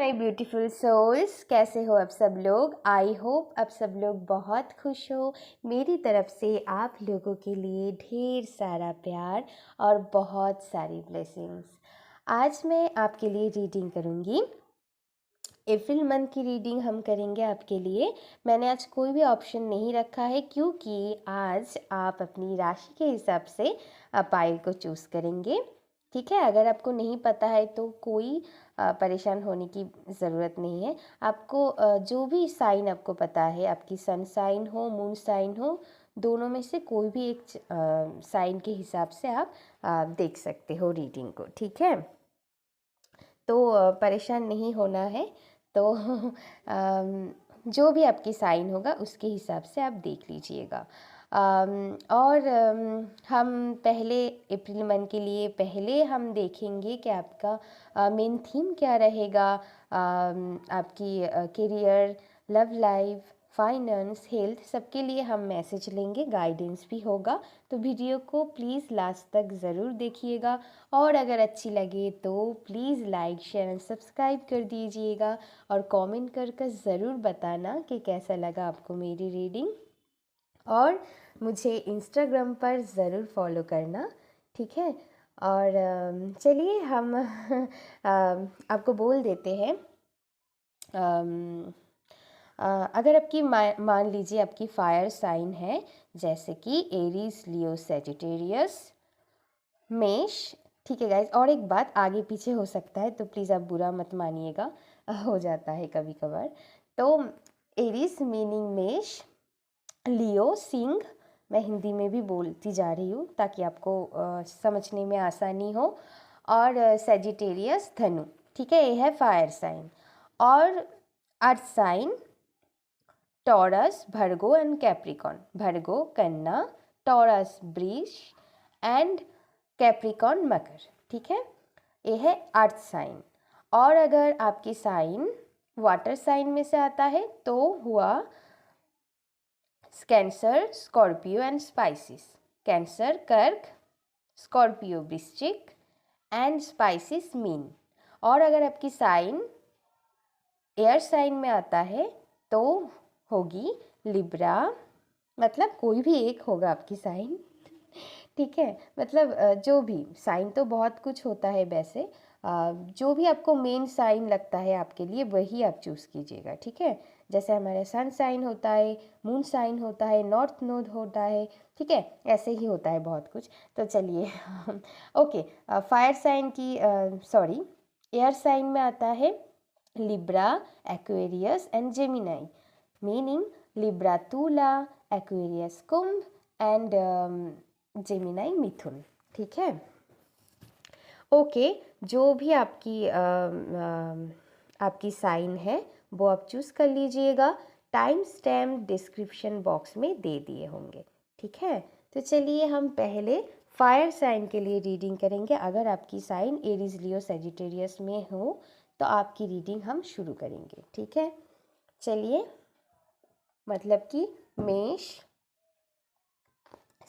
My beautiful souls, कैसे हो आप सब लोग। आई होप आप सब लोग बहुत खुश हो। मेरी तरफ से आप लोगों के लिए ढेर सारा प्यार और बहुत सारी ब्लेसिंग्स। आज मैं आपके लिए रीडिंग करूँगी। अप्रैल मंथ की रीडिंग हम करेंगे आपके लिए। मैंने आज कोई भी ऑप्शन नहीं रखा है क्योंकि आज आप अपनी राशि के हिसाब से पाइल को चूज़ करेंगे। ठीक है, अगर आपको नहीं पता है तो कोई परेशान होने की ज़रूरत नहीं है। आपको जो भी साइन आपको पता है, आपकी सन साइन हो, मून साइन हो, दोनों में से कोई भी एक साइन के हिसाब से आप देख सकते हो रीडिंग को। ठीक है, तो परेशान नहीं होना है। तो जो भी आपकी साइन होगा उसके हिसाब से आप देख लीजिएगा। और हम पहले अप्रैल मंथ के लिए पहले हम देखेंगे कि आपका मेन थीम क्या रहेगा। आपकी career, love life, finance, health, सबके लिए हम मैसेज लेंगे, गाइडेंस भी होगा। तो वीडियो को प्लीज़ लास्ट तक ज़रूर देखिएगा और अगर अच्छी लगे तो please like, share and subscribe कर दीजिएगा और कमेंट कर ज़रूर बताना कि कैसा लगा आपको मेरी रीडिंग। और मुझे इंस्टाग्राम पर ज़रूर फॉलो करना, ठीक है। और चलिए हम आपको बोल देते हैं। अगर आपकी मान लीजिए आपकी फायर साइन है, जैसे कि एरीज, लियो, सेजिटेरियस, मेष। ठीक है गाइज, और एक बात, आगे पीछे हो सकता है तो प्लीज़ आप बुरा मत मानिएगा, हो जाता है कभी कभार। तो एरीज मीनिंग मेष, लियो सिंह, मैं हिंदी में भी बोलती जा रही हूँ ताकि आपको समझने में आसानी हो, और सेजिटेरियस धनु। ठीक है, ये है फायर साइन। और अर्थ साइन टॉरस, भर्गो एंड कैप्रिकॉन। भर्गो कन्या, टॉरस वृष एंड कैप्रिकॉन मकर। ठीक है, ये है अर्थ साइन। और अगर आपकी साइन वाटर साइन में से आता है तो हुआ cancer, Scorpio and Pisces. Cancer कर्क, स्कॉर्पियो वृश्चिक एंड स्पाइसिस मीन। और अगर आपकी साइन एयर साइन में आता है तो होगी लिब्रा, मतलब कोई भी एक होगा आपकी साइन। ठीक है, मतलब जो भी साइन, तो बहुत कुछ होता है वैसे, जो भी आपको मेन साइन लगता है आपके लिए वही आप चूज़ कीजिएगा। ठीक है, जैसे हमारे सन साइन होता है, मून साइन होता है, नॉर्थ नोड होता है। ठीक है, ऐसे ही होता है बहुत कुछ। तो चलिए ओके, फायर साइन की सॉरी एयर साइन में आता है Libra, Aquarius and Gemini. Meaning Libra तुला, एक्वेरियस कुंभ एंड जेमिनाई मिथुन। ठीक है, ओके। जो भी आपकी साइन है वो आप चूज़ कर लीजिएगा। टाइम स्टैम्प डिस्क्रिप्शन बॉक्स में दे दिए होंगे। ठीक है, तो चलिए हम पहले फायर साइन के लिए रीडिंग करेंगे। अगर आपकी साइन एरीज, लियो, सेजिटेरियस में हो तो आपकी रीडिंग हम शुरू करेंगे। ठीक है, चलिए, मतलब कि मेष,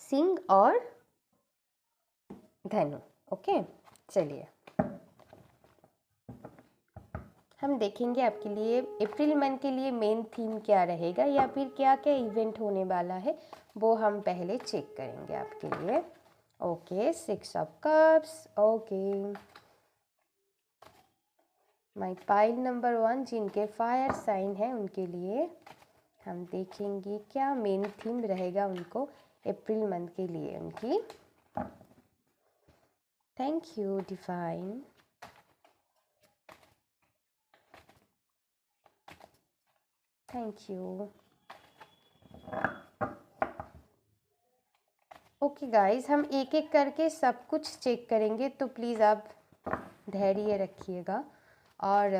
सिंह और धनु। ओके, चलिए हम देखेंगे आपके लिए अप्रैल मंथ के लिए मेन थीम क्या रहेगा या फिर क्या क्या इवेंट होने वाला है, वो हम पहले चेक करेंगे आपके लिए। Okay, 6 of cups. Okay, my pile number 1, जिनके फायर साइन है उनके लिए हम देखेंगे क्या मेन थीम रहेगा उनको अप्रैल मंथ के लिए उनकी। Thank you divine. Thank you. Okay guys, हम एक एक करके सब कुछ चेक करेंगे तो प्लीज़ आप धैर्य रखिएगा और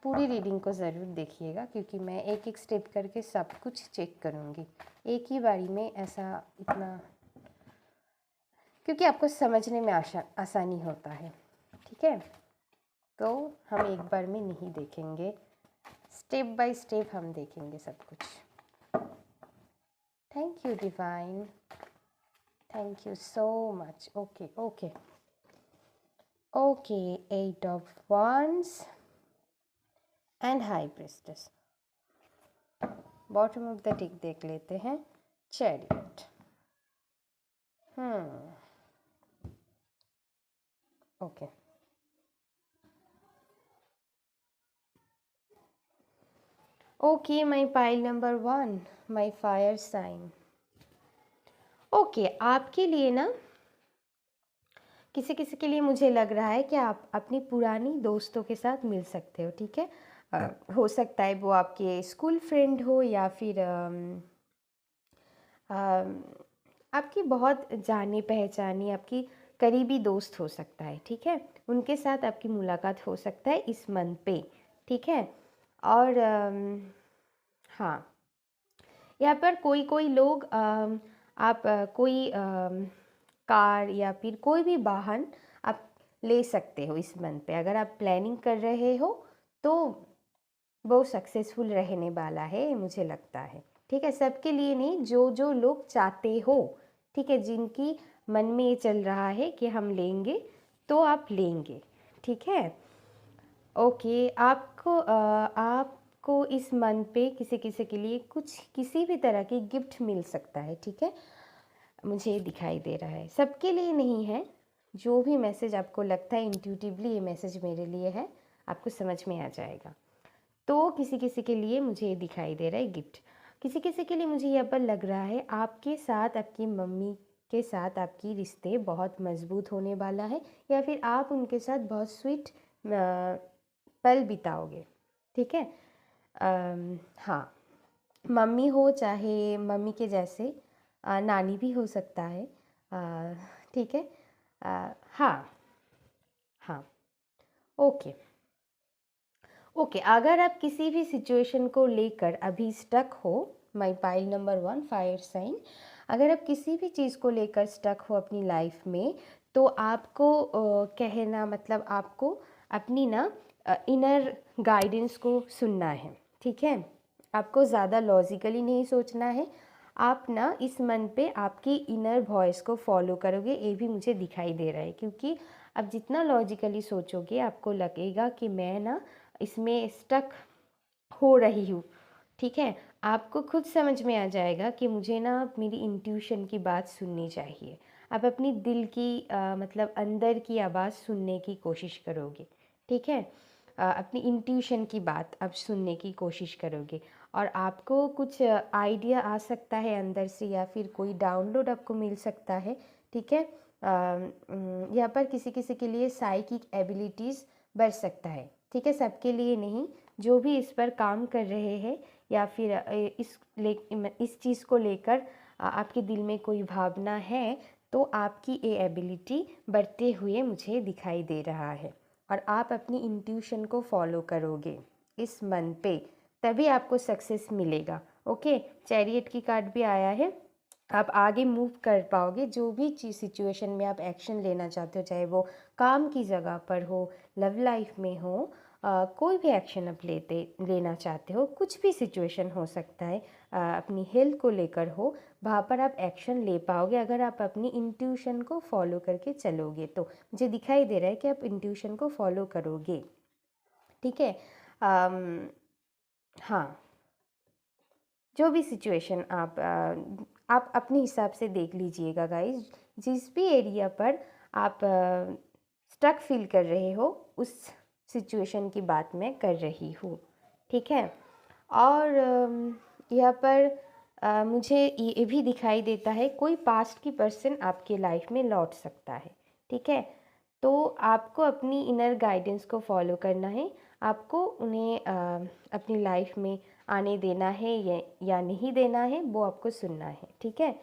पूरी रीडिंग को ज़रूर देखिएगा क्योंकि मैं एक एक स्टेप करके सब कुछ चेक करूँगी एक ही बारी में। ऐसा इतना क्योंकि आपको समझने में आसानी होता है। ठीक है, तो हम एक बार में नहीं देखेंगे, स्टेप बाय स्टेप हम देखेंगे सब कुछ। Thank you divine, thank you so much. Okay okay, okay, 8 of Wands and high priestess. Bottom of the deck देख लेते हैं, chariot. Okay, okay my pile number 1, my fire sign. Okay, आपके लिए ना किसी किसी के लिए मुझे लग रहा है कि आप अपनी पुरानी दोस्तों के साथ मिल सकते हो, ठीक है। हो सकता है वो आपके स्कूल फ्रेंड हो या फिर आपकी बहुत जानी पहचानी आपकी करीबी दोस्त हो सकता है, ठीक है। उनके साथ आपकी मुलाकात हो सकता है इस मंथ पे, ठीक है। और हाँ, यहाँ पर कोई कोई लोग आप कोई कार या फिर कोई भी वाहन आप ले सकते हो इस मंथ पे। अगर आप प्लानिंग कर रहे हो तो वो सक्सेसफुल रहने वाला है मुझे लगता है, ठीक है। सबके लिए नहीं, जो जो लोग चाहते हो, ठीक है, जिनकी मन में ये चल रहा है कि हम लेंगे तो आप लेंगे, ठीक है। ओके, आपको इस मंथ पे किसी किसी के लिए कुछ किसी भी तरह की गिफ्ट मिल सकता है, ठीक है। मुझे दिखाई दे रहा है, सबके लिए नहीं है। जो भी मैसेज आपको लगता है इंट्यूटिवली ये मैसेज मेरे लिए है, आपको समझ में आ जाएगा। तो किसी किसी के लिए मुझे ये दिखाई दे रहा है गिफ्ट। किसी किसी के लिए मुझे यहाँ पर लग रहा है आपके साथ आपकी मम्मी के साथ आपकी रिश्ते बहुत मजबूत होने वाला है, या फिर आप उनके साथ बहुत स्वीट पल बिताओगे, ठीक है। हाँ, मम्मी हो चाहे मम्मी के जैसे नानी भी हो सकता है, ठीक है। हाँ हाँ, ओके ओके। अगर आप किसी भी सिचुएशन को लेकर अभी स्टक हो, माई पाइल नंबर 1 फायर साइन, अगर आप किसी भी चीज़ को लेकर स्टक हो अपनी लाइफ में, तो आपको कहना मतलब आपको अपनी ना इनर गाइडेंस को सुनना है, ठीक है। आपको ज़्यादा लॉजिकली नहीं सोचना है। आप ना इस मन पे आपकी इनर वॉइस को फॉलो करोगे, ये भी मुझे दिखाई दे रहा है। क्योंकि आप जितना लॉजिकली सोचोगे आपको लगेगा कि मैं ना इसमें स्टक हो रही हूँ, ठीक है। आपको खुद समझ में आ जाएगा कि मुझे ना मेरी इंट्यूशन की बात सुननी चाहिए। आप अपनी दिल की मतलब अंदर की आवाज़ सुनने की कोशिश करोगे, ठीक है। अपनी इंट्यूशन की बात आप सुनने की कोशिश करोगे, और आपको कुछ आइडिया आ सकता है अंदर से, या फिर कोई डाउनलोड आपको मिल सकता है, ठीक है। यहाँ पर किसी किसी के लिए साइकिक एबिलिटीज़ बढ़ सकता है, ठीक है। सबके लिए नहीं, जो भी इस पर काम कर रहे हैं या फिर इस चीज़ को लेकर आपके दिल में कोई भावना है, तो आपकी ये एबिलिटी बढ़ते हुए मुझे दिखाई दे रहा है। और आप अपनी इंट्यूशन को फॉलो करोगे इस मन पे, तभी आपको सक्सेस मिलेगा। ओके, चैरियट की कार्ड भी आया है। आप आगे मूव कर पाओगे, जो भी चीज़ सिचुएशन में आप एक्शन लेना चाहते हो, चाहे वो काम की जगह पर हो, लव लाइफ में हो, कोई भी एक्शन आप लेना चाहते हो, कुछ भी सिचुएशन हो सकता है, अपनी हेल्थ को लेकर हो, वहाँ पर आप एक्शन ले पाओगे अगर आप अपनी इंट्यूशन को फॉलो करके चलोगे। तो मुझे दिखाई दे रहा है कि आप इंट्यूशन को फॉलो करोगे, ठीक है। हाँ, जो भी सिचुएशन आप अपने हिसाब से देख लीजिएगा गाइस। जिस भी एरिया पर आप स्टक फील कर रहे हो, उस सिचुएशन की बात मैं कर रही हूँ, ठीक है। और यहाँ पर मुझे ये भी दिखाई देता है कोई पास्ट की पर्सन आपके लाइफ में लौट सकता है, ठीक है। तो आपको अपनी इनर गाइडेंस को फॉलो करना है। आपको उन्हें अपनी लाइफ में आने देना है या नहीं देना है, वो आपको सुनना है, ठीक है।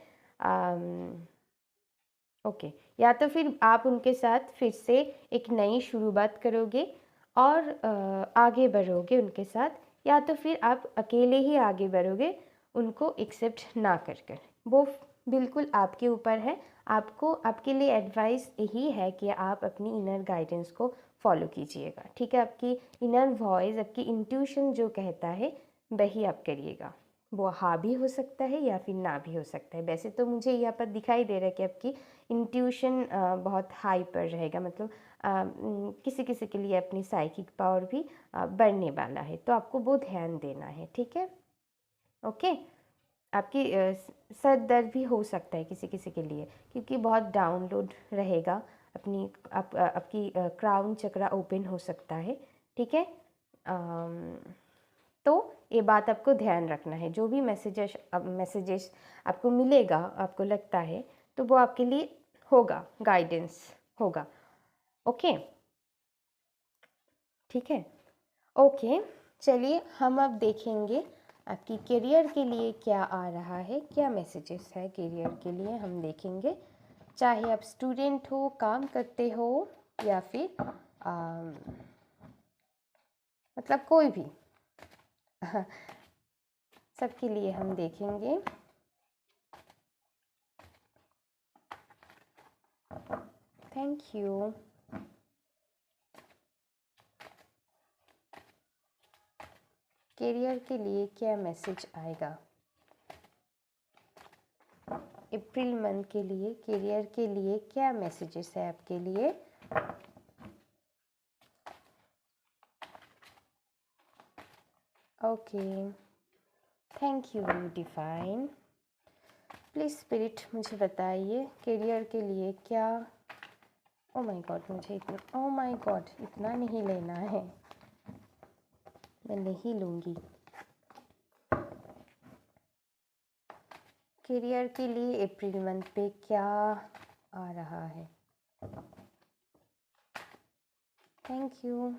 ओके, या तो फिर आप उनके साथ फिर से एक नई शुरुआत करोगे और आगे बढ़ोगे उनके साथ, या तो फिर आप अकेले ही आगे बढ़ोगे उनको एक्सेप्ट ना कर कर। वो बिल्कुल आपके ऊपर है। आपको आपके लिए एडवाइस यही है कि आप अपनी इनर गाइडेंस को फॉलो कीजिएगा, ठीक है। आपकी इनर वॉइस, आपकी इंट्यूशन जो कहता है वही आप करिएगा। वो हाँ भी हो सकता है या फिर ना भी हो सकता है। वैसे तो मुझे यहाँ पर दिखाई दे रहा है कि आपकी इंट्यूशन बहुत हाई पर रहेगा, मतलब किसी किसी के लिए अपनी साइकिक पावर भी बढ़ने वाला है, तो आपको वो ध्यान देना है, ठीक है। ओके। आपकी सर दर्द भी हो सकता है किसी किसी के लिए, क्योंकि बहुत डाउनलोड रहेगा, आपकी क्राउन चक्रा ओपन हो सकता है, ठीक है। तो ये बात आपको ध्यान रखना है, जो भी मैसेजेस आपको मिलेगा, आपको लगता है तो वो आपके लिए होगा, गाइडेंस होगा। ओके, ठीक है। ओके, चलिए हम अब देखेंगे आपकी करियर के लिए क्या आ रहा है, क्या मैसेजेस है करियर के लिए, हम देखेंगे। चाहे आप स्टूडेंट हो, काम करते हो, या फिर मतलब कोई भी सबके लिए हम देखेंगे। Thank you. करियर के लिए क्या मैसेज आएगा अप्रैल मंथ के लिए, करियर के लिए क्या मैसेजेस है आपके लिए। Okay, thank you define. Please spirit मुझे बताइए करियर के लिए क्या। ओ माय गॉड, मुझे इतना, ओ माय गॉड, इतना नहीं लेना है, मैं नहीं लूँगी। करियर के लिए अप्रैल मंथ पे क्या आ रहा है। Thank you.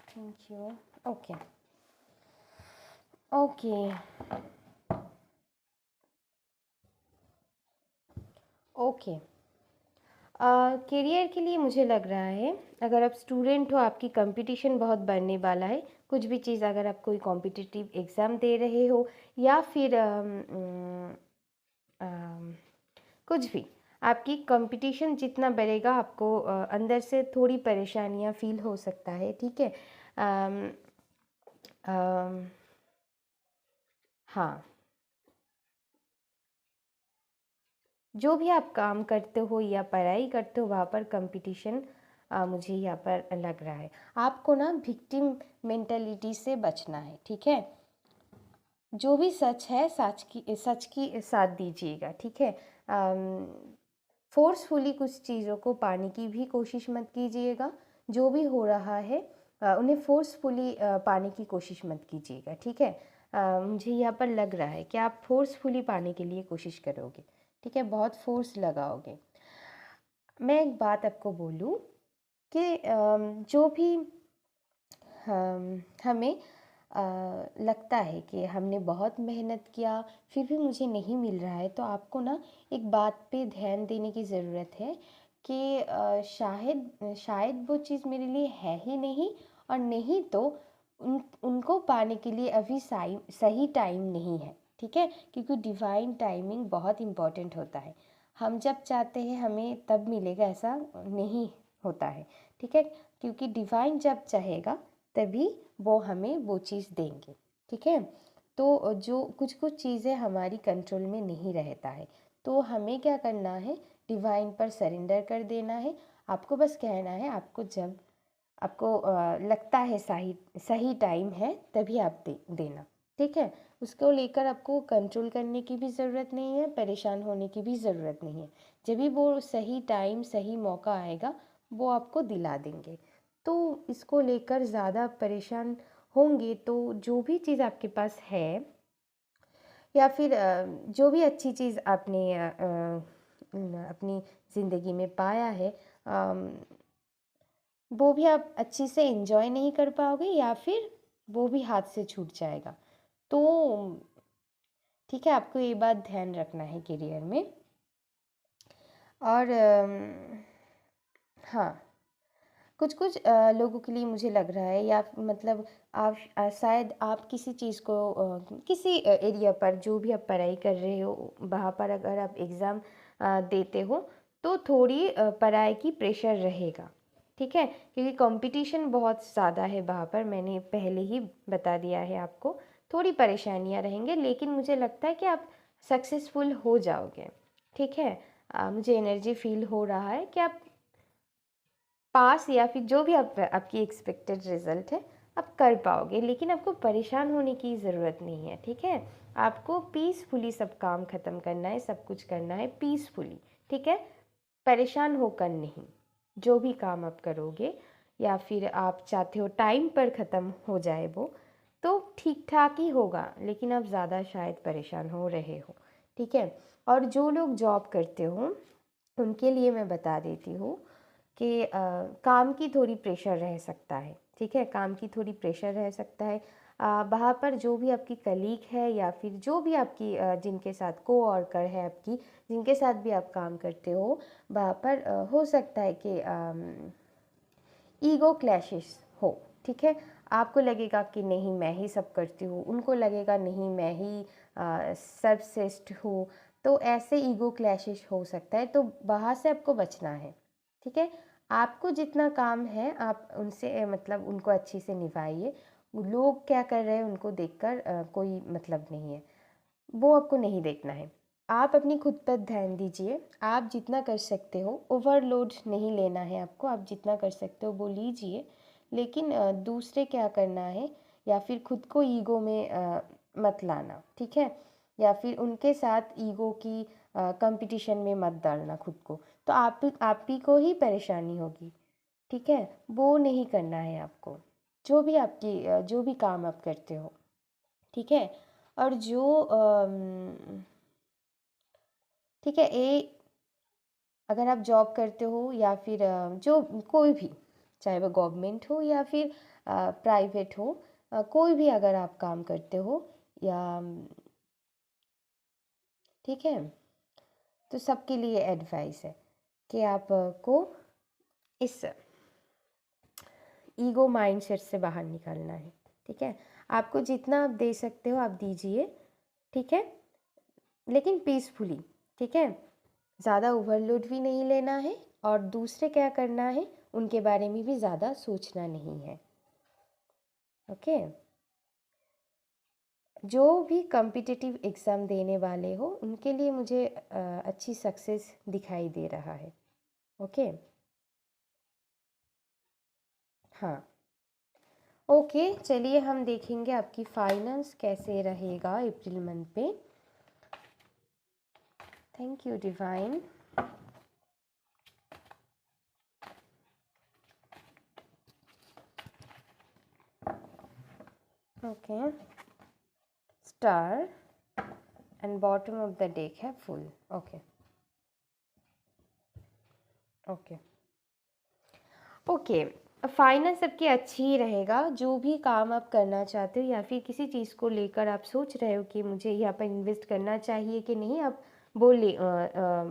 Thank you. Okay okay okay. Career के लिए मुझे लग रहा है, अगर आप स्टूडेंट हो, आपकी कंपटीशन बहुत बढ़ने वाला है। कुछ भी चीज़, अगर आप कोई कॉम्पिटिटिव एग्ज़ाम दे रहे हो, या फिर कुछ भी, आपकी कंपटीशन जितना बढ़ेगा, आपको अंदर से थोड़ी परेशानियां फील हो सकता है, ठीक है। हाँ, जो भी आप काम करते हो या पढ़ाई करते हो, वहाँ पर कंपटीशन मुझे यहाँ पर लग रहा है। आपको ना विक्टिम मेंटालिटी से बचना है, ठीक है। जो भी सच है, सच की साथ दीजिएगा, ठीक है। फोर्सफुली कुछ चीज़ों को पाने की भी कोशिश मत कीजिएगा। जो भी हो रहा है उन्हें फोर्सफुली पाने की कोशिश मत कीजिएगा, ठीक है। मुझे यहाँ पर लग रहा है कि आप फोर्सफुली पाने के लिए कोशिश करोगे, ठीक है, बहुत फोर्स लगाओगे। मैं एक बात आपको बोलूँ कि जो भी हमें लगता है कि हमने बहुत मेहनत किया, फिर भी मुझे नहीं मिल रहा है, तो आपको ना एक बात पे ध्यान देने की ज़रूरत है कि शायद वो चीज़ मेरे लिए है ही नहीं, और नहीं तो उनको पाने के लिए अभी सही टाइम नहीं है, ठीक है। क्योंकि डिवाइन टाइमिंग बहुत इम्पॉर्टेंट होता है। हम जब चाहते हैं हमें तब मिलेगा, ऐसा नहीं होता है, ठीक है। क्योंकि डिवाइन जब चाहेगा तभी वो हमें वो चीज़ देंगे, ठीक है। तो जो कुछ कुछ चीज़ें हमारी कंट्रोल में नहीं रहता है, तो हमें क्या करना है, डिवाइन पर सरेंडर कर देना है। आपको बस कहना है, आपको जब आपको लगता है सही सही टाइम है, तभी आप देना, ठीक है। उसको लेकर आपको कंट्रोल करने की भी ज़रूरत नहीं है, परेशान होने की भी ज़रूरत नहीं है। जब भी वो सही टाइम, सही मौका आएगा, वो आपको दिला देंगे। तो इसको लेकर ज़्यादा परेशान होंगे तो जो भी चीज़ आपके पास है, या फिर जो भी अच्छी चीज़ आपने अपनी ज़िंदगी में पाया है, वो भी आप अच्छी से एंजॉय नहीं कर पाओगे, या फिर वो भी हाथ से छूट जाएगा। तो ठीक है, आपको ये बात ध्यान रखना है करियर में। और हाँ, कुछ कुछ लोगों के लिए मुझे लग रहा है, या मतलब आप शायद आप किसी चीज़ को किसी एरिया पर, जो भी आप पढ़ाई कर रहे हो, वहाँ पर अगर आप एग्ज़ाम देते हो, तो थोड़ी पढ़ाई की प्रेशर रहेगा, ठीक है। क्योंकि कंपटीशन बहुत ज़्यादा है वहाँ पर, मैंने पहले ही बता दिया है आपको। थोड़ी परेशानियाँ रहेंगे, लेकिन मुझे लगता है कि आप सक्सेसफुल हो जाओगे। ठीक है, मुझे एनर्जी फील हो रहा है कि आप पास या फिर जो भी आपकी एक्सपेक्टेड रिज़ल्ट है आप कर पाओगे, लेकिन आपको परेशान होने की ज़रूरत नहीं है। ठीक है, आपको पीसफुली सब काम ख़त्म करना है, सब कुछ करना है पीसफुली। ठीक है, परेशान होकर नहीं। जो भी काम आप करोगे या फिर आप चाहते हो टाइम पर ख़त्म हो जाए वो, तो ठीक ठाक ही होगा, लेकिन आप ज़्यादा शायद परेशान हो रहे हो। ठीक है, और जो लोग जॉब करते हो उनके लिए मैं बता देती हूँ कि काम की थोड़ी प्रेशर रह सकता है। ठीक है, काम की थोड़ी प्रेशर रह सकता है। वहाँ पर जो भी आपकी कलीग है या फिर जो भी आपकी जिनके साथ कोवर्कर है आपकी, जिनके साथ भी आप काम करते हो, वहाँ पर हो सकता है कि ईगो क्लैशेस हो। ठीक है, आपको लगेगा कि नहीं मैं ही सब करती हूँ, उनको लगेगा नहीं मैं ही सर्वश्रेष्ठ हूँ, तो ऐसे ईगो क्लैशेस हो सकता है, तो वहाँ से आपको बचना है। ठीक है, आपको जितना काम है आप उनसे मतलब उनको अच्छे से निभाइए। लोग क्या कर रहे हैं उनको देखकर कोई मतलब नहीं है, वो आपको नहीं देखना है। आप अपनी खुद पर ध्यान दीजिए। आप जितना कर सकते हो, ओवरलोड नहीं लेना है आपको, आप जितना कर सकते हो वो लीजिए, लेकिन दूसरे क्या करना है या फिर खुद को ईगो में मत लाना। ठीक है, या फिर उनके साथ ईगो की कंपटीशन में मत डालना खुद को, तो आप ही को ही परेशानी होगी। ठीक है, वो नहीं करना है आपको, जो भी काम आप करते हो। ठीक है, और ठीक है, अगर आप जॉब करते हो या फिर जो कोई भी, चाहे वो गवर्नमेंट हो या फिर प्राइवेट हो, कोई भी अगर आप काम करते हो या ठीक है, तो सबके लिए एडवाइस है कि आपको इस ईगो माइंडसेट से बाहर निकलना है। ठीक है, आपको जितना आप दे सकते हो आप दीजिए। ठीक है, लेकिन पीसफुली। ठीक है, ज़्यादा ओवरलोड भी नहीं लेना है और दूसरे क्या करना है उनके बारे में भी ज़्यादा सोचना नहीं है। ओके, जो भी कॉम्पिटिटिव एग्ज़ाम देने वाले हो उनके लिए मुझे अच्छी सक्सेस दिखाई दे रहा है। ओके, हाँ, ओके, चलिए हम देखेंगे आपकी फाइनेंस कैसे रहेगा अप्रैल मंथ पे। Thank you divine. Okay, star and bottom of the deck है full. Okay okay okay, finance सबकी अच्छी ही रहेगा। जो भी काम आप करना चाहते हो या फिर किसी चीज़ को लेकर आप सोच रहे हो कि मुझे यहाँ पर इन्वेस्ट करना चाहिए कि नहीं, आप वो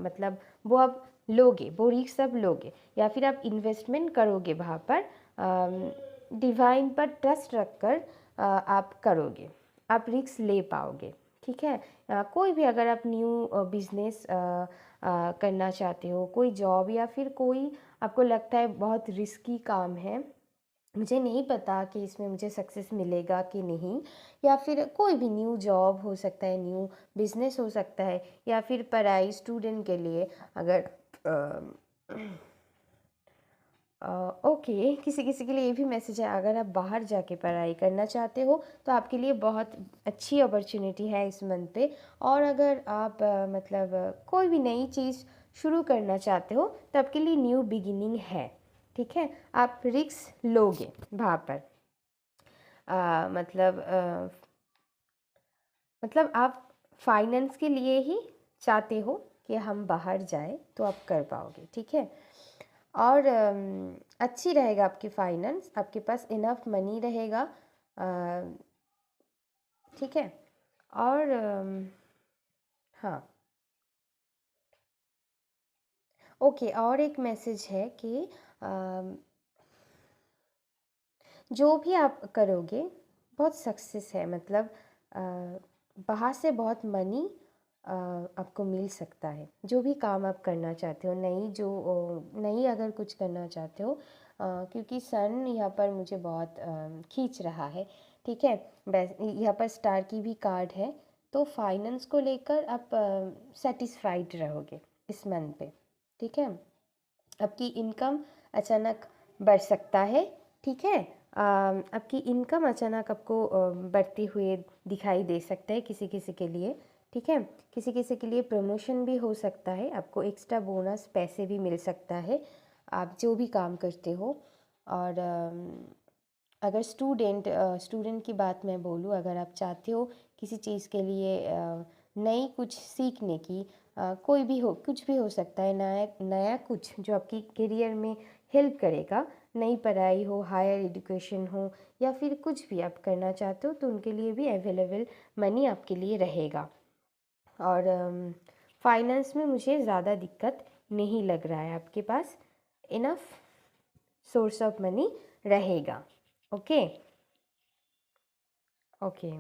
मतलब वो आप लोगे, वो रिस्क सब लोगे या फिर आप इन्वेस्टमेंट करोगे वहाँ पर, डिवाइन पर ट्रस्ट रखकर आप करोगे, आप रिस्क ले पाओगे। ठीक है, कोई भी अगर आप न्यू बिजनेस करना चाहते हो, कोई जॉब या फिर कोई आपको लगता है बहुत रिस्की काम है, मुझे नहीं पता कि इसमें मुझे सक्सेस मिलेगा कि नहीं, या फिर कोई भी न्यू जॉब हो सकता है, न्यू बिजनेस हो सकता है, या फिर पढ़ाई स्टूडेंट के लिए अगर ओके, किसी किसी के लिए ये भी मैसेज है, अगर आप बाहर जाके पढ़ाई करना चाहते हो तो आपके लिए बहुत अच्छी अपॉर्चुनिटी है इस मंथ पे। और अगर आप मतलब कोई भी नई चीज़ शुरू करना चाहते हो तो आपके लिए न्यू बिगिनिंग है। ठीक है, आप रिस्क लोगे वहाँ पर, मतलब आप फाइनेंस के लिए ही चाहते हो कि हम बाहर जाए तो आप कर पाओगे। ठीक है, और अच्छी रहेगा आपकी फाइनेंस, आपके पास इनफ मनी रहेगा। ठीक है, और हाँ, ओके, और एक मैसेज है कि जो भी आप करोगे बहुत सक्सेस है, मतलब बाहर से बहुत मनी आपको मिल सकता है। जो भी काम आप करना चाहते हो, नई अगर कुछ करना चाहते हो, क्योंकि सन यहाँ पर मुझे बहुत खींच रहा है, ठीक है। बस यहाँ पर स्टार की भी कार्ड है, तो फाइनेंस को लेकर आप सेटिस्फाइड रहोगे इस मंथ पे, ठीक है। आपकी इनकम अचानक बढ़ सकता है, ठीक है। आपकी इनकम अचानक आपको बढ़ती हुए दिखाई दे सकता है किसी किसी के लिए, ठीक है। किसी किसी के लिए प्रमोशन भी हो सकता है, आपको एक्स्ट्रा बोनस पैसे भी मिल सकता है, आप जो भी काम करते हो। और अगर स्टूडेंट की बात मैं बोलूँ, अगर आप चाहते हो किसी चीज़ के लिए नई कुछ सीखने की, कोई भी हो, कुछ भी हो सकता है, नया नया कुछ जो आपकी करियर में हेल्प करेगा, नई पढ़ाई हो, हायर एजुकेशन हो, या फिर कुछ भी आप करना चाहते हो, तो उनके लिए भी अवेलेबल मनी आपके लिए रहेगा। और फाइनेंस में मुझे ज़्यादा दिक्कत नहीं लग रहा है, आपके पास इनफ सोर्स ऑफ मनी रहेगा। Okay okay.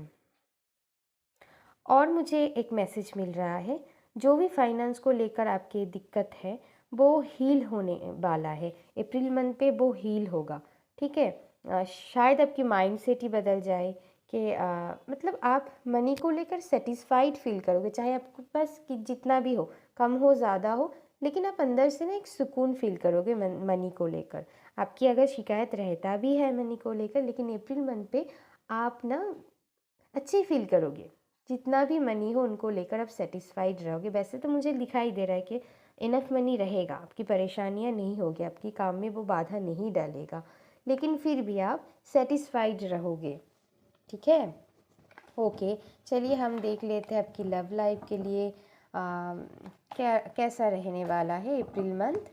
और मुझे एक मैसेज मिल रहा है, जो भी फाइनेंस को लेकर आपकी दिक्कत है वो हील होने वाला है, अप्रैल मंथ पे वो हील होगा, ठीक है। शायद आपकी माइंड सेट ही बदल जाए कि मतलब आप मनी को लेकर सेटिस्फाइड फील करोगे, चाहे आपके पास कि जितना भी हो, कम हो ज़्यादा हो, लेकिन आप अंदर से ना एक सुकून फील करोगे मनी को लेकर। आपकी अगर शिकायत रहता भी है मनी को लेकर, लेकिन अप्रैल मंथ पे आप ना अच्छी फील करोगे, जितना भी मनी हो उनको लेकर आप सेटिस्फाइड रहोगे। वैसे तो मुझे दिखाई दे रहा है कि इनफ मनी रहेगा, आपकी परेशानियां नहीं होगी, आपकी काम में वो बाधा नहीं डालेगा, लेकिन फिर भी आप सेटिस्फाइड रहोगे, ठीक है। ओके, चलिए हम देख लेते हैं आपकी लव लाइफ के लिए क्या कैसा रहने वाला है April month.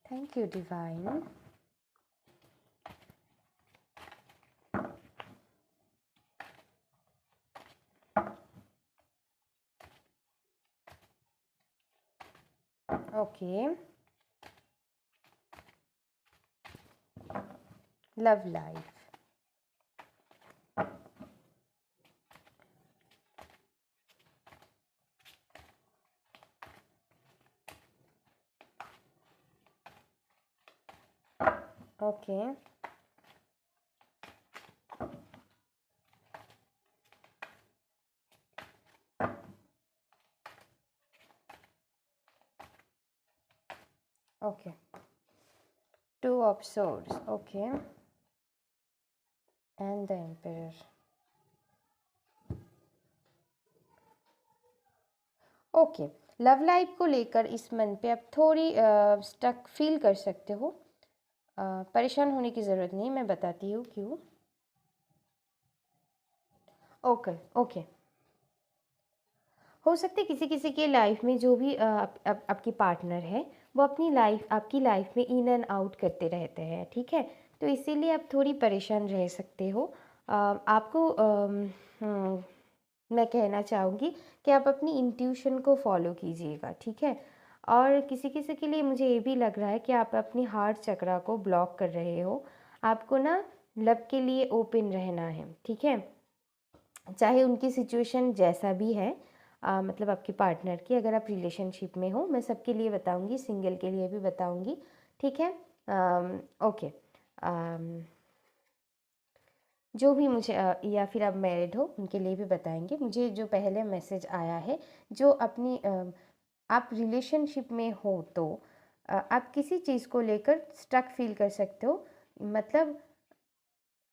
Thank you divine. Okay, love life. Okay okay, two of swords, okay, and the emperor. Okay, love life को लेकर इस मंथ पे आप थोड़ी स्टक फील कर सकते हो। परेशान होने की ज़रूरत नहीं, मैं बताती हूँ क्यों। ओके ओके, हो सकता है किसी किसी के लाइफ में जो भी आपकी पार्टनर है, वो अपनी लाइफ आपकी लाइफ में इन एंड आउट करते रहते हैं, ठीक है। तो इसीलिए आप थोड़ी परेशान रह सकते हो। आपको मैं कहना चाहूँगी कि आप अपनी इंट्यूशन को फॉलो कीजिएगा, ठीक है। और किसी किसी के लिए मुझे ये भी लग रहा है कि आप अपनी हार्ट चक्रा को ब्लॉक कर रहे हो। आपको ना लव के लिए ओपन रहना है, ठीक है। चाहे उनकी सिचुएशन जैसा भी है, मतलब आपके पार्टनर की, अगर आप रिलेशनशिप में हो, मैं सबके लिए बताऊंगी, सिंगल के लिए भी बताऊंगी, ठीक है। ओके, जो भी मुझे या फिर आप मैरिड हो उनके लिए भी बताएंगे। मुझे जो पहले मैसेज आया है, जो अपनी आप रिलेशनशिप में हो तो आप किसी चीज़ को लेकर स्टक फील कर सकते हो, मतलब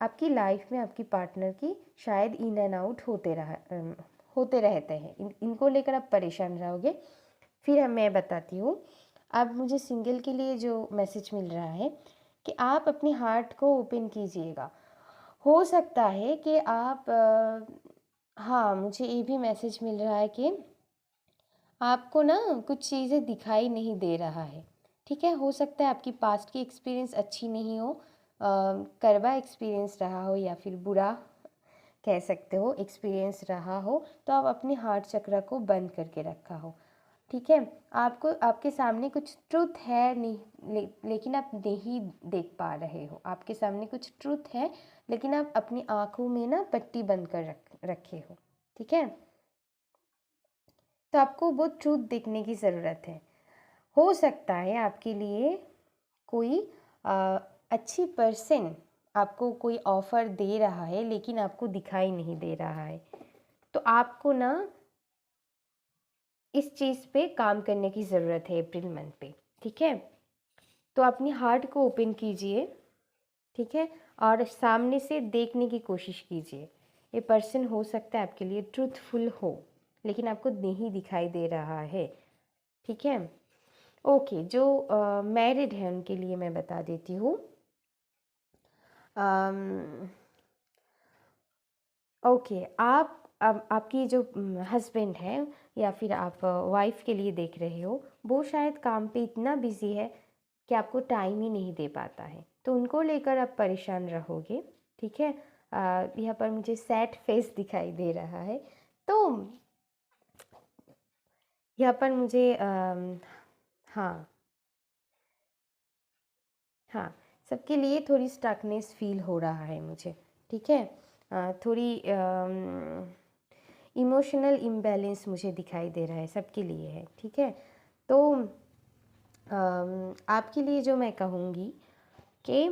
आपकी लाइफ में आपकी पार्टनर की शायद इन एंड आउट होते रहते हैं, इनको लेकर आप परेशान रहोगे। फिर मैं बताती हूँ। अब मुझे सिंगल के लिए जो मैसेज मिल रहा है कि आप अपनी हार्ट को ओपन कीजिएगा। हो सकता है कि आप हाँ, मुझे ये भी मैसेज मिल रहा है कि आपको ना कुछ चीज़ें दिखाई नहीं दे रहा है, ठीक है। हो सकता है आपकी पास्ट की एक्सपीरियंस अच्छी नहीं हो, कड़वा एक्सपीरियंस रहा हो, या फिर बुरा कह सकते हो एक्सपीरियंस रहा हो, तो आप अपने हार्ट चक्र को बंद करके रखा हो, ठीक है। आपको आपके सामने कुछ ट्रुथ है नहीं, लेकिन आप नहीं देख पा रहे हो। आपके सामने कुछ ट्रुथ है, लेकिन आप अपनी आँखों में ना पट्टी बंद कर रखे हो, ठीक है। तो आपको वो ट्रुथ देखने की ज़रूरत है। हो सकता है आपके लिए कोई अच्छी पर्सन आपको कोई ऑफ़र दे रहा है लेकिन आपको दिखाई नहीं दे रहा है। तो आपको ना इस चीज़ पे काम करने की ज़रूरत है अप्रैल मंथ पे, ठीक है? तो अपनी हार्ट को ओपन कीजिए, ठीक है? और सामने से देखने की कोशिश कीजिए। ये पर्सन हो सकता है आपके लिए ट्रूथफुल हो, लेकिन आपको नहीं दिखाई दे रहा है, ठीक है? ओके, जो मैरिड हैं उनके लिए मैं बता देती हूँ। ओके, आप अब आपकी जो हस्बैंड है या फिर आप वाइफ़ के लिए देख रहे हो, वो शायद काम पे इतना बिज़ी है कि आपको टाइम ही नहीं दे पाता है, तो उनको लेकर आप परेशान रहोगे, ठीक है? यहाँ पर मुझे सैड फेस दिखाई दे रहा है, तो यहाँ पर मुझे हाँ, हाँ, सबके लिए थोड़ी स्टकनेस फ़ील हो रहा है मुझे, ठीक है? थोड़ी इमोशनल इम्बैलेंस मुझे दिखाई दे रहा है, सबके लिए है, ठीक है? तो आपके लिए जो मैं कहूँगी कि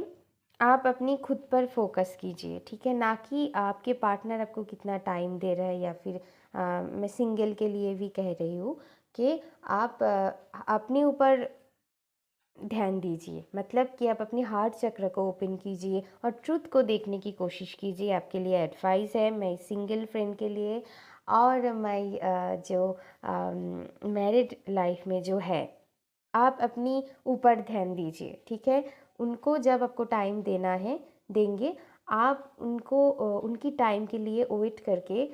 आप अपनी खुद पर फोकस कीजिए, ठीक है? ना कि आपके पार्टनर आपको कितना टाइम दे रहा है, या फिर मैं सिंगल के लिए भी कह रही हूँ कि आप अपने ऊपर ध्यान दीजिए। मतलब कि आप अपनी हार्ट चक्र को ओपन कीजिए और ट्रुथ को देखने की कोशिश कीजिए। आपके लिए एडवाइस है मैं सिंगल फ्रेंड के लिए, और मैं जो मैरिड लाइफ में जो है, आप अपनी ऊपर ध्यान दीजिए, ठीक है? उनको जब आपको टाइम देना है, देंगे। आप उनको उनकी टाइम के लिए वेट करके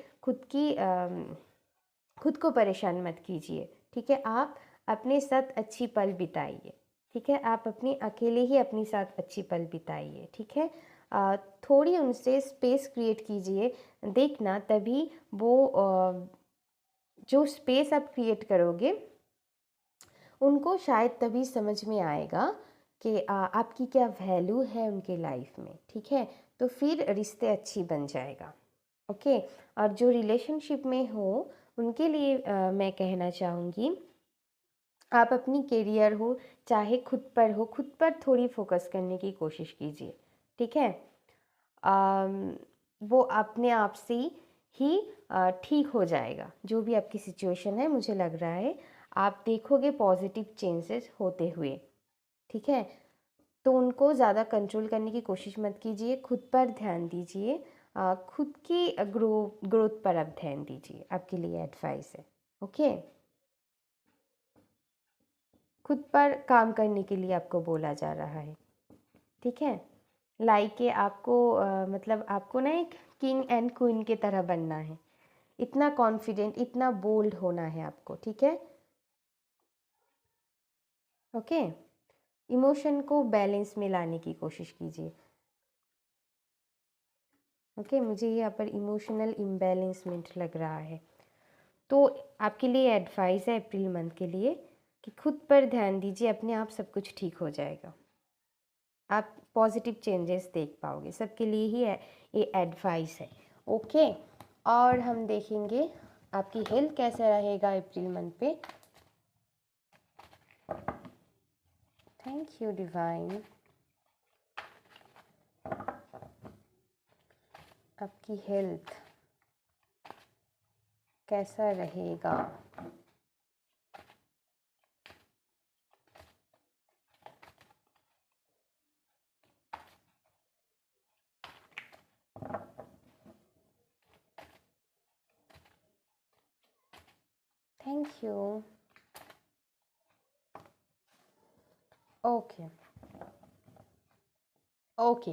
खुद को परेशान मत कीजिए, ठीक है? आप अपने साथ अच्छी पल बिताइए, ठीक है? आप अपनी अकेले ही अपने साथ अच्छी पल बिताइए, ठीक है? थोड़ी उनसे स्पेस क्रिएट कीजिए। देखना तभी वो जो स्पेस आप क्रिएट करोगे, उनको शायद तभी समझ में आएगा कि आपकी क्या वैल्यू है उनके लाइफ में, ठीक है? तो फिर रिश्ते अच्छी बन जाएगा, ओके? और जो रिलेशनशिप में हो उनके लिए मैं कहना चाहूँगी, आप अपनी करियर हो चाहे खुद पर हो, खुद पर थोड़ी फोकस करने की कोशिश कीजिए, ठीक है? वो अपने आप से ही ठीक हो जाएगा। जो भी आपकी सिचुएशन है, मुझे लग रहा है आप देखोगे पॉजिटिव चेंजेस होते हुए, ठीक है? तो उनको ज़्यादा कंट्रोल करने की कोशिश मत कीजिए, खुद पर ध्यान दीजिए। खुद की ग्रोथ पर आप ध्यान दीजिए, आपके लिए एडवाइस है, ओके? खुद पर काम करने के लिए आपको बोला जा रहा है, ठीक है? लाइक आपको मतलब आपको ना एक किंग एंड क्वीन की तरह बनना है। इतना कॉन्फिडेंट, इतना बोल्ड होना है आपको, ठीक है? ओके? इमोशन को बैलेंस में लाने की कोशिश कीजिए, ओके? मुझे यहाँ पर इमोशनल इम्बैलेंसमेंट लग रहा है। तो आपके लिए एडवाइस है अप्रैल मंथ के लिए कि खुद पर ध्यान दीजिए, अपने आप सब कुछ ठीक हो जाएगा। आप पॉजिटिव चेंजेस देख पाओगे, सबके लिए ही ये एडवाइस है, ओके? और हम देखेंगे आपकी हेल्थ कैसा रहेगा अप्रैल मंथ पे। Thank you divine. आपकी हेल्थ कैसा रहेगा? Thank you. Okay, okay,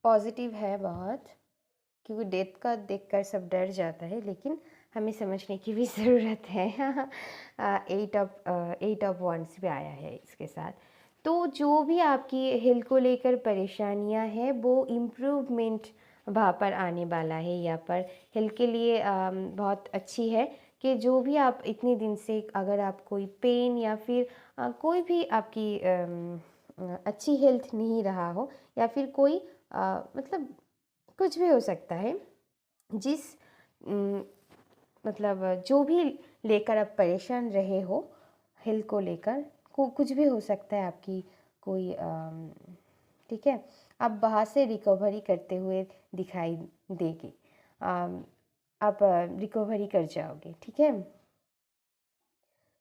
positive है बहुत, क्योंकि डेथ का देखकर सब डर जाता है, लेकिन हमें समझने की भी ज़रूरत है। 8 ऑफ वंस भी आया है इसके साथ। तो जो भी आपकी हेल्थ को लेकर परेशानियां हैं, वो इम्प्रूवमेंट वहाँ पर आने वाला है। यहाँ पर हेल्थ के लिए बहुत अच्छी है कि जो भी आप इतने दिन से, अगर आप कोई पेन या फिर कोई भी आपकी अच्छी हेल्थ नहीं रहा हो, या फिर कोई मतलब कुछ भी हो सकता है, जिस मतलब जो भी लेकर आप परेशान रहे हो, हेल्थ को लेकर कुछ भी हो सकता है आपकी कोई ठीक है? आप वहाँ से रिकवरी करते हुए दिखाई देगी। आप रिकवरी कर जाओगे, ठीक है।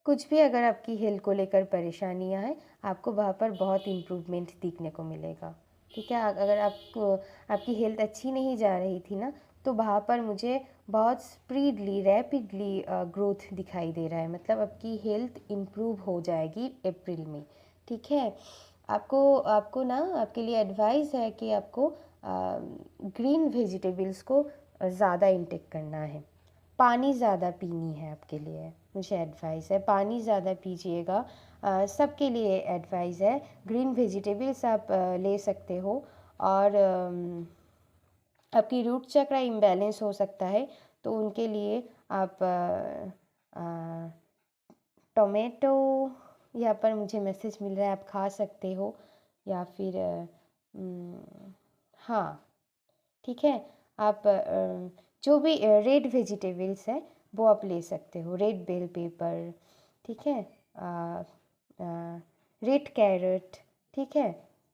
कुछ भी अगर आपकी हेल्थ को लेकर परेशानियां हैं, आपको वहाँ पर बहुत इम्प्रूवमेंट दिखने को मिलेगा, ठीक है। अगर आपको आपकी हेल्थ अच्छी नहीं जा रही थी ना, तो वहाँ पर मुझे बहुत स्पीडली रैपिडली ग्रोथ दिखाई दे रहा है, मतलब आपकी हेल्थ इम्प्रूव हो जाएगी अप्रैल में, ठीक है। आपको आपको ना आपके लिए एडवाइस है कि आपको ग्रीन वेजिटेबल्स को ज़्यादा इंटेक करना है, पानी ज़्यादा पीनी है आपके लिए, मुझे एडवाइस है पानी ज़्यादा पीजिएगा। सबके लिए एडवाइस है। ग्रीन वेजिटेबल्स आप ले सकते हो, और आपकी रूट चक्र इम्बैलेंस हो सकता है, तो उनके लिए आप टोमेटो, यहाँ पर मुझे मैसेज मिल रहा है, आप खा सकते हो, या फिर हाँ, ठीक है। आप जो भी रेड वेजिटेबल्स है वो आप ले सकते हो, रेड बेल पेपर, ठीक है, रेड कैरेट, ठीक है।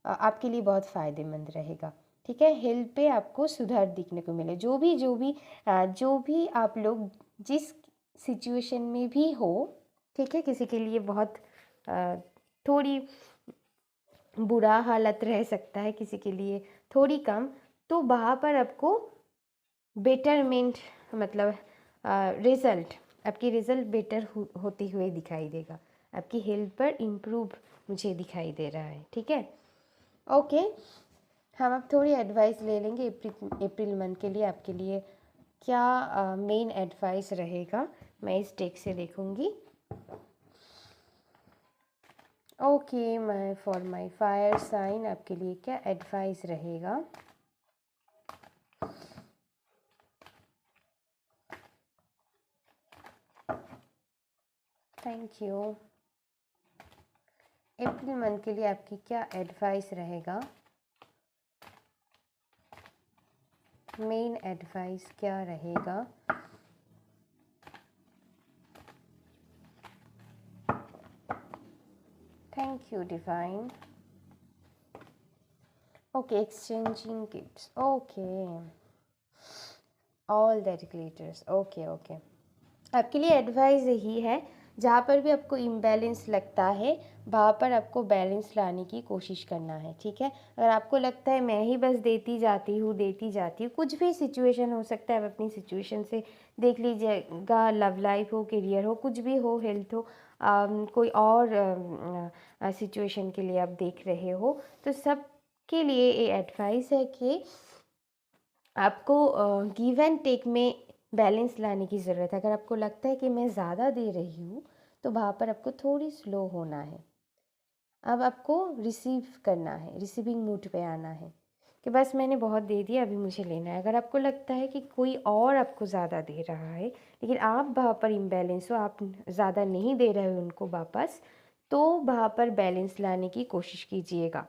आपके लिए बहुत फ़ायदेमंद रहेगा, ठीक है। हेल्थ पे आपको सुधार दिखने को मिले। जो भी आप लोग जिस सिचुएशन में भी हो, ठीक है, किसी के लिए बहुत थोड़ी बुरा हालत रह सकता है, किसी के लिए थोड़ी कम, तो वहाँ पर आपको बेटरमेंट, मतलब रिज़ल्ट, आपकी रिज़ल्ट बेटर होती हुए दिखाई देगा, आपकी हेल्थ पर इम्प्रूव मुझे दिखाई दे रहा है, ठीक है। ओके, हम अब थोड़ी एडवाइस ले लेंगे अप्रैल मंथ के लिए। आपके लिए क्या मेन एडवाइस रहेगा, मैं इस टेक से देखूँगी। ओके, मैं फॉर माय फायर साइन आपके लिए क्या एडवाइस रहेगा। Thank you. अप्रैल मंथ के लिए आपकी क्या एडवाइस रहेगा, मेन एडवाइस क्या रहेगा। Thank you divine. Okay, exchanging gifts, okay, all that glitters, okay okay. आपके लिए एडवाइस यही है, जहाँ पर भी आपको इम्बैलेंस लगता है वहाँ पर आपको बैलेंस लाने की कोशिश करना है, ठीक है। अगर आपको लगता है मैं ही बस देती जाती हूँ, कुछ भी सिचुएशन हो सकता है, आप अपनी सिचुएशन से देख लीजिएगा, लव लाइफ हो, करियर हो, कुछ भी हो, हेल्थ हो, कोई और सिचुएशन के लिए आप देख रहे हो, तो सब के लिए ये एडवाइस है कि आपको गिव एंड टेक में बैलेंस लाने की ज़रूरत है। अगर आपको लगता है कि मैं ज़्यादा दे रही हूँ, तो वहाँ पर आपको थोड़ी स्लो होना है। अब आपको रिसीव करना है, रिसीविंग मूड पे आना है कि बस मैंने बहुत दे दिया, अभी मुझे लेना है। अगर आपको लगता है कि कोई और आपको ज़्यादा दे रहा है, लेकिन आप वहाँ पर इम्बैलेंस हो, आप ज़्यादा नहीं दे रहे हो उनको वापस, तो वहाँ पर बैलेंस लाने की कोशिश कीजिएगा,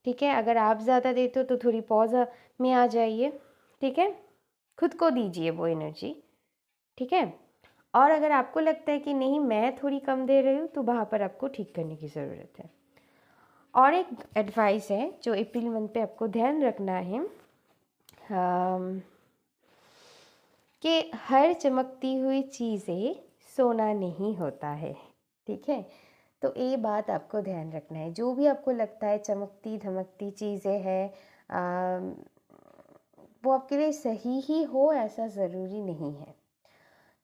ठीक है। अगर आप ज़्यादा देते हो तो थोड़ी पॉज में आ जाइए, ठीक है, खुद को दीजिए वो एनर्जी, ठीक है। और अगर आपको लगता है कि नहीं मैं थोड़ी कम दे रही हूँ, तो वहाँ पर आपको ठीक करने की ज़रूरत है। और एक एडवाइस है जो अप्रैल मंथ पे आपको ध्यान रखना है, कि हर चमकती हुई चीज़ें सोना नहीं होता है, ठीक है। तो ये बात आपको ध्यान रखना है। जो भी आपको लगता है चमकती धमकती चीज़ें हैं, वो आपके लिए सही ही हो ऐसा ज़रूरी नहीं है,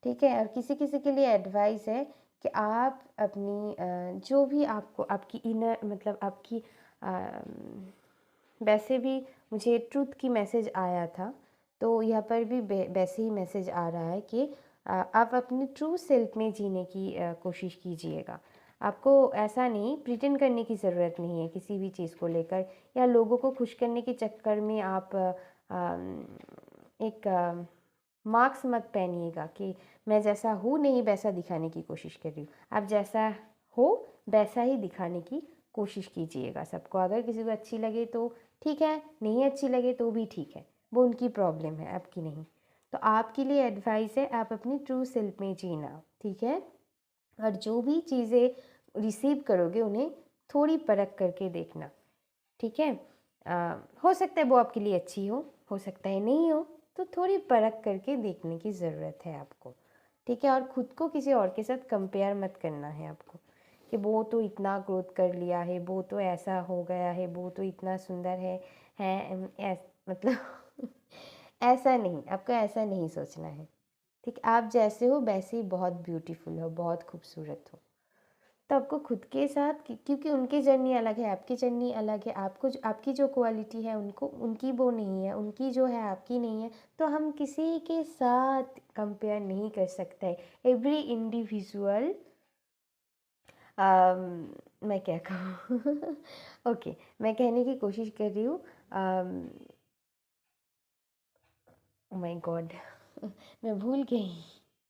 ठीक है। और किसी किसी के लिए एडवाइस है कि आप अपनी जो भी आपको आपकी इनर, मतलब आपकी वैसे भी मुझे ट्रूथ की मैसेज आया था, तो यहाँ पर भी वैसे ही मैसेज आ रहा है कि आप अपनी ट्रू सेल्फ में जीने की कोशिश कीजिएगा। आपको ऐसा नहीं प्रिटेंड करने की ज़रूरत नहीं है किसी भी चीज़ को लेकर, या लोगों को खुश करने के चक्कर में आप एक मार्क्स मत पहनिएगा कि मैं जैसा हूँ नहीं वैसा दिखाने की कोशिश कर रही हूँ। आप जैसा हो वैसा ही दिखाने की कोशिश कीजिएगा सबको। अगर किसी को अच्छी लगे तो ठीक है, नहीं अच्छी लगे तो भी ठीक है, वो उनकी प्रॉब्लम है, आपकी नहीं। तो आपके लिए एडवाइस है आप अपनी ट्रू सेल्फ में जीना, ठीक है। और जो भी चीज़ें रिसीव करोगे उन्हें थोड़ी परख करके देखना, ठीक है। हो सकता है वो आपके लिए अच्छी हो सकता है नहीं हो, तो थोड़ी परख करके देखने की ज़रूरत है आपको, ठीक है। और ख़ुद को किसी और के साथ कंपेयर मत करना है आपको कि वो तो इतना ग्रोथ कर लिया है, वो तो ऐसा हो गया है, वो तो इतना सुंदर है मतलब ऐसा नहीं, आपको ऐसा नहीं सोचना है, ठीक। आप जैसे हो वैसे ही बहुत ब्यूटीफुल हो, बहुत खूबसूरत हो। तो आपको खुद के साथ क्योंकि उनकी जर्नी अलग है, आपकी जर्नी अलग है, आपको आपकी जो क्वालिटी है उनको उनकी वो नहीं है, उनकी जो है आपकी नहीं है, तो हम किसी के साथ कंपेयर नहीं कर सकते। एवरी इंडिविजुअल मैं क्या कहूँ ओके, मैं कहने की कोशिश कर रही हूँ, ओ माय गॉड मैं भूल गई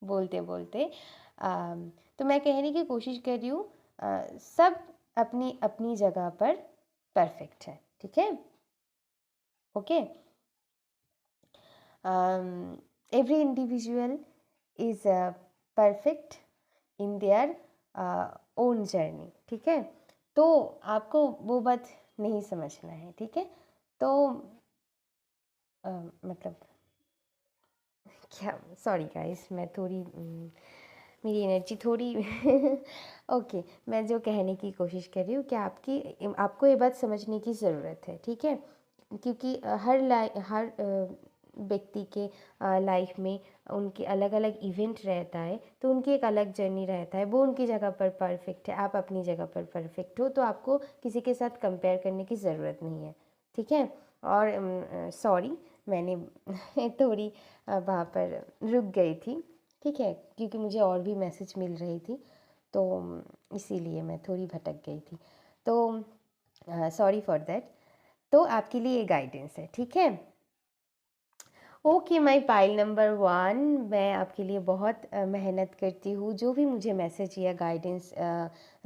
बोलते बोलते। तो मैं कहने की कोशिश कर रही हूँ, सब अपनी अपनी जगह पर परफेक्ट है, ठीक है, okay. Every individual is perfect in their own journey, ठीक है। तो आपको वो बात नहीं समझना है, ठीक है। तो मतलब क्या, सॉरी गाइस, मैं थोड़ी मेरी एनर्जी थोड़ी ओके, मैं जो कहने की कोशिश कर रही हूँ कि आपको ये बात समझने की ज़रूरत है, ठीक है। क्योंकि हर व्यक्ति के लाइफ में उनके अलग अलग इवेंट रहता है, तो उनकी एक अलग जर्नी रहता है, वो उनकी जगह पर परफेक्ट है, आप अपनी जगह पर परफेक्ट हो, तो आपको किसी के साथ कंपेयर करने की ज़रूरत नहीं है, ठीक है। और सॉरी, मैंने थोड़ी वहाँ पर रुक गई थी, ठीक है, क्योंकि मुझे और भी मैसेज मिल रही थी, तो इसीलिए मैं थोड़ी भटक गई थी, तो सॉरी फॉर दैट। तो आपके लिए ये गाइडेंस है, ठीक है। ओके माय पाइल नंबर 1, मैं आपके लिए बहुत मेहनत करती हूँ, जो भी मुझे मैसेज या गाइडेंस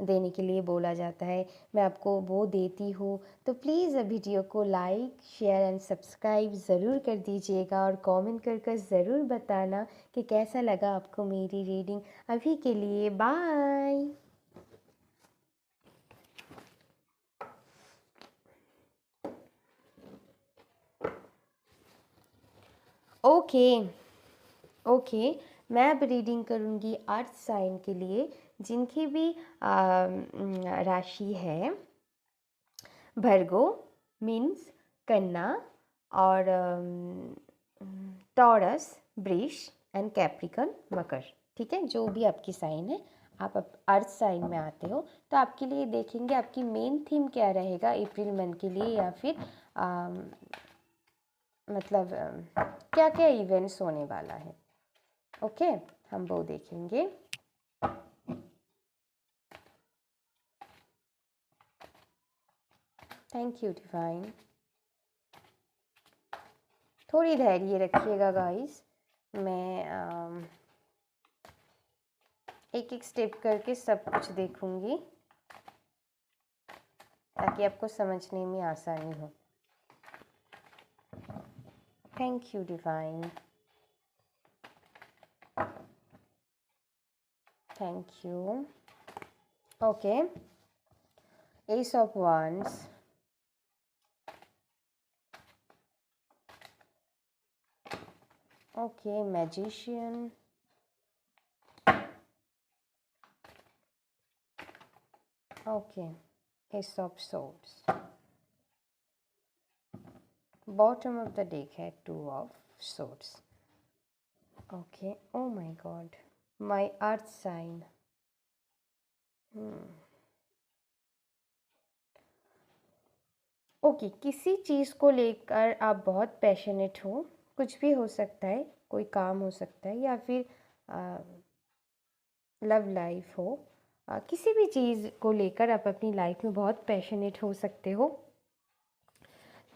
देने के लिए बोला जाता है मैं आपको वो देती हूँ। तो प्लीज़ वीडियो को लाइक शेयर एंड सब्सक्राइब ज़रूर कर दीजिएगा और कमेंट कर ज़रूर बताना कि कैसा लगा आपको मेरी रीडिंग। अभी के लिए बाय। ओके ओके, मैं अब रीडिंग करूँगी अर्थ साइन के लिए, जिनकी भी राशि है भर्गो, मीन्स कन्या, और टॉरस, वृष, एंड कैप्रिकन, मकर, ठीक है। जो भी आपकी साइन है, आप अर्थ साइन में आते हो, तो आपके लिए देखेंगे आपकी मेन थीम क्या रहेगा अप्रैल मंथ के लिए, या फिर मतलब क्या क्या इवेंट्स होने वाला है, ओके, हम वो देखेंगे। Thank you divine. थोड़ी धैर्य रखिएगा गाइस, मैं एक एक स्टेप करके सब कुछ देखूंगी ताकि आपको समझने में आसानी हो। Thank you divine, thank you. Okay, S of wands, okay, magician, okay, S of swords, bottom of the deck है 2 of swords, okay, oh my god, my earth sign, okay, किसी चीज़ को लेकर आप बहुत पैशनेट हो, कुछ भी हो सकता है, कोई काम हो सकता है, या फिर लव लाइफ हो, किसी भी चीज़ को लेकर आप अपनी लाइफ में बहुत पैशनेट हो सकते हो,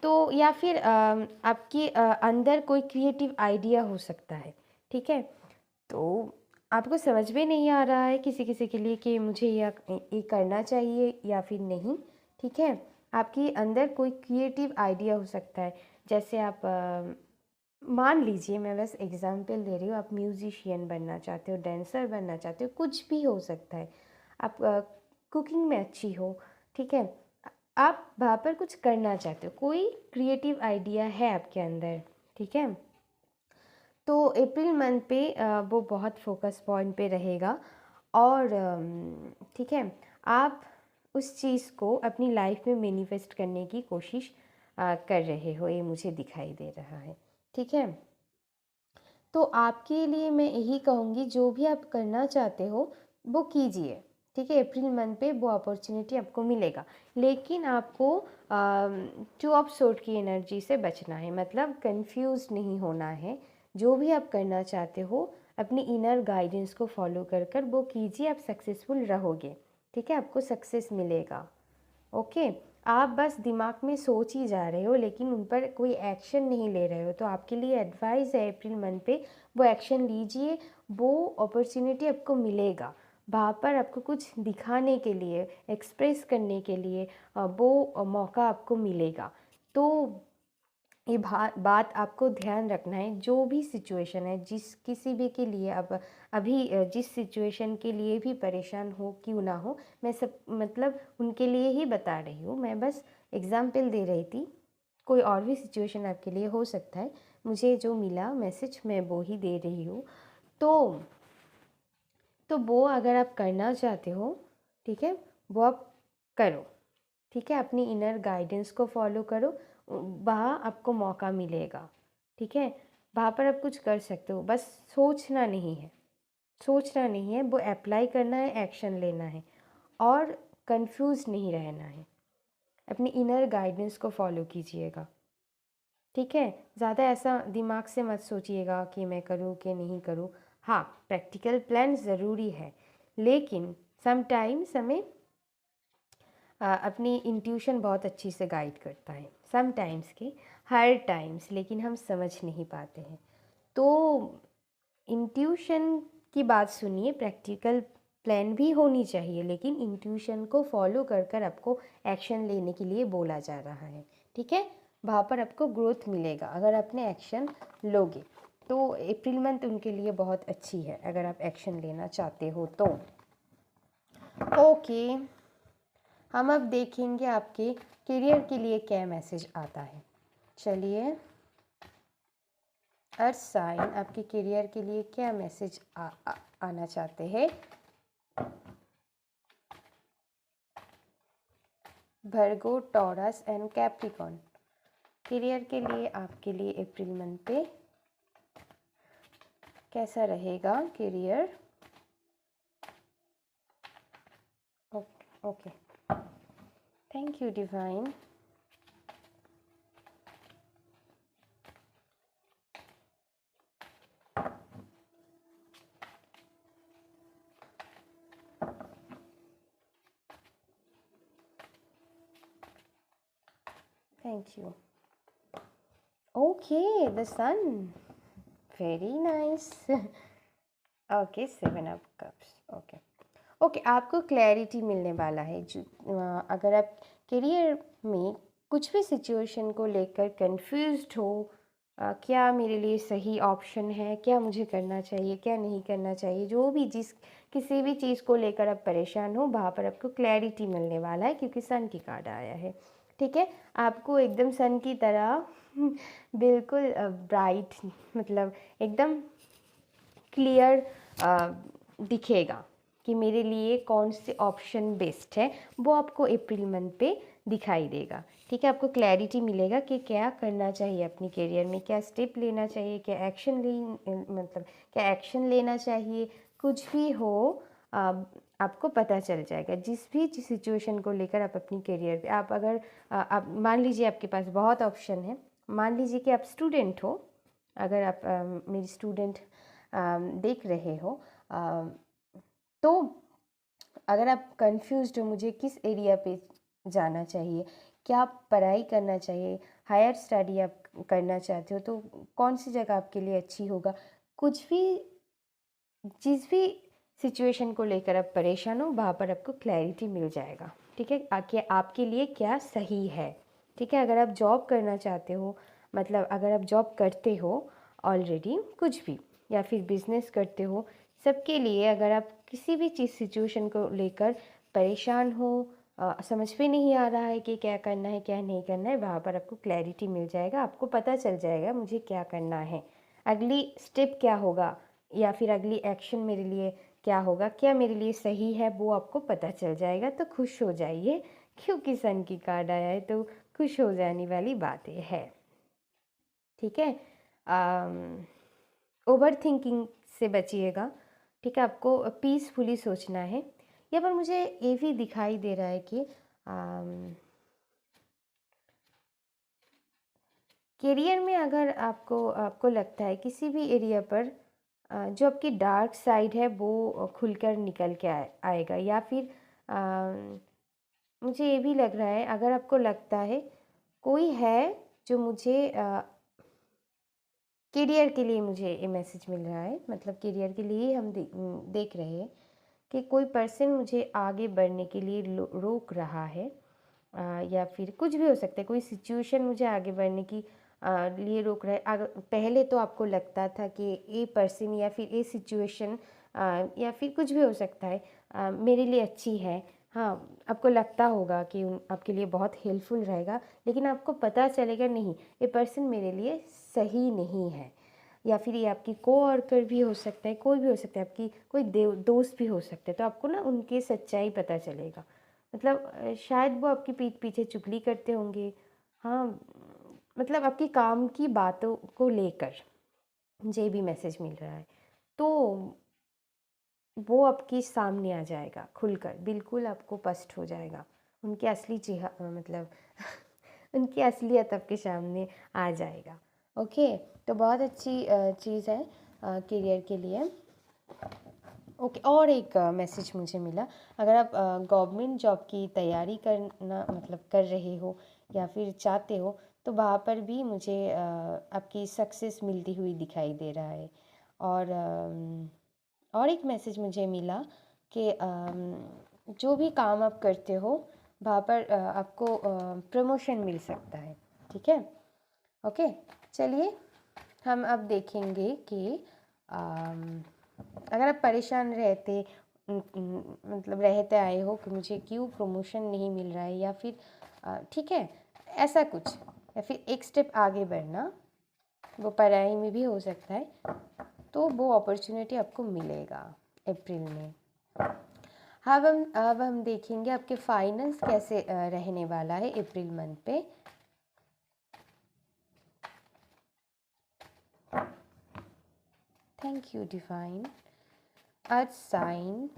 तो या फिर आपके अंदर कोई क्रिएटिव आइडिया हो सकता है, ठीक है। तो आपको समझ में नहीं आ रहा है किसी किसी के लिए कि मुझे ये करना चाहिए या फिर नहीं, ठीक है। आपके अंदर कोई क्रिएटिव आइडिया हो सकता है, जैसे आप मान लीजिए, मैं बस एग्जांपल दे रही हूँ, आप म्यूजिशियन बनना चाहते हो, डांसर बनना चाहते हो, कुछ भी हो सकता है, आप कुकिंग में अच्छी हो, ठीक है, आप वहाँ पर कुछ करना चाहते हो, कोई क्रिएटिव आइडिया है आपके अंदर, ठीक है। तो अप्रैल मंथ पे वो बहुत फोकस पॉइंट पे रहेगा और ठीक है, आप उस चीज़ को अपनी लाइफ में मैनिफेस्ट करने की कोशिश कर रहे हो, ये मुझे दिखाई दे रहा है, ठीक है। तो आपके लिए मैं यही कहूँगी, जो भी आप करना चाहते हो वो कीजिए, ठीक है। अप्रैल मंथ पे वो अपॉर्चुनिटी आपको मिलेगा, लेकिन आपको टू ऑफ सोर्ड की एनर्जी से बचना है, मतलब कंफ्यूज नहीं होना है। जो भी आप करना चाहते हो अपनी इनर गाइडेंस को फॉलो कर कर वो कीजिए, आप सक्सेसफुल रहोगे, ठीक है, आपको सक्सेस मिलेगा। ओके, आप बस दिमाग में सोच ही जा रहे हो लेकिन उन पर कोई एक्शन नहीं ले रहे हो, तो आपके लिए एडवाइस है अप्रैल मंथ पे वो एक्शन लीजिए, वो अपॉर्चुनिटी आपको मिलेगा। वहाँ पर आपको कुछ दिखाने के लिए, एक्सप्रेस करने के लिए वो मौका आपको मिलेगा। तो ये बात आपको ध्यान रखना है, जो भी सिचुएशन है, जिस किसी भी के लिए अब अभी जिस सिचुएशन के लिए भी परेशान हो क्यों ना हो, मैं सब मतलब उनके लिए ही बता रही हूँ, मैं बस एग्जाम्पल दे रही थी। कोई और भी सिचुएशन आपके लिए हो सकता है, मुझे जो मिला मैसेज मैं वो ही दे रही हूँ। तो वो अगर आप करना चाहते हो, ठीक है, वो आप करो, ठीक है, अपनी इनर गाइडेंस को फॉलो करो, वहाँ आपको मौका मिलेगा, ठीक है। वहाँ पर आप कुछ कर सकते हो, बस सोचना नहीं है, सोचना नहीं है, वो अप्लाई करना है, एक्शन लेना है और कंफ्यूज नहीं रहना है। अपनी इनर गाइडेंस को फॉलो कीजिएगा, ठीक है। ज़्यादा ऐसा दिमाग से मत सोचिएगा कि मैं करूँ कि नहीं करूँ। हाँ, प्रैक्टिकल प्लान ज़रूरी है, लेकिन समटाइम्स हमें अपनी इंट्यूशन बहुत अच्छी से गाइड करता है, सम टाइम्स की, हर टाइम्स, लेकिन हम समझ नहीं पाते हैं। तो इंट्यूशन की बात सुनिए, प्रैक्टिकल प्लान भी होनी चाहिए, लेकिन इंट्यूशन को फॉलो कर कर आपको एक्शन लेने के लिए बोला जा रहा है, ठीक है। वहाँ पर आपको ग्रोथ मिलेगा अगर आपने एक्शन लोगे। तो अप्रैल मंथ उनके लिए बहुत अच्छी है अगर आप एक्शन लेना चाहते हो तो। ओके, हम अब देखेंगे आपके करियर के लिए क्या मैसेज आता है। चलिए, अर्थ साइन आपके करियर के लिए क्या मैसेज आना चाहते हैं। Virgo, Taurus and Capricorn, career के लिए आपके लिए अप्रैल मंथ पे कैसा रहेगा career. Okay, thank you divine. Thank you. Okay, the sun, very nice. Okay, 7 of cups. Okay okay, आपको क्लैरिटी मिलने वाला है। अगर आप करियर में कुछ भी सिचुएशन को लेकर कंफ्यूज्ड हो, क्या मेरे लिए सही ऑप्शन है, क्या मुझे करना चाहिए, क्या नहीं करना चाहिए, जो भी किसी भी चीज़ को लेकर आप परेशान हो, वहाँ पर आपको क्लैरिटी मिलने वाला है, क्योंकि सन की कार्ड आया है, ठीक है। आपको एकदम सन की तरह बिल्कुल ब्राइट, मतलब एकदम क्लियर दिखेगा कि मेरे लिए कौन से ऑप्शन बेस्ट है, वो आपको अप्रैल मंथ पे दिखाई देगा, ठीक है। आपको क्लैरिटी मिलेगा कि क्या करना चाहिए अपनी करियर में, क्या स्टेप लेना चाहिए, क्या एक्शन मतलब क्या एक्शन लेना चाहिए, कुछ भी हो आपको पता चल जाएगा। जिस भी सिचुएशन को लेकर आप अपनी करियर पे, आप अगर आप मान लीजिए आपके पास बहुत ऑप्शन है, मान लीजिए कि आप स्टूडेंट हो, अगर आप मेरी स्टूडेंट देख रहे हो, तो अगर आप कंफ्यूज्ड हो मुझे किस एरिया पे जाना चाहिए, क्या पढ़ाई करना चाहिए, हायर स्टडी आप करना चाहते हो तो कौन सी जगह आपके लिए अच्छी होगा, कुछ भी जिस भी सिचुएशन को लेकर आप परेशान हो, वहाँ पर आपको क्लैरिटी मिल जाएगा, ठीक है, आपके लिए क्या सही है, ठीक है। अगर आप जॉब करना चाहते हो, मतलब अगर आप जॉब करते हो ऑलरेडी कुछ भी, या फिर बिजनेस करते हो, सबके लिए अगर आप किसी भी चीज़ सिचुएशन को लेकर परेशान हो, समझ में नहीं आ रहा है कि क्या करना है क्या नहीं करना है, वहाँ पर आपको क्लैरिटी मिल जाएगा, आपको पता चल जाएगा मुझे क्या करना है, अगली स्टेप क्या होगा या फिर अगली एक्शन मेरे लिए क्या होगा, क्या मेरे लिए सही है, वो आपको पता चल जाएगा। तो खुश हो जाइए, क्योंकि सन की कार्ड आया है तो खुश हो जाने वाली बातें है। ठीक है, ओवर थिंकिंग से बचिएगा। ठीक है, आपको पीसफुली सोचना है। यहाँ पर मुझे ये भी दिखाई दे रहा है कि करियर में अगर आपको आपको लगता है किसी भी एरिया पर जो आपकी डार्क साइड है वो खुलकर निकल के आएगा, या फिर मुझे ये भी लग रहा है अगर आपको लगता है कोई है जो मुझे करियर के लिए, मुझे ये मैसेज मिल रहा है, मतलब करियर के लिए हम देख रहे हैं कि कोई पर्सन मुझे आगे बढ़ने के लिए रोक रहा है, या फिर कुछ भी हो सकता है, कोई सिचुएशन मुझे आगे बढ़ने की लिए रोक रहा है। पहले तो आपको लगता था कि ये पर्सन या फिर ये सिचुएशन या फिर कुछ भी हो सकता है मेरे लिए अच्छी है, हाँ आपको लगता होगा कि आपके लिए बहुत हेल्पफुल रहेगा, लेकिन आपको पता चलेगा नहीं ये पर्सन मेरे लिए सही नहीं है, या फिर ये आपकी कोवर्कर भी हो सकता है, कोई भी हो सकता है, आपकी कोई दोस्त भी हो सकते हैं। तो आपको ना उनकी सच्चाई पता चलेगा, मतलब शायद वो आपकी पीठ पीछे चुगली करते होंगे, हाँ मतलब आपकी काम की बातों को लेकर मुझे भी मैसेज मिल रहा है, तो वो आपके सामने आ जाएगा खुलकर, बिल्कुल आपको स्पष्ट हो जाएगा, उनके असली मतलब उनकी असलियत आपके सामने आ जाएगा। ओके, तो बहुत अच्छी चीज़ है करियर के लिए। ओके, और एक मैसेज मुझे मिला, अगर आप गवर्नमेंट जॉब की तैयारी करना मतलब कर रहे हो या फिर चाहते हो, तो वहाँ पर भी मुझे आपकी सक्सेस मिलती हुई दिखाई दे रहा है। और एक मैसेज मुझे मिला कि जो भी काम आप करते हो वहाँ पर आपको प्रमोशन मिल सकता है। ठीक है, ओके, चलिए हम अब देखेंगे कि अगर आप परेशान रहते मतलब रहते आए हो कि मुझे क्यों प्रमोशन नहीं मिल रहा है, या फिर ठीक है ऐसा कुछ, या फिर एक स्टेप आगे बढ़ना, वो पढ़ाई में भी हो सकता है, तो वो अपॉर्चुनिटी आपको मिलेगा अप्रैल में। अब हम देखेंगे आपके फाइनेंस कैसे रहने वाला है अप्रैल मंथ पे। Thank you divine. Earth sign,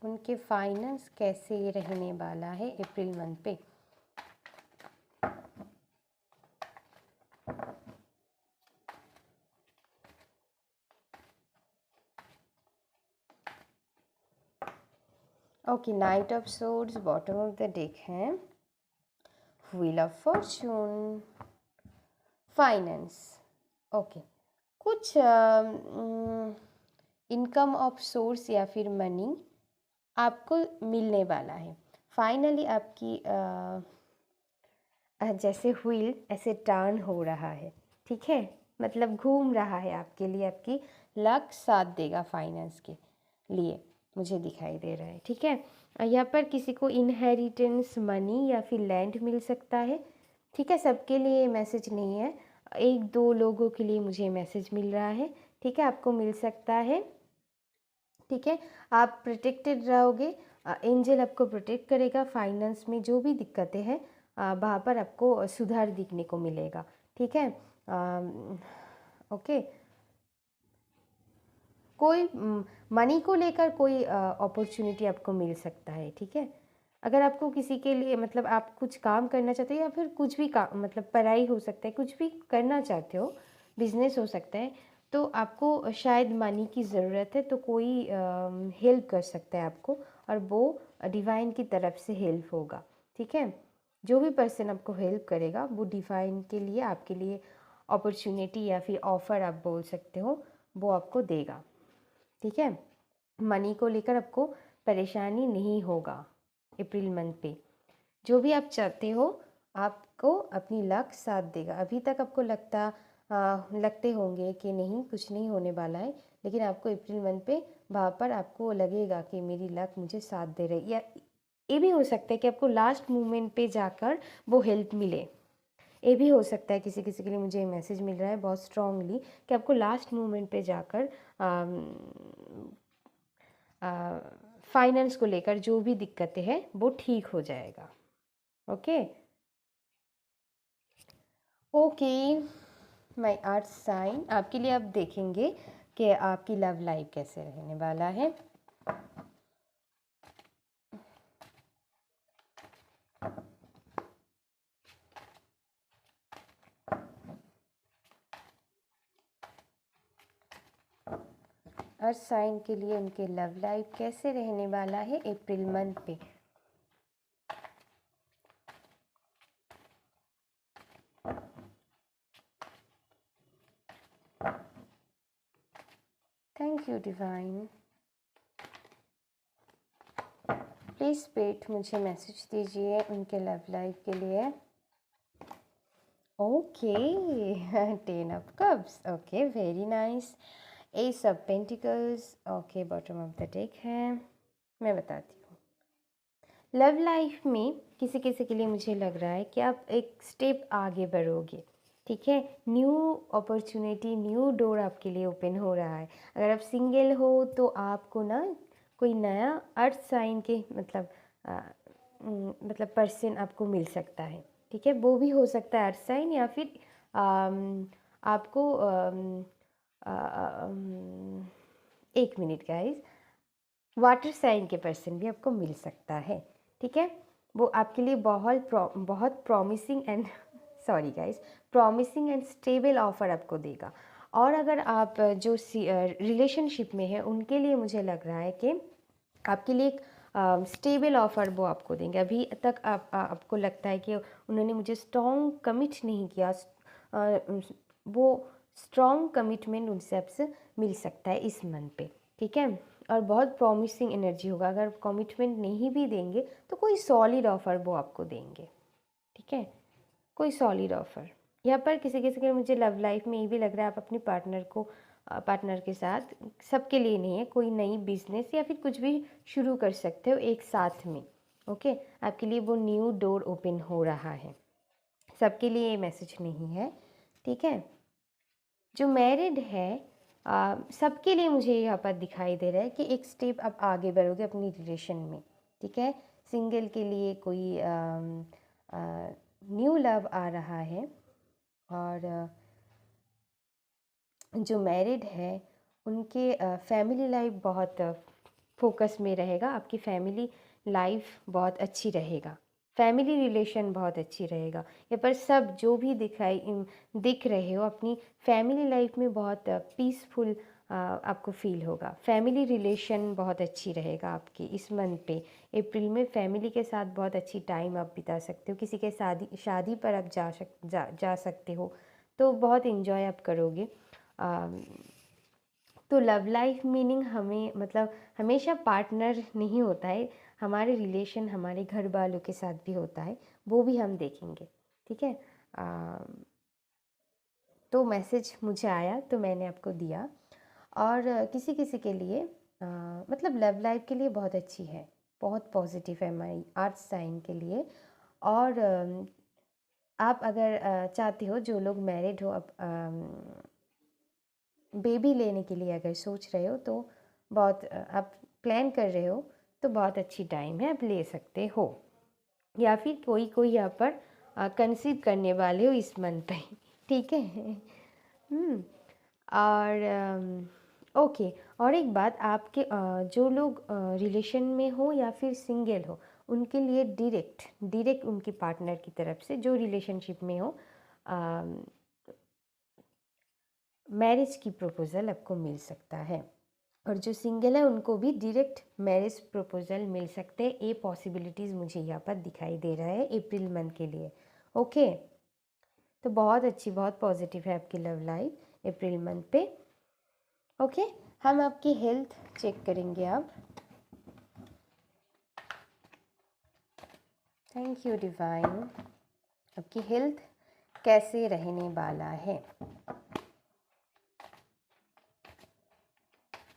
उनके फाइनेंस कैसे रहने वाला है अप्रैल मंथ पे। Okay, knight of swords bottom of the deck है, wheel of fortune, finance. Okay, कुछ इनकम ऑफ सोर्स या फिर मनी आपको मिलने वाला है। फाइनली आपकी जैसे व्हील ऐसे टर्न हो रहा है, ठीक है, मतलब घूम रहा है आपके लिए, आपकी लक साथ देगा फाइनेंस के लिए, मुझे दिखाई दे रहा है। ठीक है, यहाँ पर किसी को इनहेरिटेंस मनी या फिर लैंड मिल सकता है। ठीक है, सबके लिए मैसेज नहीं है, एक दो लोगों के लिए मुझे मैसेज मिल रहा है। ठीक है, आपको मिल सकता है। ठीक है, आप प्रोटेक्टेड रहोगे, एंजल आपको प्रोटेक्ट करेगा, फाइनेंस में जो भी दिक्कतें हैं वहाँ पर आपको सुधार दिखने को मिलेगा। ठीक है, ओके, कोई मनी को लेकर कोई अपॉर्चुनिटी आपको मिल सकता है। ठीक है, अगर आपको किसी के लिए मतलब आप कुछ काम करना चाहते हो, या फिर कुछ भी काम मतलब पढ़ाई हो सकता है, कुछ भी करना चाहते हो, बिजनेस हो सकता है, तो आपको शायद मनी की ज़रूरत है, तो कोई हेल्प कर सकता है आपको, और वो डिवाइन की तरफ से हेल्प होगा। ठीक है, जो भी पर्सन आपको हेल्प करेगा वो डिवाइन के लिए आपके लिए अपॉर्चुनिटी या फिर ऑफ़र आप बोल सकते हो, वो आपको देगा। ठीक है, मनी को लेकर आपको परेशानी नहीं होगा अप्रैल मंथ पे, जो भी आप चाहते हो आपको अपनी लक साथ देगा। अभी तक आपको लगते होंगे कि नहीं कुछ नहीं होने वाला है, लेकिन आपको अप्रैल मंथ पे वहाँ पर आपको लगेगा कि मेरी लक मुझे साथ दे रही है, या ये भी हो सकता है कि आपको लास्ट मोमेंट पे जाकर वो हेल्प मिले। ये भी हो सकता है किसी किसी के लिए, मुझे मैसेज मिल रहा है बहुत स्ट्रांगली कि आपको लास्ट मोमेंट पे जाकर फाइनेंस को लेकर जो भी दिक्कतें हैं वो ठीक हो जाएगा। Okay okay my earth sign, आपके लिए आप देखेंगे कि आपकी लव लाइफ कैसे रहने वाला है। अर्थ साइन के लिए उनके लव लाइफ कैसे रहने वाला है अप्रैल मंथ पे। Thank you divine. Please spirit मुझे मैसेज दीजिए उनके लव लाइफ के लिए। Okay 10 of cups, okay very nice. S of pentacles, okay bottom of the deck है। मैं बताती हूँ, लव लाइफ में किसी किसी के लिए मुझे लग रहा है कि आप एक स्टेप आगे बढ़ोगे। ठीक है, न्यू अपॉर्चुनिटी, न्यू डोर आपके लिए ओपन हो रहा है। अगर आप सिंगल हो तो आपको ना कोई नया अर्थ साइन के मतलब पर्सन आपको मिल सकता है। ठीक है, वो भी हो सकता है अर्थ साइन या फिर आपको एक मिनट गाइस, वाटर साइन के पर्सन भी आपको मिल सकता है। ठीक है, वो आपके लिए बहुत promising and sorry guys, promising and stable offer आपको देगा। और अगर आप जो रिलेशनशिप में हैं उनके लिए मुझे लग रहा है कि आपके लिए एक स्टेबल ऑफर वो आपको देंगे। अभी तक आपको लगता है कि उन्होंने मुझे स्ट्रॉन्ग कमिट नहीं किया, वो स्ट्रॉन्ग कमिटमेंट उनसे आपसे मिल सकता है इस मंथ पे। ठीक है, और बहुत प्रॉमिसिंग एनर्जी होगा। अगर कमिटमेंट नहीं भी देंगे तो कोई सॉलिड ऑफर वो आपको देंगे। ठीक है, कोई सॉलिड ऑफर। यहाँ पर किसी किसी के मुझे लव लाइफ में ये भी लग रहा है आप अपने पार्टनर के साथ, सबके लिए नहीं है, कोई नई बिजनेस या फिर कुछ भी शुरू कर सकते हो एक साथ में। ओके, आपके लिए वो न्यू डोर ओपन हो रहा है। सबके लिए ये मैसेज नहीं है। ठीक है, जो मैरिड है सबके लिए मुझे यहाँ पर दिखाई दे रहा है कि एक स्टेप आप आगे बढ़ोगे अपनी रिलेशन में। ठीक है, सिंगल के लिए कोई न्यू लव आ रहा है, और जो मैरिड है उनके फैमिली लाइफ बहुत फोकस में रहेगा। आपकी फैमिली लाइफ बहुत अच्छी रहेगा, फैमिली रिलेशन बहुत अच्छी रहेगा। यहाँ पर सब जो भी दिख रहे हो अपनी फैमिली लाइफ में बहुत पीसफुल आपको फील होगा। फैमिली रिलेशन बहुत अच्छी रहेगा आपकी इस मंथ पे। अप्रैल में फैमिली के साथ बहुत अच्छी टाइम आप बिता सकते हो। किसी के शादी पर आप जा सकते हो, तो बहुत इन्जॉय आप करोगे। तो लव लाइफ मीनिंग हमें मतलब हमेशा पार्टनर नहीं होता है, हमारे रिलेशन हमारे घर वालों के साथ भी होता है, वो भी हम देखेंगे। ठीक है, तो मैसेज मुझे आया तो मैंने आपको दिया। और किसी किसी के लिए मतलब लव लाइफ के लिए बहुत अच्छी है, बहुत पॉजिटिव है हमारी अर्थ साइन के लिए। और आप अगर चाहते हो, जो लोग मैरिड हो, अब बेबी लेने के लिए अगर सोच रहे हो तो बहुत आप प्लान कर रहे हो तो बहुत अच्छी टाइम है, आप ले सकते हो। या फिर कोई कोई यहाँ पर कंसीव करने वाले हो इस मंथ पे। ठीक है, और ओके, और एक बात, आपके जो लोग रिलेशन में हो या फिर सिंगल हो उनके लिए डायरेक्ट उनके पार्टनर की तरफ से, जो रिलेशनशिप में हो, मैरिज की प्रपोज़ल आपको मिल सकता है। और जो सिंगल है उनको भी डायरेक्ट मैरिज प्रपोज़ल मिल सकते हैं। ये पॉसिबिलिटीज़ मुझे यहाँ पर दिखाई दे रहा है अप्रैल मंथ के लिए। ओके, तो बहुत अच्छी, बहुत पॉजिटिव है आपकी लव लाइफ अप्रैल मंथ पे। ओके, हम आपकी हेल्थ चेक करेंगे अब। Thank you divine. आपकी हेल्थ कैसे रहने वाला है,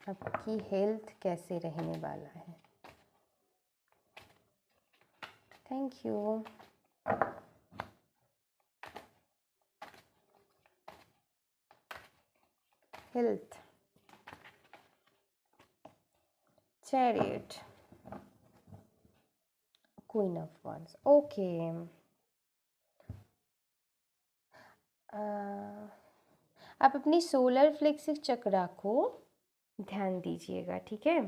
आपकी हेल्थ कैसे रहने वाला है। Thank you. Health, chariot, queen of wands, okay. आप अपनी सोलर फ्लेक्सिस चक्रा को ध्यान दीजिएगा, ठीक है।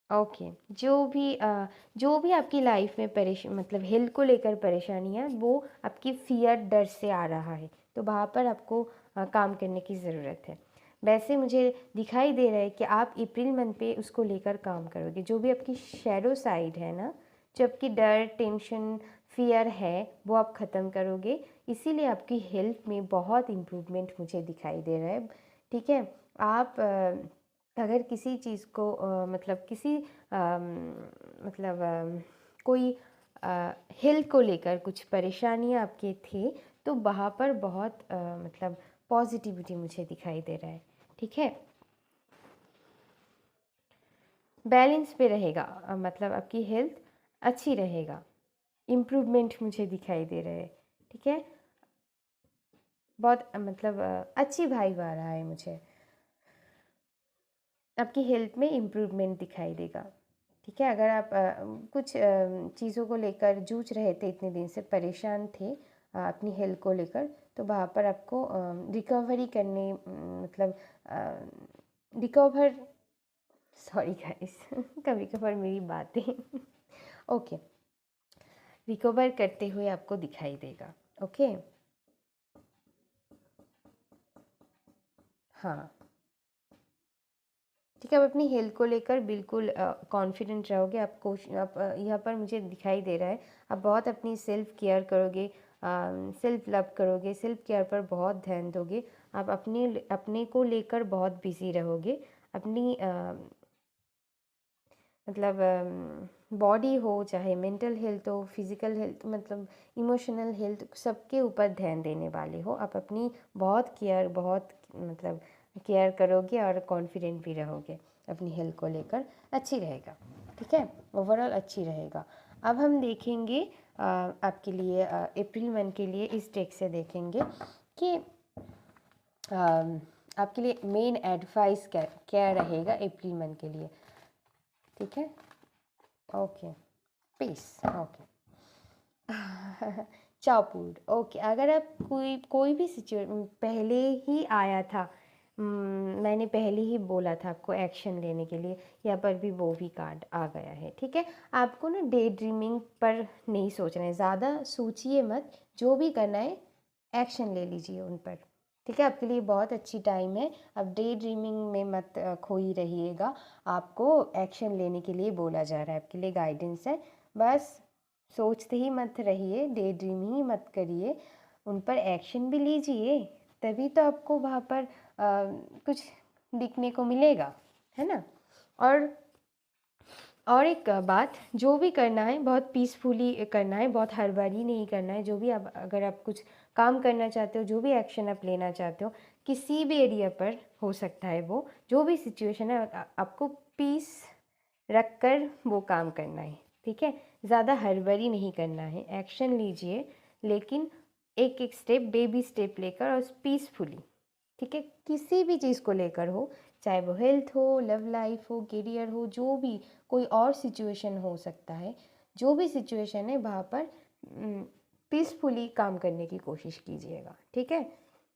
ओके, जो भी आपकी लाइफ में मतलब हेल्थ को लेकर परेशानी है, वो आपकी फियर, डर से आ रहा है, तो वहाँ पर आपको काम करने की ज़रूरत है। वैसे मुझे दिखाई दे रहा है कि आप अप्रैल मंथ पे उसको लेकर काम करोगे। जो भी आपकी शैडो साइड है ना, जो आपकी डर, टेंशन, फियर है, वो आप ख़त्म करोगे। इसीलिए आपकी हेल्थ में बहुत इम्प्रूवमेंट मुझे दिखाई दे रहा है, ठीक है। आप अगर किसी चीज़ को मतलब किसी मतलब कोई हेल्थ को लेकर कुछ परेशानियाँ आपके थे, तो वहाँ पर बहुत मतलब पॉजिटिविटी मुझे दिखाई दे रहा है, ठीक है। बैलेंस पे रहेगा, मतलब आपकी हेल्थ अच्छी रहेगा, इम्प्रूवमेंट मुझे दिखाई दे रहा है, ठीक है। बहुत मतलब अच्छी वाइब आ रहा है मुझे, आपकी हेल्थ में इम्प्रूवमेंट दिखाई देगा, ठीक है। अगर आप कुछ चीज़ों को लेकर जूझ रहे थे, इतने दिन से परेशान थे अपनी हेल्थ को लेकर, तो वहाँ पर आपको रिकवरी करने मतलब रिकवर, सॉरी गाइस कभी कभार मेरी बातें ओके, रिकवर करते हुए आपको दिखाई देगा, ओके। हाँ, ठीक है। आप अपनी हेल्थ को लेकर बिल्कुल कॉन्फिडेंट रहोगे। आप यहाँ पर मुझे दिखाई दे रहा है, आप बहुत अपनी सेल्फ केयर करोगे, सेल्फ लव करोगे, सेल्फ केयर पर बहुत ध्यान दोगे। आप अपने को लेकर बहुत बिजी रहोगे। अपनी मतलब बॉडी हो, चाहे मेंटल हेल्थ हो, फिज़िकल हेल्थ, मतलब इमोशनल हेल्थ, सबके ऊपर ध्यान देने वाले हो। आप अपनी बहुत मतलब केयर करोगे और कॉन्फिडेंट भी रहोगे अपनी हेल्थ को लेकर। अच्छी रहेगा, ठीक है, ओवरऑल अच्छी रहेगा। अब हम देखेंगे आपके लिए अप्रैल मंथ के लिए इस टेक से देखेंगे कि आपके लिए मेन एडवाइस क्या रहेगा अप्रैल मंथ के लिए, ठीक है। ओके, पीस, ओके चापूड, ओके। अगर आप कोई भी सिचुएशन पहले ही आया था, मैंने पहले ही बोला था आपको एक्शन लेने के लिए, यहाँ पर भी वो भी कार्ड आ गया है, ठीक है। आपको ना डे ड्रीमिंग पर नहीं सोचना है, ज़्यादा सोचिए मत, जो भी करना है एक्शन ले लीजिए उन पर, ठीक है। आपके लिए बहुत अच्छी टाइम है, अब डे ड्रीमिंग में मत खोई रहिएगा। आपको एक्शन लेने के लिए बोला जा रहा है, आपके लिए गाइडेंस है। बस सोचते ही मत रहिए, डे ड्रीम ही मत करिए, उन पर एक्शन भी लीजिए, तभी तो आपको वहाँ पर कुछ दिखने को मिलेगा, है ना। और एक बात, जो भी करना है बहुत पीसफुली करना है, बहुत हड़बड़ी नहीं करना है। जो भी आप अगर आप कुछ काम करना चाहते हो, जो भी एक्शन आप लेना चाहते हो, किसी भी एरिया पर हो सकता है, वो जो भी सिचुएशन है, आपको पीस रख कर वो काम करना है, ठीक है। ज़्यादा हड़बड़ी नहीं करना है, एक्शन लीजिए, लेकिन एक एक स्टेप, बेबी स्टेप लेकर और पीसफुली, ठीक है। किसी भी चीज़ को लेकर हो, चाहे वो हेल्थ हो, लव लाइफ हो, करियर हो, जो भी कोई और सिचुएशन हो सकता है, जो भी सिचुएशन है वहाँ पर पीसफुली काम करने की कोशिश कीजिएगा, ठीक है।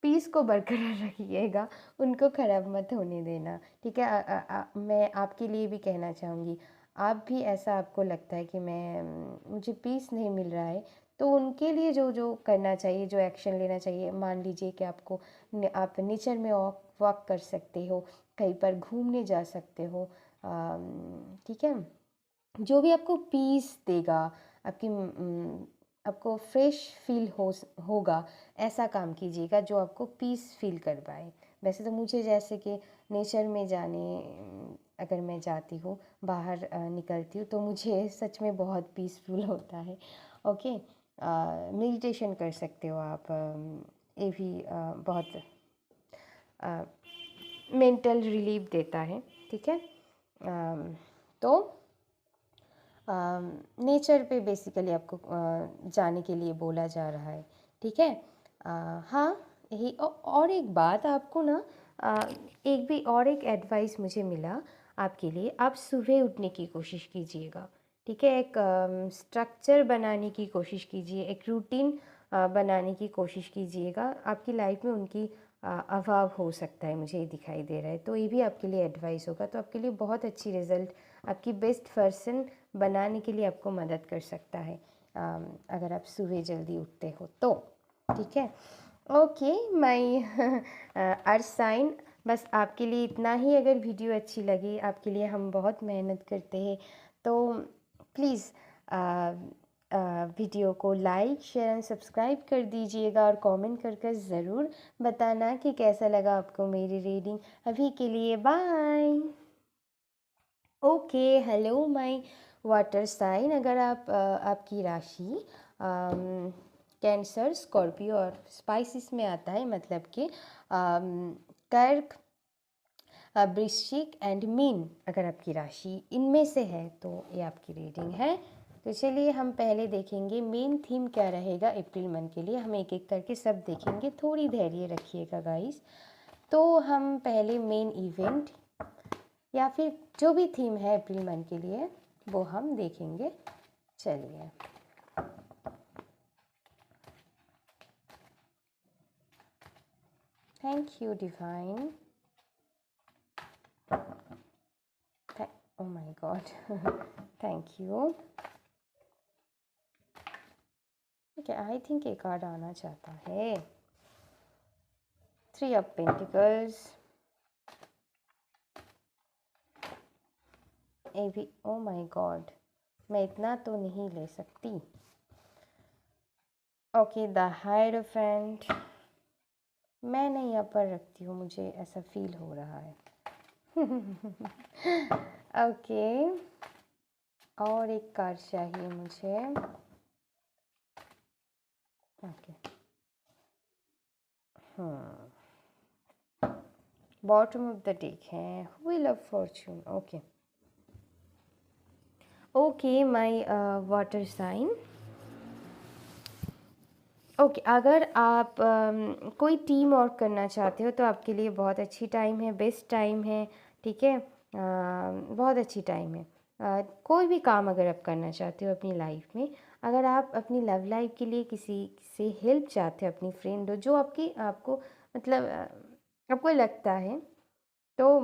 पीस को बरकरार रखिएगा, उनको ख़राब मत होने देना, ठीक है। मैं आपके लिए भी कहना चाहूँगी, आप भी ऐसा आपको लगता है कि मुझे पीस नहीं मिल रहा है, तो उनके लिए जो जो करना चाहिए, जो एक्शन लेना चाहिए, मान लीजिए कि आप नेचर में वॉक कर सकते हो, कहीं पर घूमने जा सकते हो, ठीक है। जो भी आपको पीस देगा, आपको फ्रेश फील होगा, ऐसा काम कीजिएगा जो आपको पीस फील कर पाए। वैसे तो मुझे जैसे कि नेचर में अगर मैं जाती हूँ, बाहर निकलती हूँ, तो मुझे सच में बहुत पीसफुल होता है, ओके। मेडिटेशन कर सकते हो आप, ये भी बहुत मेंटल रिलीफ देता है, ठीक है। तो नेचर पे बेसिकली आपको जाने के लिए बोला जा रहा है, ठीक है। हाँ, यही और एक बात आपको ना, एक एडवाइस मुझे मिला आपके लिए, आप सुबह उठने की कोशिश कीजिएगा, ठीक है। एक स्ट्रक्चर बनाने की कोशिश कीजिए, एक रूटीन बनाने की कोशिश कीजिएगा। आपकी लाइफ में उनकी अभाव हो सकता है, मुझे ये दिखाई दे रहा है, तो ये भी आपके लिए एडवाइस होगा, तो आपके लिए बहुत अच्छी रिज़ल्ट, आपकी बेस्ट पर्सन बनाने के लिए आपको मदद कर सकता है, अगर आप सुबह जल्दी उठते हो तो, ठीक है। ओके माय अर्थ साइन, बस आपके लिए इतना ही। अगर वीडियो अच्छी लगी, आपके लिए हम बहुत मेहनत करते हैं, तो प्लीज़ वीडियो को लाइक शेयर एंड सब्सक्राइब कर दीजिएगा, और कमेंट कर ज़रूर बताना कि कैसा लगा आपको मेरी रीडिंग। अभी के लिए bye. Okay, hello my water sign, अगर आप आपकी राशि कैंसर, स्कॉर्पियो और स्पाइसिस में आता है, मतलब कि कर्क, वृश्चिक एंड मीन, अगर आपकी राशि इनमें से है तो ये आपकी रीडिंग है। तो चलिए हम पहले देखेंगे मेन थीम क्या रहेगा अप्रैल मंथ के लिए। हम एक एक करके सब देखेंगे, थोड़ी धैर्य रखिएगा गाइस। तो हम पहले मेन इवेंट या फिर जो भी थीम है अप्रैल मंथ के लिए वो हम देखेंगे। चलिए, thank you divine, oh my God, thank you. Okay, I think एक कार्ड आना चाहता है, 3 ऑफ पेंटिकल्स, ए भी, ओ माय गॉड, मैं इतना तो नहीं ले सकती। ओके, द हायरोफेंट, मैं नहीं यहाँ पर रखती हूँ, मुझे ऐसा फील हो रहा है। ओके, और एक कार्ड चाहिए मुझे। Okay, bottom of the deck है wheel of fortune. Okay okay my water sign. Okay, अगर आप कोई टीम वर्क करना चाहते हो तो आपके लिए बहुत अच्छी टाइम है, बेस्ट टाइम है, ठीक है। बहुत अच्छी टाइम है। कोई भी काम अगर आप करना चाहते हो अपनी लाइफ में, अगर आप अपनी लव लाइफ के लिए किसी से हेल्प चाहते हो, अपनी फ्रेंड हो जो आपको मतलब आपको लगता है, तो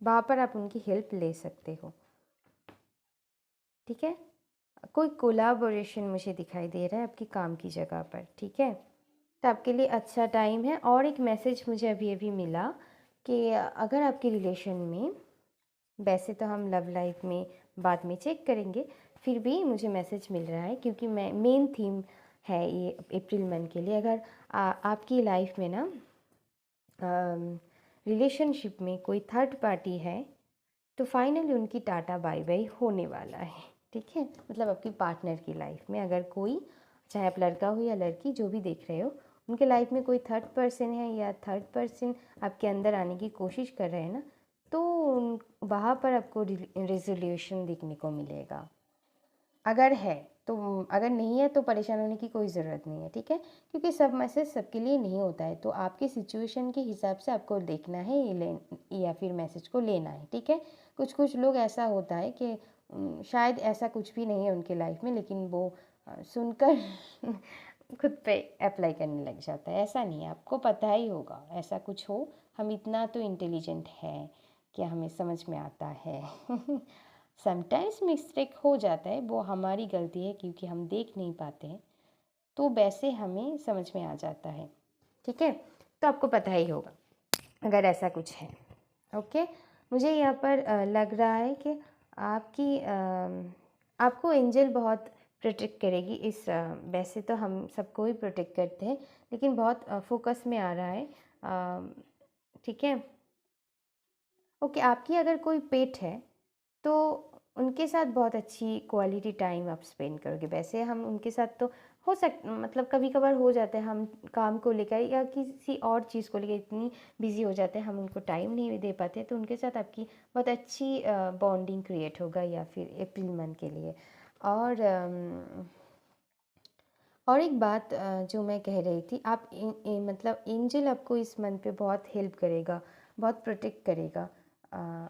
वहाँ पर आप उनकी हेल्प ले सकते हो, ठीक है। कोई कोलाबोरेशन मुझे दिखाई दे रहा है आपकी काम की जगह पर, ठीक है। तो आपके लिए अच्छा टाइम है। और एक मैसेज मुझे अभी अभी मिला कि अगर आपके रिलेशन में, वैसे तो हम लव लाइफ में बाद में चेक करेंगे, फिर भी मुझे मैसेज मिल रहा है क्योंकि मैं मेन थीम है ये अप्रैल मंथ के लिए। अगर आपकी लाइफ में ना रिलेशनशिप में कोई थर्ड पार्टी है तो फाइनली उनकी टाटा बाय बाय होने वाला है, ठीक है। मतलब आपकी पार्टनर की लाइफ में अगर कोई, चाहे आप लड़का हो या लड़की, जो भी देख रहे हो, उनके लाइफ में कोई थर्ड पर्सन है या थर्ड पर्सन आपके अंदर आने की कोशिश कर रहे हैं ना, तो वहाँ पर आपको रेजोल्यूशन देखने को मिलेगा। अगर है तो, अगर नहीं है तो परेशान होने की कोई ज़रूरत नहीं है, ठीक है। क्योंकि सब मैसेज सबके लिए नहीं होता है, तो आपके सिचुएशन के हिसाब से आपको देखना है या फिर मैसेज को लेना है, ठीक है। कुछ कुछ लोग ऐसा होता है कि शायद ऐसा कुछ भी नहीं है उनके लाइफ में, लेकिन वो सुनकर खुद पे अप्लाई करने लग जाता है। ऐसा नहीं है, आपको पता ही होगा ऐसा कुछ हो। हम इतना तो इंटेलिजेंट है कि हमें समझ में आता है। समटाइम्स मिस्टेक हो जाता है, वो हमारी गलती है क्योंकि हम देख नहीं पाते हैं, तो वैसे हमें समझ में आ जाता है, ठीक है। तो आपको पता ही होगा अगर ऐसा कुछ है। ओके, मुझे यहाँ पर लग रहा है कि आपको एंजल बहुत प्रोटेक्ट करेगी इस वैसे तो हम सबको ही प्रोटेक्ट करते हैं, लेकिन बहुत फोकस में आ रहा है, ठीक है। ओके, आपकी अगर कोई पेट है तो उनके साथ बहुत अच्छी क्वालिटी टाइम आप स्पेंड करोगे। वैसे हम उनके साथ तो मतलब कभी कभार हो जाता है, हम काम को लेकर या किसी और चीज़ को लेकर इतनी बिजी हो जाते हैं, हम उनको टाइम नहीं दे पाते, तो उनके साथ आपकी बहुत अच्छी बॉन्डिंग क्रिएट होगा या फिर अप्रैल मंथ के लिए। और और एक बात जो मैं कह रही थी, आप मतलब एंजल आपको इस मंथ पे बहुत हेल्प करेगा, बहुत प्रोटेक्ट करेगा अ,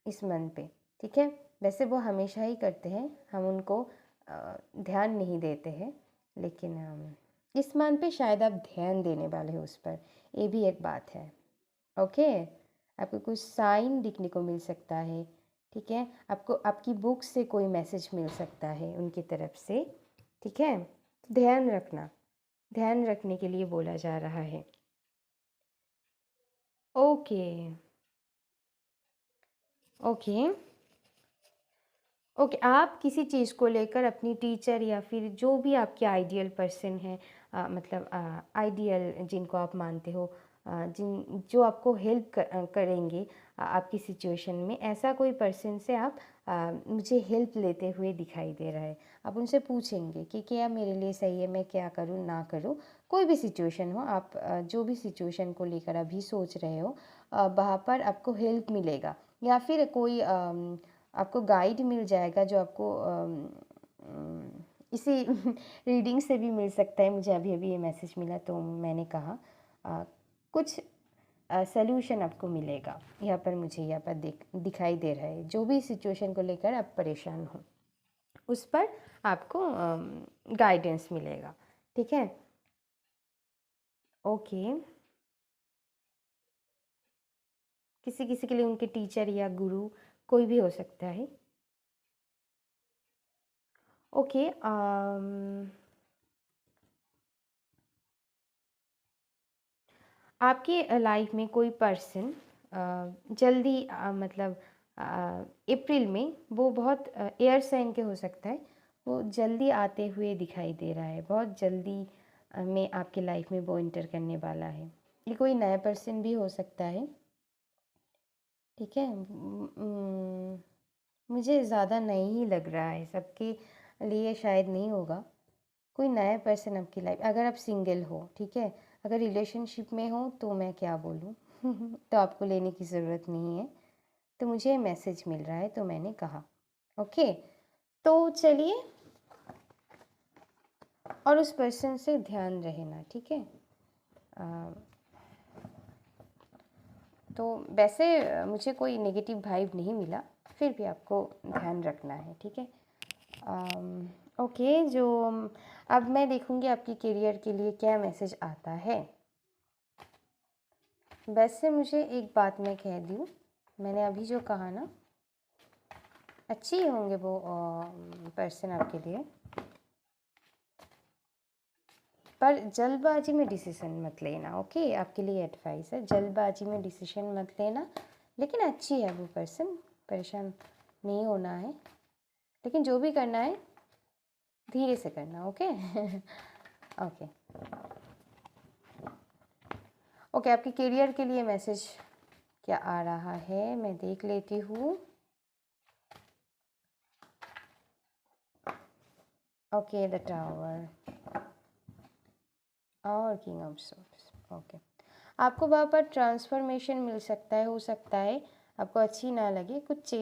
इस मंथ पे, ठीक है। वैसे वो हमेशा ही करते हैं, हम उनको ध्यान नहीं देते हैं, लेकिन इस मंथ पे शायद आप ध्यान देने वाले हो उस पर, ये भी एक बात है। ओके, आपको कुछ साइन दिखने को मिल सकता है, ठीक है। आपको आपकी बुक से कोई मैसेज मिल सकता है उनकी तरफ से, ठीक है। ध्यान रखना, ध्यान रखने के लिए बोला जा रहा है। ओके ओके ओके, आप किसी चीज़ को लेकर अपनी टीचर या फिर जो भी आपके आइडियल पर्सन है, मतलब आइडियल जिनको आप मानते हो, जिन जो आपको हेल्प करेंगे आपकी सिचुएशन में, ऐसा कोई पर्सन से आप मुझे हेल्प लेते हुए दिखाई दे रहा है। आप उनसे पूछेंगे कि क्या मेरे लिए सही है, मैं क्या करूँ ना करूँ। कोई भी सिचुएशन हो, आप जो भी सिचुएशन को लेकर अभी सोच रहे हो, वहाँ पर आपको हेल्प मिलेगा, या फिर कोई आपको गाइड मिल जाएगा जो आपको इसी रीडिंग से भी मिल सकता है। मुझे अभी अभी ये मैसेज मिला तो मैंने कहा कुछ सल्यूशन आपको मिलेगा। यहाँ पर मुझे यहाँ पर दिखाई दे रहा है, जो भी सिचुएशन को लेकर आप परेशान हो उस पर आपको गाइडेंस मिलेगा, ठीक है। ओके, किसी किसी के लिए उनके टीचर या गुरु कोई भी हो सकता है। ओके, आपके लाइफ में कोई पर्सन जल्दी मतलब अप्रैल में वो बहुत एयर साइन के हो सकता है, वो जल्दी आते हुए दिखाई दे रहा है, बहुत जल्दी में आपके लाइफ में वो इंटर करने वाला है। ये कोई नया पर्सन भी हो सकता है, ठीक है। मुझे ज़्यादा नहीं लग रहा है, सबके लिए शायद नहीं होगा। कोई नया पर्सन आपकी लाइफ, अगर आप सिंगल हो, ठीक है। अगर रिलेशनशिप में हो तो मैं क्या बोलूँ तो आपको लेने की ज़रूरत नहीं है, तो मुझे मैसेज मिल रहा है तो मैंने कहा। ओके, तो चलिए, और उस पर्सन से ध्यान रहना, ठीक है। तो वैसे मुझे कोई नेगेटिव वाइब नहीं मिला, फिर भी आपको ध्यान रखना है, ठीक है। ओके, जो अब मैं देखूँगी आपके करियर के लिए क्या मैसेज आता है। वैसे मुझे एक बात मैं कह दूँ, मैंने अभी जो कहा ना, अच्छी होंगे वो पर्सन आपके लिए, पर जल्दबाजी में डिसीजन मत लेना। ओके, आपके लिए एडवाइस है, जल्दबाजी में डिसीजन मत लेना। लेकिन अच्छी है वो पर्सन, परेशान नहीं होना है, लेकिन जो भी करना है धीरे से करना। ओके ओके ओके, आपके करियर के लिए मैसेज क्या आ रहा है मैं देख लेती हूँ। ओके, द टावर और किंग ऑफ सोर्ड्स। ओके, आपको वहाँ पर ट्रांसफॉर्मेशन मिल सकता है, हो सकता है आपको अच्छी ना लगे, कुछ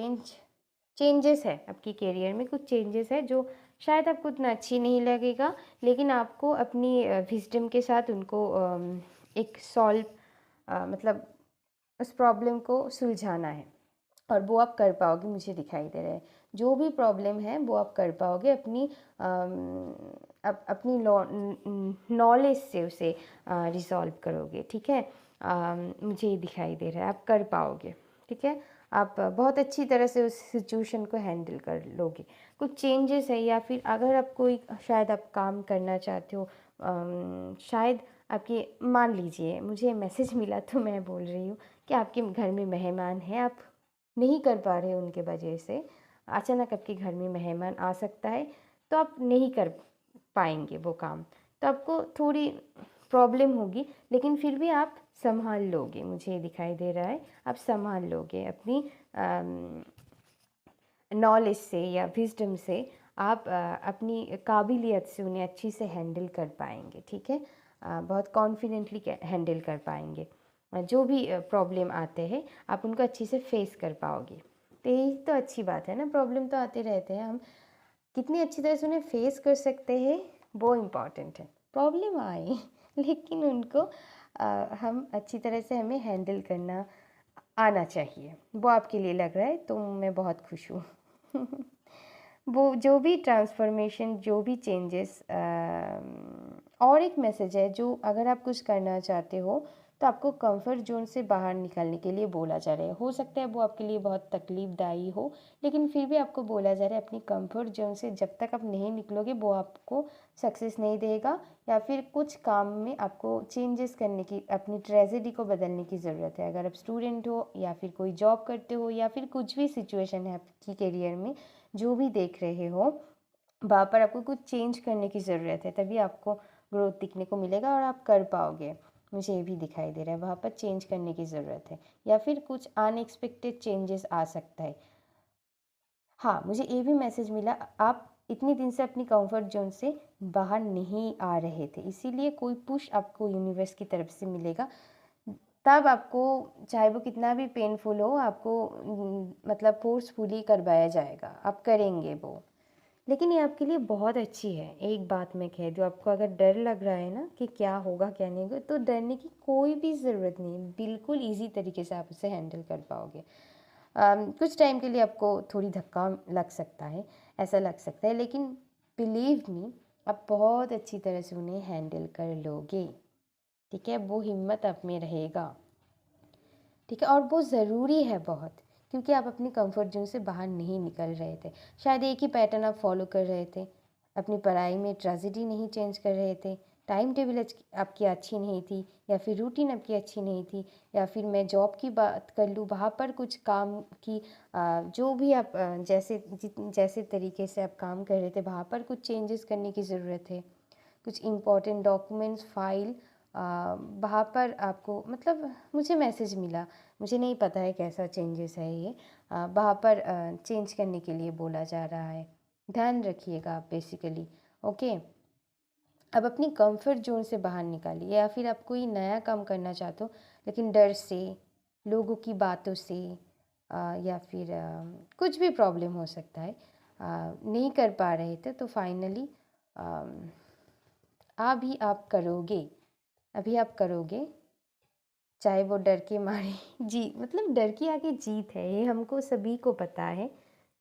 चेंजेस है आपकी करियर में, कुछ चेंजेस है जो शायद आपको उतना अच्छी नहीं लगेगा, लेकिन आपको अपनी विजडम के साथ उनको एक सॉल्व मतलब उस प्रॉब्लम को सुलझाना है, और वो आप कर पाओगे, मुझे दिखाई दे रहा है। जो भी प्रॉब्लम है वो आप कर पाओगे, अपनी नॉलेज से उसे रिसॉल्व करोगे, ठीक है। मुझे ये दिखाई दे रहा है, आप कर पाओगे, ठीक है। आप बहुत अच्छी तरह से उस सिचुएशन को हैंडल कर लोगे। कुछ चेंजेस है, या फिर अगर आप कोई शायद आप काम करना चाहते हो, शायद आपके, मान लीजिए मुझे मैसेज मिला तो मैं बोल रही हूँ कि आपके घर में मेहमान हैं, आप नहीं कर पा रहे उनके वजह से, अचानक आपके घर में मेहमान आ सकता है, तो आप नहीं कर पाएंगे वो काम, तो आपको थोड़ी प्रॉब्लम होगी, लेकिन फिर भी आप संभाल लोगे, मुझे ये दिखाई दे रहा है। आप संभाल लोगे अपनी नॉलेज से या विजडम से, आप अपनी काबिलियत से उन्हें अच्छी से हैंडल कर पाएंगे, ठीक है। बहुत कॉन्फिडेंटली हैंडल कर पाएंगे। जो भी प्रॉब्लम आते हैं आप उनको अच्छी से फेस कर पाओगे। तो यही तो अच्छी बात है ना, प्रॉब्लम तो आते रहते हैं, हम कितनी अच्छी तरह से उन्हें फेस कर सकते हैं वो इम्पॉर्टेंट है। प्रॉब्लम आए लेकिन उनको हम अच्छी तरह से हमें हैंडल करना आना चाहिए। वो आपके लिए लग रहा है तो मैं बहुत खुश हूँ। वो जो भी ट्रांसफॉर्मेशन, जो भी चेंजेस, और एक मैसेज है, जो अगर आप कुछ करना चाहते हो तो आपको कंफर्ट जोन से बाहर निकलने के लिए बोला जा रहा है। हो सकता है वो आपके लिए बहुत तकलीफ़दायी हो, लेकिन फिर भी आपको बोला जा रहा है अपनी कंफर्ट जोन से जब तक आप नहीं निकलोगे वो आपको सक्सेस नहीं देगा, या फिर कुछ काम में आपको चेंजेस करने की, अपनी ट्रेजेडी को बदलने की ज़रूरत है। अगर आप स्टूडेंट हो या फिर कोई जॉब करते हो या फिर कुछ भी सिचुएशन है आपकी करियर में, जो भी देख रहे हो, वहाँ पर आपको कुछ चेंज करने की ज़रूरत है, तभी आपको ग्रोथ दिखने को मिलेगा और आप कर पाओगे। मुझे ये भी दिखाई दे रहा है वहाँ पर चेंज करने की ज़रूरत है, या फिर कुछ अनएक्सपेक्टेड चेंजेस आ सकता है। हाँ, मुझे ये भी मैसेज मिला, आप इतने दिन से अपनी कंफर्ट जोन से बाहर नहीं आ रहे थे, इसीलिए कोई पुश आपको यूनिवर्स की तरफ से मिलेगा। तब आपको, चाहे वो कितना भी पेनफुल हो, आपको मतलब फोर्सफुली करवाया जाएगा, आप करेंगे वो। लेकिन ये आपके लिए बहुत अच्छी है। एक बात मैं कह दूँ आपको, अगर डर लग रहा है ना कि क्या होगा क्या नहीं होगा, तो डरने की कोई भी ज़रूरत नहीं है। बिल्कुल ईजी तरीके से आप उसे हैंडल कर पाओगे। कुछ टाइम के लिए आपको थोड़ी धक्का लग सकता है, ऐसा लग सकता है, लेकिन बिलीव मी, आप बहुत अच्छी तरह से उन्हें हैंडल कर लोगे, ठीक है। वो हिम्मत आप में रहेगा, ठीक है। और वो ज़रूरी है बहुत, क्योंकि आप अपनी कंफर्ट जोन से बाहर नहीं निकल रहे थे। शायद एक ही पैटर्न आप फॉलो कर रहे थे, अपनी पढ़ाई में ट्रेजेडी नहीं चेंज कर रहे थे, टाइम टेबल आपकी अच्छी नहीं थी, या फिर रूटीन आपकी अच्छी नहीं थी, या फिर मैं जॉब की बात कर लूँ, वहाँ पर कुछ काम की जो भी आप जैसे तरीके से आप काम कर रहे थे, वहाँ पर कुछ चेंजेस करने की ज़रूरत है। कुछ इम्पॉर्टेंट डॉक्यूमेंट्स, फाइल, वहाँ पर आपको, मतलब मुझे मैसेज मिला, मुझे नहीं पता है कैसा चेंजेस है ये, वहाँ पर चेंज करने के लिए बोला जा रहा है। ध्यान रखिएगा आप बेसिकली, ओके। अब अपनी कंफर्ट जोन से बाहर निकालिए, या फिर आप कोई नया काम करना चाहते हो लेकिन डर से, लोगों की बातों से, या फिर कुछ भी प्रॉब्लम हो सकता है, नहीं कर पा रहे थे, तो फाइनली अभी आप करोगे, अभी आप करोगे, चाहे वो डर के मारे जी, मतलब डर की आगे जीत है, ये हमको सभी को पता है।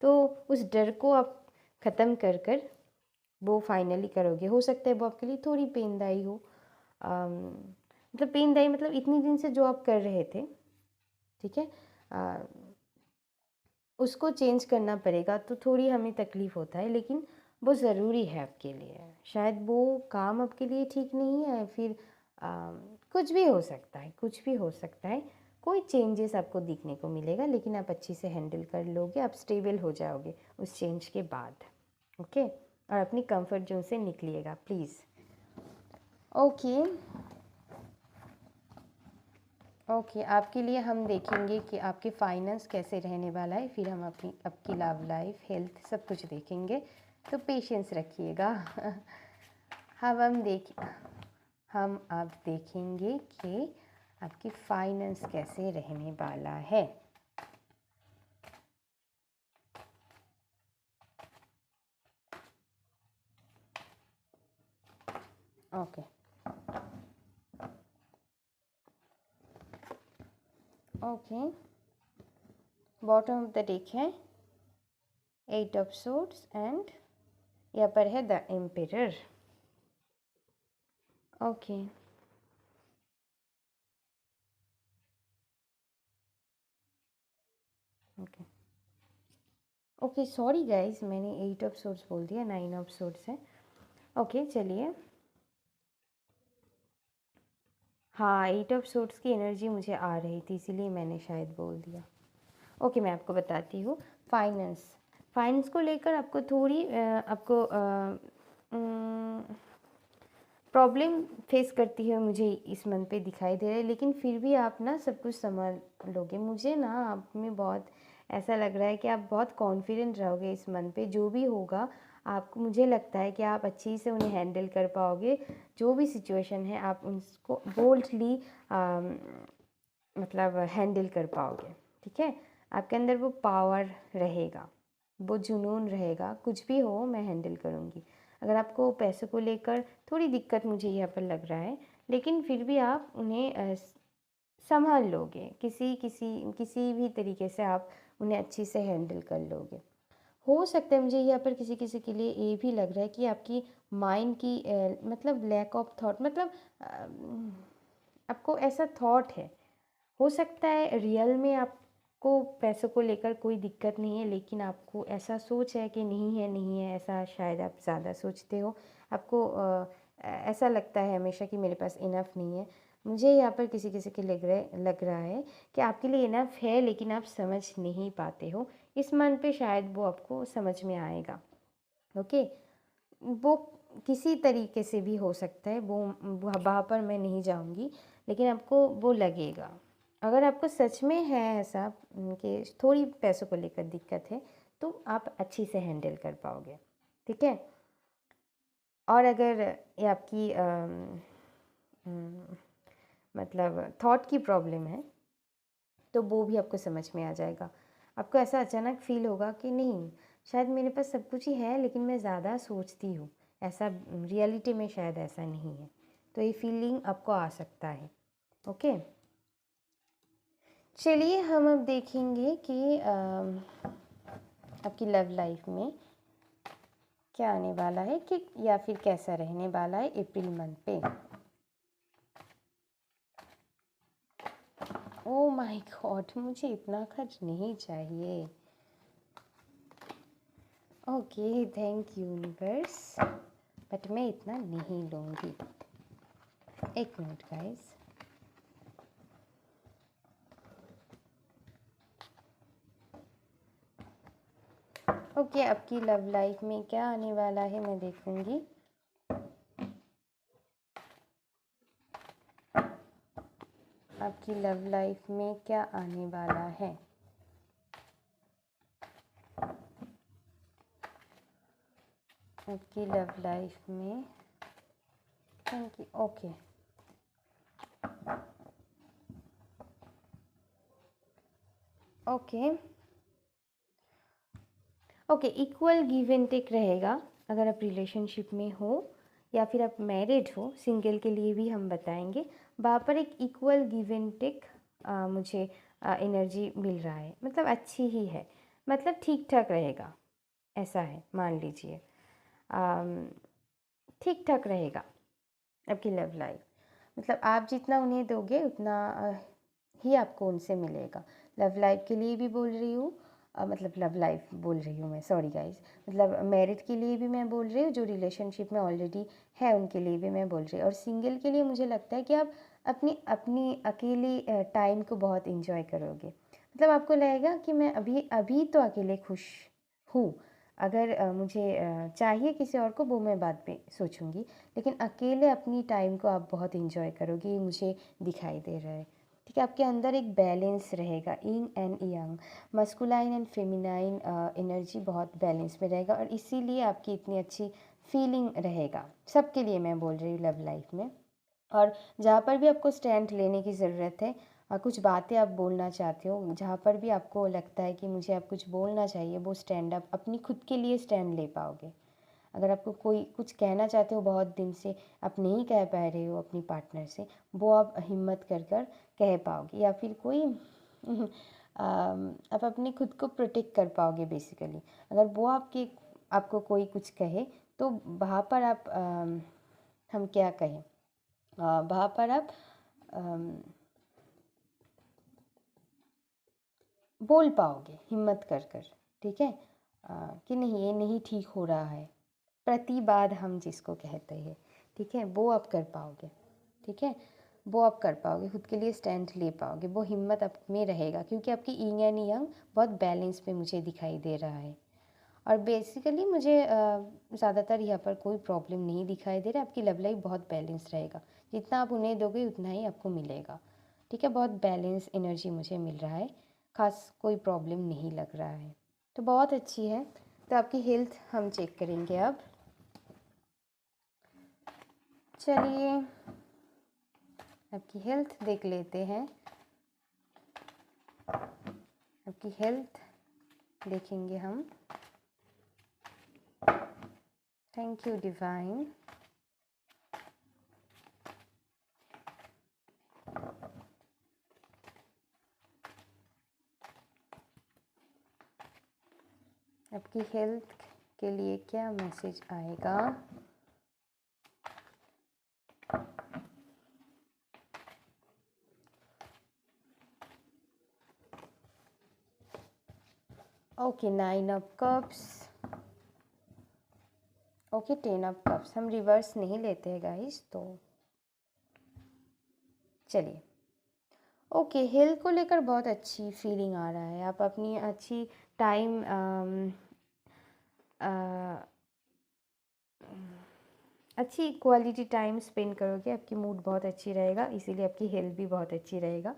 तो उस डर को आप ख़त्म कर कर वो फाइनली करोगे। हो सकता है वो आपके लिए थोड़ी पेनदायी हो, मतलब पेनदायी मतलब इतनी दिन से जो आप कर रहे थे, ठीक है, उसको चेंज करना पड़ेगा, तो थोड़ी हमें तकलीफ़ होता है, लेकिन वो ज़रूरी है आपके लिए। शायद वो काम आपके लिए ठीक नहीं है, फिर कुछ भी हो सकता है, कुछ भी हो सकता है, कोई चेंजेस आपको दिखने को मिलेगा, लेकिन आप अच्छे से हैंडल कर लोगे, आप स्टेबल हो जाओगे उस चेंज के बाद, ओके। और अपनी कंफर्ट जोन से निकलिएगा प्लीज़, ओके। ओके, आपके लिए हम देखेंगे कि आपके फाइनेंस कैसे रहने वाला है, फिर हम अपनी आपकी लव लाइफ, हेल्थ, सब कुछ देखेंगे, तो पेशेंस रखिएगा। हम अब देखेंगे कि आपकी फाइनेंस कैसे रहने वाला है। Okay, okay, bottom of the deck है 8 ऑफ सोर्ड्स, एंड यहाँ पर है the emperor, okay. Okay, okay, sorry guys, मैंने 8 ऑफ सोर्ड्स बोल दिया, 9 ऑफ सोर्ड्स है, ओके। चलिए, हाँ, 8 ऑफ सोर्ड्स की एनर्जी मुझे आ रही थी, इसीलिए मैंने शायद बोल दिया। ओके, मैं आपको बताती हूँ। फाइनेंस, फाइनेंस को लेकर आपको थोड़ी आपको प्रॉब्लम फेस करती है, मुझे इस मंथ पे दिखाई दे रहा है, लेकिन फिर भी आप ना सब कुछ संभाल लोगे। मुझे ना आप में बहुत ऐसा लग रहा है कि आप बहुत कॉन्फिडेंट रहोगे इस मंथ पे, जो भी होगा आपको, मुझे लगता है कि आप अच्छी से उन्हें हैंडल कर पाओगे। जो भी सिचुएशन है आप उसको बोल्डली मतलब हैंडल कर पाओगे। ठीक है, आपके अंदर वो पावर रहेगा, वो जुनून रहेगा, कुछ भी हो मैं हैंडल करूँगी। अगर आपको पैसों को लेकर थोड़ी दिक्कत मुझे यहाँ पर लग रहा है, लेकिन फिर भी आप उन्हें संभाल लोगे, किसी किसी किसी भी तरीके से आप उन्हें अच्छी से हैंडल कर लोगे। हो सकता है मुझे यहाँ पर किसी किसी के लिए ये भी लग रहा है कि आपकी माइंड की मतलब लैक ऑफ थॉट, मतलब आपको ऐसा थॉट है। हो सकता है रियल में आपको पैसों को लेकर कोई दिक्कत नहीं है, लेकिन आपको ऐसा सोच है कि नहीं है, ऐसा शायद आप ज़्यादा सोचते हो। आपको ऐसा लगता है हमेशा कि मेरे पास इनफ नहीं है। मुझे यहाँ पर किसी किसी के लग रहा है कि आपके लिए इनफ है, लेकिन आप समझ नहीं पाते हो। इस मन पे शायद वो आपको समझ में आएगा। ओके, वो किसी तरीके से भी हो सकता है, वो वहाँ पर मैं नहीं जाऊँगी, लेकिन आपको वो लगेगा। अगर आपको सच में है ऐसा कि थोड़ी पैसों को लेकर दिक्कत है, तो आप अच्छी से हैंडल कर पाओगे। ठीक है, और अगर ये आपकी मतलब थॉट की प्रॉब्लम है, तो वो भी आपको समझ में आ जाएगा। आपको ऐसा अचानक फ़ील होगा कि नहीं, शायद मेरे पास सब कुछ ही है, लेकिन मैं ज़्यादा सोचती हूँ, ऐसा रियलिटी में शायद ऐसा नहीं है। तो ये फीलिंग आपको आ सकता है। ओके, चलिए हम अब देखेंगे कि आपकी लव लाइफ में क्या आने वाला है, कि या फिर कैसा रहने वाला है अप्रैल मंथ पे। ओ माय गॉड, मुझे इतना खर्च नहीं चाहिए। Okay, thank you universe, but मैं इतना नहीं लूँगी। एक मिनट गाइस। ओके, आपकी लव लाइफ में क्या आने वाला है मैं देखूँगी। आपकी लव लाइफ में क्या आने वाला है। आपकी लव लाइफ में, thank you. Okay, okay, okay, equal give and take रहेगा। अगर आप रिलेशनशिप में हो या फिर आप मैरिड हो, सिंगल के लिए भी हम बताएंगे। वहाँ पर एक इक्वल गिव एंड टेक मुझे एनर्जी मिल रहा है, मतलब अच्छी ही है, मतलब ठीक ठाक रहेगा, ऐसा है, मान लीजिए ठीक ठाक रहेगा आपकी लव लाइफ। मतलब आप जितना उन्हें दोगे उतना ही आपको उनसे मिलेगा। लव लाइफ के लिए भी बोल रही हूँ, मतलब लव लाइफ बोल रही हूँ मैं, सॉरी गाइस, मतलब मैरिड के लिए भी मैं बोल रही हूँ, जो रिलेशनशिप में ऑलरेडी है उनके लिए भी मैं बोल रही हूँ। और सिंगल के लिए मुझे लगता है कि आप अपनी अपनी अकेली टाइम को बहुत इंजॉय करोगे। मतलब आपको लगेगा कि मैं अभी अभी तो अकेले खुश हूँ, अगर मुझे चाहिए किसी और को, वो मैं बाद में सोचूंगी, लेकिन अकेले अपनी टाइम को आप बहुत इंजॉय करोगे, ये मुझे दिखाई दे रहा है। ठीक है, आपके अंदर एक बैलेंस रहेगा, yin and yang, masculine and feminine energy बहुत बैलेंस में रहेगा, और इसीलिए आपकी इतनी अच्छी फीलिंग रहेगा। सबके लिए मैं बोल रही हूँ लव लाइफ में। और जहाँ पर भी आपको स्टैंड लेने की ज़रूरत है, कुछ बातें आप बोलना चाहते हो, जहाँ पर भी आपको लगता है कि मुझे आप कुछ बोलना चाहिए, वो स्टैंड आप अपनी खुद के लिए स्टैंड ले पाओगे। अगर आपको कोई कुछ कहना चाहते हो, बहुत दिन से आप नहीं कह पा रहे हो अपनी पार्टनर से, वो आप हिम्मत कर कर कह पाओगे। या फिर कोई आप अपने खुद को प्रोटेक्ट कर पाओगे बेसिकली। अगर वो आपको कोई कुछ कहे, तो वहाँ पर आप हम क्या कहें, वहाँ पर आप बोल पाओगे हिम्मत कर कर। ठीक है, कि नहीं, ये नहीं ठीक हो रहा है, प्रतिवाद हम जिसको कहते हैं। ठीक है, वो आप कर पाओगे। ठीक है, वो आप कर पाओगे, खुद के लिए स्टैंड ले पाओगे, वो हिम्मत आप में रहेगा, क्योंकि आपकी यिन एंड यांग बहुत बैलेंस में मुझे दिखाई दे रहा है। और बेसिकली मुझे ज़्यादातर यहाँ पर कोई प्रॉब्लम नहीं दिखाई दे रहा है। आपकी लव लाइफ बहुत बैलेंस रहेगा, जितना आप उन्हें दोगे उतना ही आपको मिलेगा। ठीक है, बहुत बैलेंस एनर्जी मुझे मिल रहा है, खास कोई प्रॉब्लम नहीं लग रहा है, तो बहुत अच्छी है। तो आपकी हेल्थ हम चेक करेंगे अब। चलिए आपकी हेल्थ देख लेते हैं। आपकी हेल्थ देखेंगे हम। Thank you divine. आपकी हेल्थ के लिए क्या मैसेज आएगा? Okay 9 of cups. Okay 10 of cups. हम रिवर्स नहीं लेते हैं गाइस, तो चलिए। ओके हेल्थ को लेकर बहुत अच्छी फीलिंग आ रहा है। आप अपनी अच्छी टाइम अच्छी क्वालिटी टाइम स्पेंड करोगे, आपकी मूड बहुत अच्छी रहेगा, इसीलिए आपकी हेल्थ भी बहुत अच्छी रहेगा।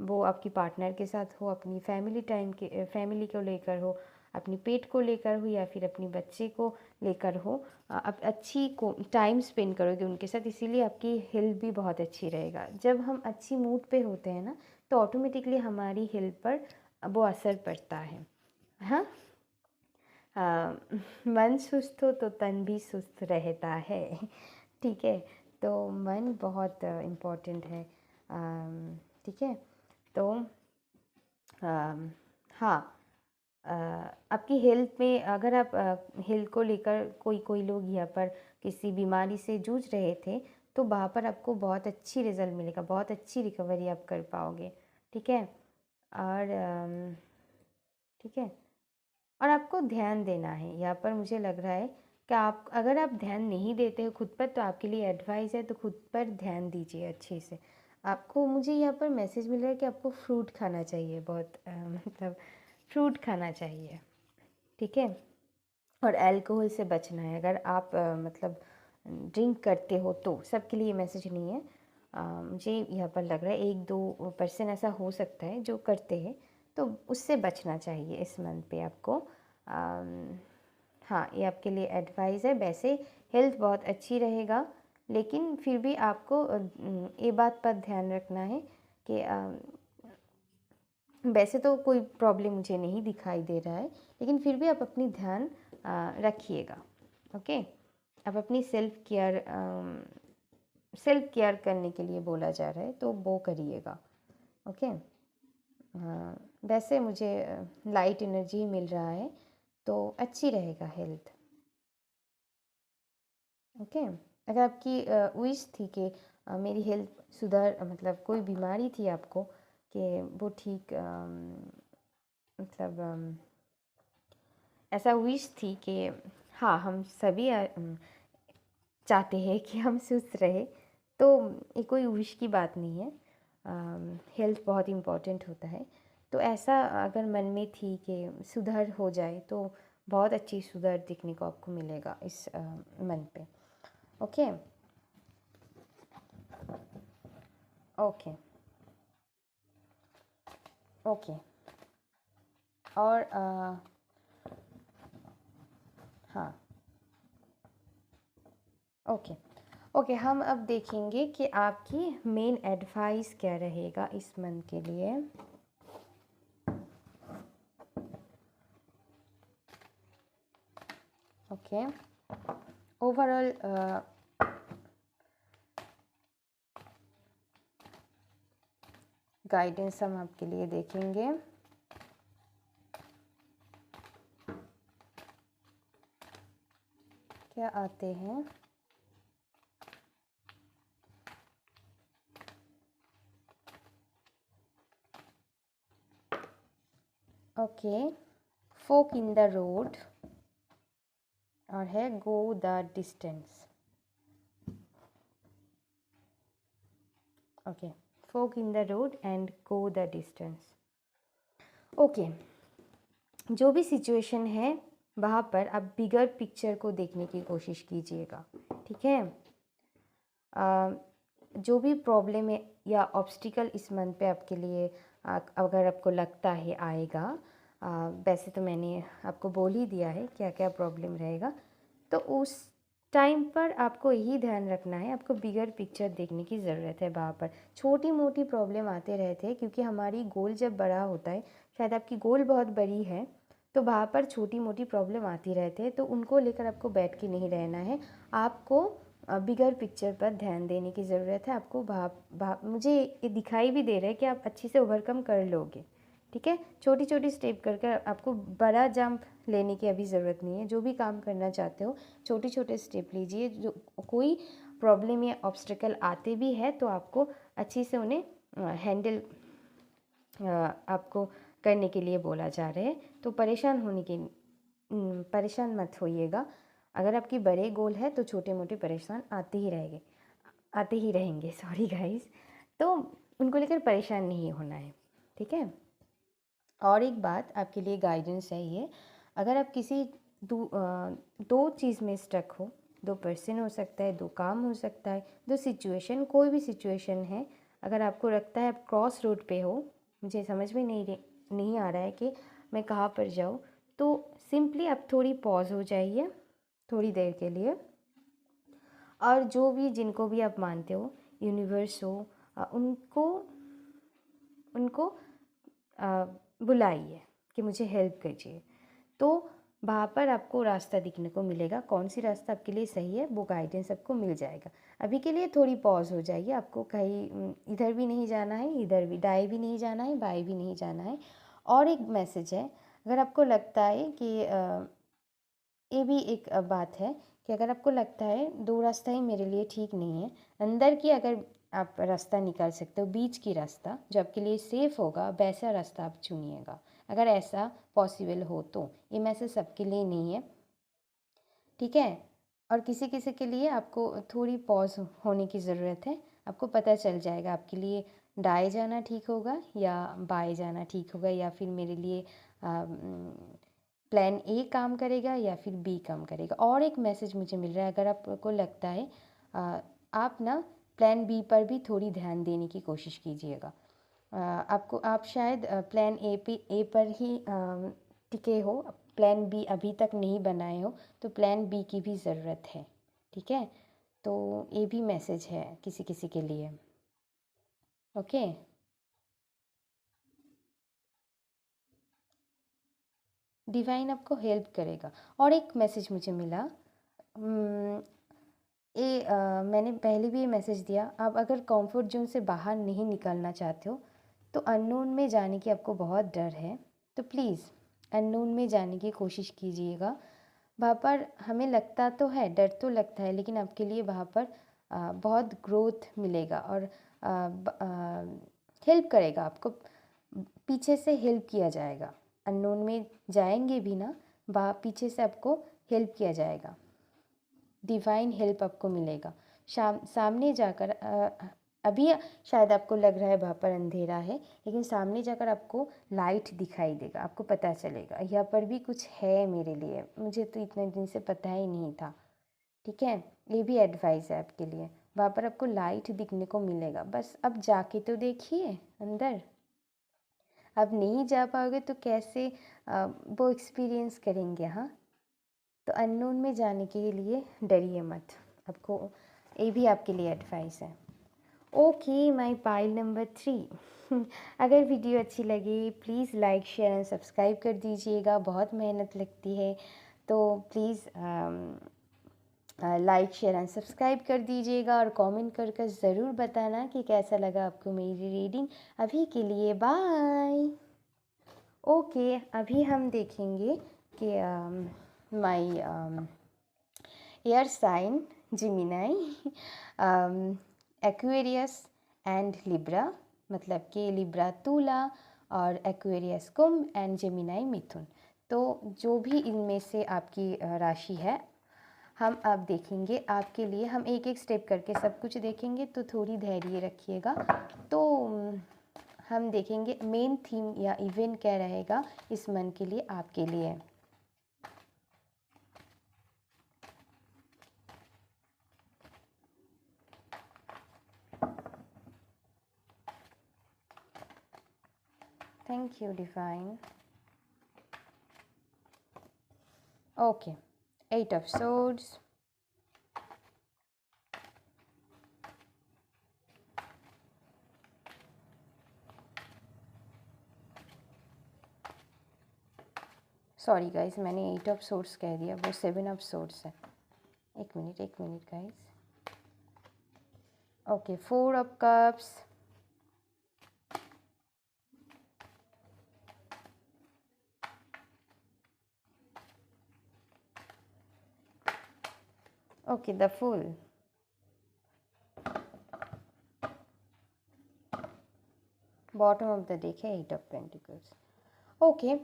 वो आपकी पार्टनर के साथ हो, अपनी फैमिली को लेकर हो, अपनी पेट को लेकर हो, या फिर अपनी बच्चे को लेकर हो। आप अच्छी टाइम स्पेंड करोगे उनके साथ, इसीलिए आपकी हेल्थ भी बहुत अच्छी रहेगा। जब हम अच्छी मूड पे होते हैं ना, तो ऑटोमेटिकली हमारी हेल्थ पर वो असर पड़ता है। हाँ, मन सुस्त हो तो तन भी सुस्त रहता है। ठीक है, तो मन बहुत इम्पोर्टेंट है। ठीक है, तो हाँ, आपकी हेल्थ में अगर आप हेल्थ को लेकर कोई लोग यहाँ पर किसी बीमारी से जूझ रहे थे, तो वहाँ पर आपको बहुत अच्छी रिज़ल्ट मिलेगा, बहुत अच्छी रिकवरी आप कर पाओगे। ठीक है, और ठीक है, और आपको ध्यान देना है यहाँ पर। मुझे लग रहा है कि आप अगर आप ध्यान नहीं देते हो खुद पर, तो आपके लिए एडवाइस है, तो खुद पर ध्यान दीजिए अच्छे से। आपको, मुझे यहाँ पर मैसेज मिल रहा है कि आपको फ्रूट खाना चाहिए, बहुत मतलब फ्रूट खाना चाहिए। ठीक है, और अल्कोहल से बचना है। अगर आप मतलब ड्रिंक करते हो तो, सबके लिए मैसेज नहीं है। मुझे यहाँ पर लग रहा है 1-2% ऐसा हो सकता है जो करते हैं, तो उससे बचना चाहिए इस मंथ पे आपको। हाँ, ये आपके लिए एडवाइस है। वैसे हेल्थ बहुत अच्छी रहेगा, लेकिन फिर भी आपको ये बात पर ध्यान रखना है कि वैसे तो कोई प्रॉब्लम मुझे नहीं दिखाई दे रहा है, लेकिन फिर भी आप अपनी ध्यान रखिएगा। ओके, आप अपनी सेल्फ केयर करने के लिए बोला जा रहा है, तो वो करिएगा। ओके, वैसे मुझे लाइट एनर्जी मिल रहा है, तो अच्छी रहेगा हेल्थ। ओके, अगर आपकी विश थी कि मेरी हेल्थ सुधार, मतलब कोई बीमारी थी आपको कि वो ठीक, मतलब ऐसा विश थी कि हाँ, हम सभी चाहते हैं कि हम स्वस्थ रहे, तो ये कोई विश की बात नहीं है। हेल्थ बहुत इम्पोर्टेंट होता है, तो ऐसा अगर मन में थी कि सुधार हो जाए, तो बहुत अच्छी सुधार दिखने को आपको मिलेगा इस मन पे। ओके, ओके, ओके, और हाँ, ओके, ओके, हम अब देखेंगे कि आपकी मेन एडवाइस क्या रहेगा इस मंथ के लिए। ओके, ओवरऑल गाइडेंस हम आपके लिए देखेंगे। क्या आते हैं? Okay, fork in the road, और है go the distance. Okay, fork in the road and go the distance. Okay, जो भी सिचुएशन है वहाँ पर आप बिगर पिक्चर को देखने की कोशिश कीजिएगा। ठीक है, जो भी प्रॉब्लम है या ऑब्स्टिकल इस मंथ पे आपके लिए अगर आपको लगता है आएगा, वैसे तो मैंने आपको बोल ही दिया है क्या क्या प्रॉब्लम रहेगा। तो उस टाइम पर आपको यही ध्यान रखना है, आपको बिगर पिक्चर देखने की ज़रूरत है। वहाँ पर छोटी मोटी प्रॉब्लम आते रहते हैं, क्योंकि हमारी गोल जब बड़ा होता है, शायद आपकी गोल बहुत बड़ी है, तो वहाँ पर छोटी मोटी प्रॉब्लम आती रहती है। तो उनको लेकर आपको बैठ के नहीं रहना है, आपको बिगर पिक्चर पर ध्यान देने की ज़रूरत है। आपको मुझे ये दिखाई भी दे रहा है कि आप अच्छे से ओवरकम कर लोगे। ठीक है, छोटी छोटी स्टेप करके आपको बड़ा जंप लेने की अभी ज़रूरत नहीं है। जो भी काम करना चाहते हो छोटे छोटे स्टेप लीजिए। जो कोई प्रॉब्लम या ऑब्स्टिकल आते भी है तो आपको अच्छे से उन्हें हैंडल आपको करने के लिए बोला जा रहा है। तो परेशान मत होइएगा। अगर आपकी बड़े गोल है तो छोटे मोटे परेशान आते ही रहेंगे सॉरी गाइस। तो उनको लेकर परेशान नहीं होना है, ठीक है। और एक बात आपके लिए गाइडेंस है ये, अगर आप किसी दो चीज़ में स्टक हो, 2 पर्सन हो सकता है, 2 काम हो सकता है, 2 सिचुएशन, कोई भी सिचुएशन है, अगर आपको लगता है आप क्रॉस रोड पे हो, मुझे समझ में नहीं आ रहा है कि मैं कहाँ पर जाऊँ, तो सिंपली आप थोड़ी पॉज हो जाइए थोड़ी देर के लिए। और जो भी जिनको भी आप मानते हो, यूनिवर्स हो, उनको बुलाइए कि मुझे हेल्प कीजिए। तो वहाँ पर आपको रास्ता दिखने को मिलेगा, कौन सी रास्ता आपके लिए सही है वो गाइडेंस आपको मिल जाएगा। अभी के लिए थोड़ी पॉज हो जाइए, आपको कहीं इधर भी नहीं जाना है, इधर भी दाएं भी नहीं जाना है, बाएं भी नहीं जाना है। और एक मैसेज है, अगर आपको लगता है कि ये भी एक बात है कि अगर आपको लगता है 2 रास्ता ही मेरे लिए ठीक नहीं है, अंदर की अगर आप रास्ता निकाल सकते हो, बीच की रास्ता जो आपके लिए सेफ़ होगा, वैसा रास्ता आप चुनिएगा। अगर ऐसा पॉसिबल हो तो। ये मैसेज सबके लिए नहीं है, ठीक है। और किसी किसी के लिए आपको थोड़ी पॉज होने की ज़रूरत है। आपको पता चल जाएगा आपके लिए दाएं जाना ठीक होगा या बाएं जाना ठीक होगा, या फिर मेरे लिए प्लान ए काम करेगा या फिर बी काम करेगा। और एक मैसेज मुझे मिल रहा है, अगर आपको लगता है आप ना प्लान बी पर भी थोड़ी ध्यान देने की कोशिश कीजिएगा। आप शायद प्लान ए पर ही टिके हो, प्लान बी अभी तक नहीं बनाए हो, तो प्लान बी की भी ज़रूरत है, ठीक है। तो ये भी मैसेज है किसी किसी के लिए, ओके। डिवाइन आपको हेल्प करेगा। और एक मैसेज मुझे मिला, मैंने पहले भी ये मैसेज दिया, आप अगर कंफर्ट जोन से बाहर नहीं निकलना चाहते हो, तो अननोन में जाने की आपको बहुत डर है, तो प्लीज़ अननोन में जाने की कोशिश कीजिएगा। वहाँ पर हमें लगता तो है, डर तो लगता है, लेकिन आपके लिए वहाँ पर बहुत ग्रोथ मिलेगा और हेल्प करेगा आपको, पीछे से हेल्प किया जाएगा। अननोन में जाएंगे भी ना, वहाँ पीछे से आपको हेल्प किया जाएगा, डिवाइन हेल्प आपको मिलेगा। सामने जाकर अभी शायद आपको लग रहा है वहाँ पर अंधेरा है, लेकिन सामने जाकर आपको लाइट दिखाई देगा, आपको पता चलेगा यहाँ पर भी कुछ है मेरे लिए, मुझे तो इतने दिन से पता ही नहीं था, ठीक है। ये भी एडवाइस है आपके लिए, वहाँ पर आपको लाइट दिखने को मिलेगा। बस अब जाके तो देखिए अंदर, अब नहीं जा पाओगे तो कैसे वो एक्सपीरियंस करेंगे। हाँ, तो अननोन में जाने के लिए डरिए मत, आपको ये भी आपके लिए एडवाइस है। ओके माय पाइल नंबर 3 अगर वीडियो अच्छी लगे please like share and subscribe कर दीजिएगा, बहुत मेहनत लगती है, तो please like share and subscribe कर दीजिएगा और कमेंट कर ज़रूर बताना कि कैसा लगा आपको मेरी रीडिंग। अभी के लिए बाय। ओके, अभी हम देखेंगे कि my air sign Gemini, Aquarius and Libra, मतलब कि लिब्रा तुला और एक्वेरियस कुंभ एंड जिमिनाई मिथुन। तो जो भी इनमें से आपकी राशि है हम अब देखेंगे आपके लिए, हम एक एक स्टेप करके सब कुछ देखेंगे, तो थोड़ी धैर्य रखिएगा। तो हम देखेंगे मेन थीम या इवेंट क्या रहेगा इस मंथ के लिए आपके लिए। Thank you divine. Okay, 8 of swords, sorry guys मैंने 8 ऑफ swords कह दिया, वो 7 ऑफ swords है। एक minute guys. Okay, 4 of cups, okay, the fool, bottom of the deck है 8 ऑफ पेंटिकल्स। ओके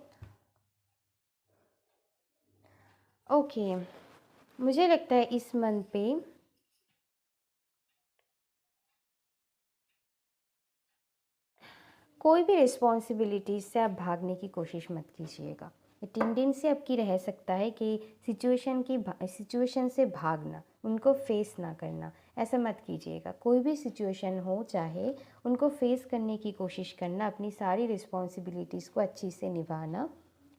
ओके, मुझे लगता है इस मंथ पे कोई भी रिस्पॉन्सिबिलिटीज से आप भागने की कोशिश मत कीजिएगा। ये टेंडेंसी आपकी रह सकता है कि सिचुएशन से भागना, उनको फेस ना करना, ऐसा मत कीजिएगा। कोई भी सिचुएशन हो चाहे, उनको फेस करने की कोशिश करना, अपनी सारी रिस्पॉन्सिबिलिटीज़ को अच्छी से निभाना।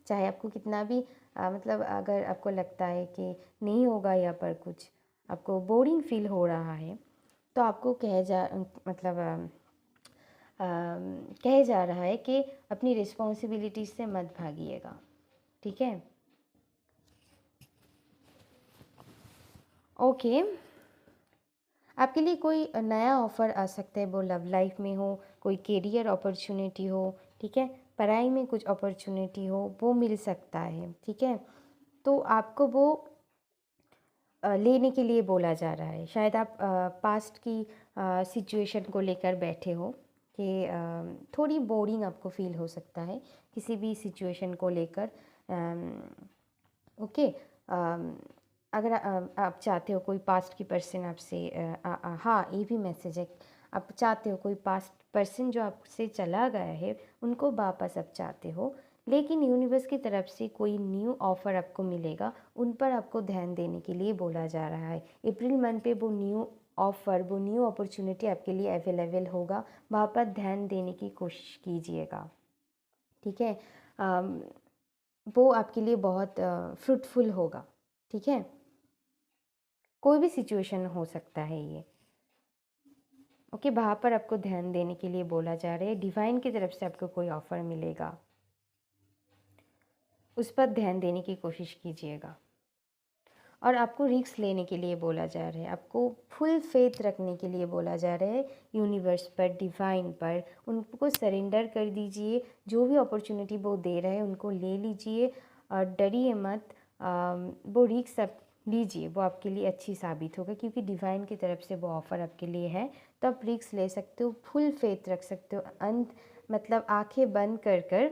चाहे आपको कितना भी मतलब अगर आपको लगता है कि नहीं होगा यहाँ पर कुछ, आपको बोरिंग फील हो रहा है, तो आपको कहा जा रहा है कि अपनी रिस्पॉन्सिबिलिटीज से मत भागिएगा, ठीक है। ओके, आपके लिए कोई नया ऑफ़र आ सकता है, वो लव लाइफ में हो, कोई कैरियर अपॉर्चुनिटी हो, ठीक है, पढ़ाई में कुछ अपॉर्चुनिटी हो, वो मिल सकता है, ठीक है। तो आपको वो लेने के लिए बोला जा रहा है। शायद आप पास्ट की सिचुएशन को लेकर बैठे हो कि थोड़ी बोरिंग आपको फील हो सकता है किसी भी सिचुएशन को लेकर। ओके, अगर आप चाहते हो कोई पास्ट की पर्सन आपसे हाँ, ये भी मैसेज है, आप चाहते हो कोई पास्ट पर्सन जो आपसे चला गया है उनको वापस आप चाहते हो, लेकिन यूनिवर्स की तरफ से कोई न्यू ऑफ़र आपको मिलेगा, उन पर आपको ध्यान देने के लिए बोला जा रहा है। अप्रैल मंथ पे वो न्यू ऑफ़र, वो न्यू अपॉर्चुनिटी आपके लिए अवेलेबल होगा, वहाँ पर ध्यान देने की कोशिश कीजिएगा, ठीक है। वो आपके लिए बहुत फ्रूटफुल होगा, ठीक है। कोई भी सिचुएशन हो सकता है ये, ओके। वहाँ पर आपको ध्यान देने के लिए बोला जा रहा है। डिवाइन की तरफ से आपको कोई ऑफ़र मिलेगा, उस पर ध्यान देने की कोशिश कीजिएगा। और आपको रिस्क लेने के लिए बोला जा रहा है, आपको फुल फेथ रखने के लिए बोला जा रहा है यूनिवर्स पर, डिवाइन पर। उनको सरेंडर कर दीजिए, जो भी अपॉर्चुनिटी वो दे रहे हैं उनको ले लीजिए और डरिए मत। वो रिस्क आप लीजिए, वो आपके लिए अच्छी साबित होगा, क्योंकि डिवाइन की तरफ से वो ऑफ़र आपके लिए है। तो आप रिस्क ले सकते हो, फुल फेथ रख सकते हो, मतलब आंखें बंद कर कर